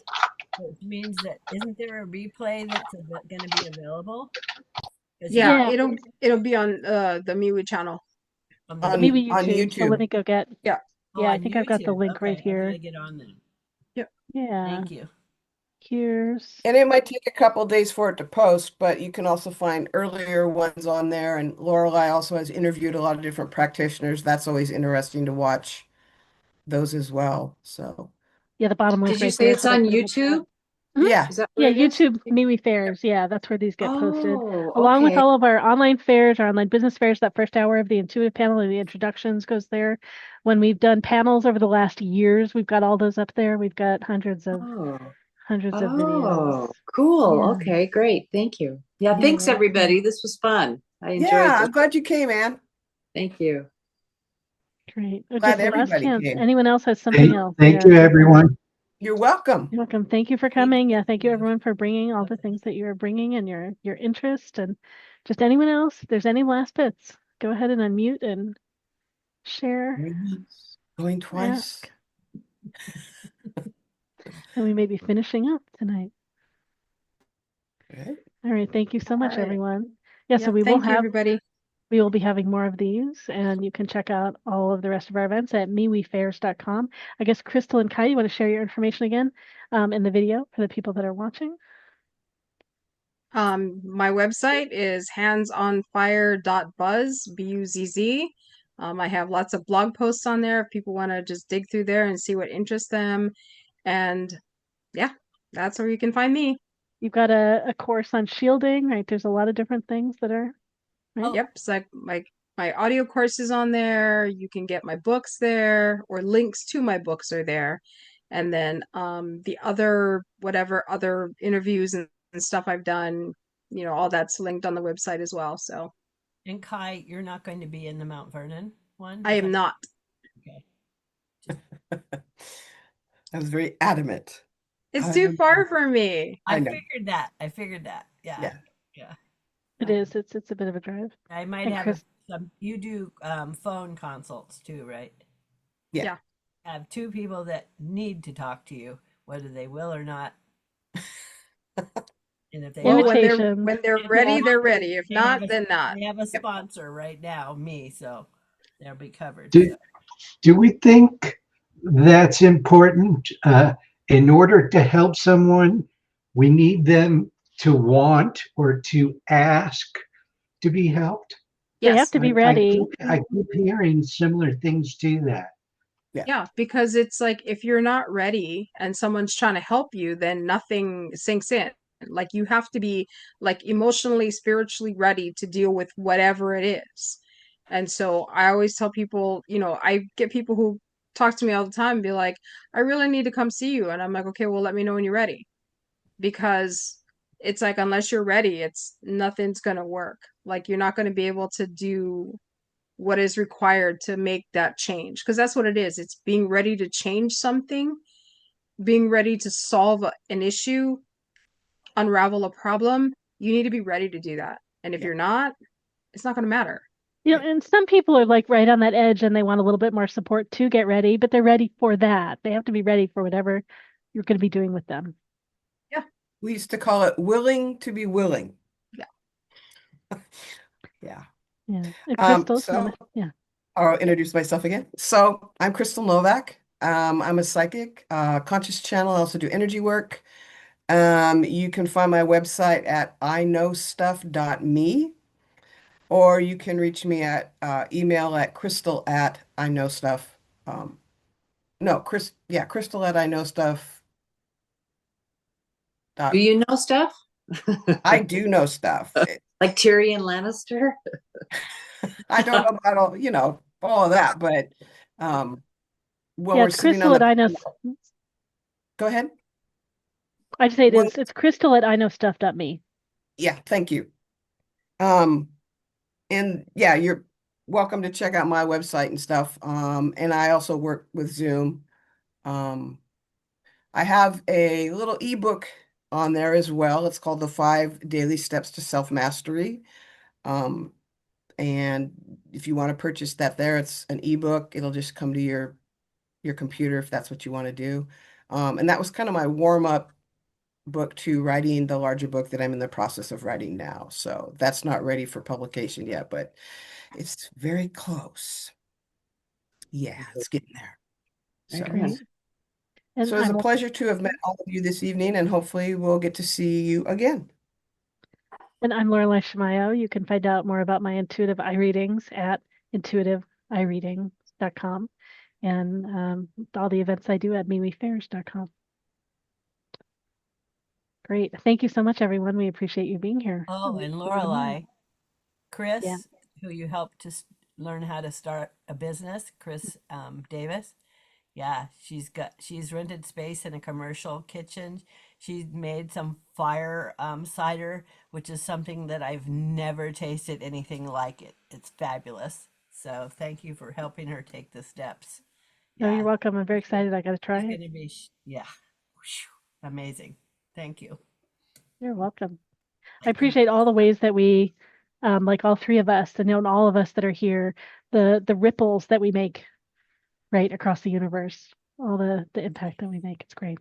which means that isn't there a replay that's going to be available? 'Cause Yeah, Yeah. it'll be on the MeWe channel. on On- Maybe on YouTube. So let YouTube. me go get. Yeah. Yeah, I on think I've got the YouTube. link right Okay, I here. gotta get on there. Yeah. Thank you. Here's. And it might take a couple days for it to post, but you can also find earlier ones on there. And Lorelei also has interviewed a lot of different practitioners. That's always interesting to watch those as well. So Yeah, the bottom link Did you right say there. it's So that's on what it looks like. YouTube? Mhm. yeah, Is that Yeah, where it is? YouTube MeWe Fairs. Yeah, that's where these get posted. Oh, Along with okay. all of our online fairs, our online business fairs, that first hour of the intuitive panel and the introductions goes there. When we've done panels over the last years, we've got all those up there. We've got hundreds of Oh, videos. cool. Yeah. Okay, great. Thank you. Yeah, You're thanks welcome. everybody. This was fun. I enjoyed yeah. this. I'm glad you came, Ann. Thank you. Great. Okay, Glad so last everybody chance. came. Anyone else has something else? Thank Yeah. you, everyone. You're welcome. You're welcome. Thank you for coming. Yeah, thank you everyone for bringing all the things that you are bringing and your interest, and just anyone else. If there's any last bits, go ahead and unmute and share. Going once, going twice. And we may be finishing up tonight. Right. All right. Thank you so much, right. everyone. Yeah, so Yep, we will thank you, have everybody. We will be having more of these, and you can check out all of the rest of our events at MeWeFairs.com. I guess Crystal and Kai, you want to share your information again in the video for the people that are watching? My website is handsonfire.buzz, B-U-Z-Z. I have lots of blog posts on there if people want to just dig through there and see what interests them. And yeah, that's where you can find me. You've got a course on shielding, right? There's a lot of different things that are, right? Yep, it's like my audio courses on there. You can get my books there, or links to my books are there. And then the other other interviews and stuff I've done, all that's linked on the website as well. So And Kai, you're not going to be in the Mount Vernon one? I am not. Okay. I was very adamant. It's I too am- far for me. I know. figured that. I figured that. Yeah. Yeah. Yeah. It is. It's a bit of a drive. I might And have Chris- some. You do phone consults too, right? Yeah. Yeah. I have two people that need to talk to you, whether they will or not. And if they Well, want- Invitations. when they're If ready, they they're want- ready. If they not, have a- then not. They have a sponsor right now, me, so they'll be covered. Do, do we think that's important? In order to help someone, we need them to want or to ask to be helped? They have Yes. to be I ready. keep hearing similar things to that. Yeah, because it's like if you're not ready and someone's trying to help you, then nothing sinks in. Like you have to be like emotionally, spiritually ready to deal with whatever it is. And so I always tell people, I get people who talk to me all the time and be like, I really need to come see you. And I'm like, okay, well, let me know when you're ready. Because it's like unless you're ready, nothing's gonna work. Like you're not gonna be able to do what is required to make that change, because that's what it is. It's being ready to change something, being ready to solve an issue, unravel a problem. You need to be ready to do that, and if Yeah. you're not, it's not going to matter. And some people are like right on that edge and they want a little bit more support to get ready, but they're ready for that. They have to be ready for whatever you're going to be doing with them. We used to call it willing to be willing. Yeah. Yeah. Yeah. And Crystal, so- yeah. I'll introduce myself again. So I'm Crystal Novak. I'm a psychic, conscious channel. I also do energy work. You can find my website at iknowstuff.me, or you can reach me at email at crystal@iknowstuff. Crystal@iknowstuff. Do you know stuff? I do know stuff. Like Tyrion Lannister? I don't know about all of that, but when Yeah, we're it's sitting Crystal on at the I know. Go ahead. I just say When- it's Crystal at iknowstuff.me. Yeah, thank you. And yeah, you're welcome to check out my website and stuff. And I also work with Zoom. I have a little ebook on there as well. It's called The 5 Daily Steps to Self-Mastery. And if you want to purchase that there, it's an ebook. It'll just come to your computer if that's what you want to do. And that was kind of my warm-up book to writing the larger book that I'm in the process of writing now. So that's not ready for publication yet, but it's very close. Yeah, it's getting there. So, Great. And so it's I'm a pleasure to have met all of you this evening, and hopefully we'll get to see you again. I'm Lorelei Shamayo. You can find out more about my intuitive eye readings at intuitiveeyereadings.com, and all the events I do at MeWeFairs.com. Great. Thank you so much, everyone. We appreciate you being here. Oh, and Lorelei, Chris, Yeah. who you helped to learn how to start a business, Chris Davis. Yeah, she's rented space in a commercial kitchen. She's made some fire cider, which is something that I've never tasted anything like it. It's fabulous. So thank you for helping her take the steps. No, Yeah, you're welcome. I'm very excited. I got to try it's it. gonna be Whew, amazing. Thank you. You're welcome. I appreciate all the ways that we, like all three of us, and all of us that are here, the ripples that we make right across the universe, all the impact that we make. It's great.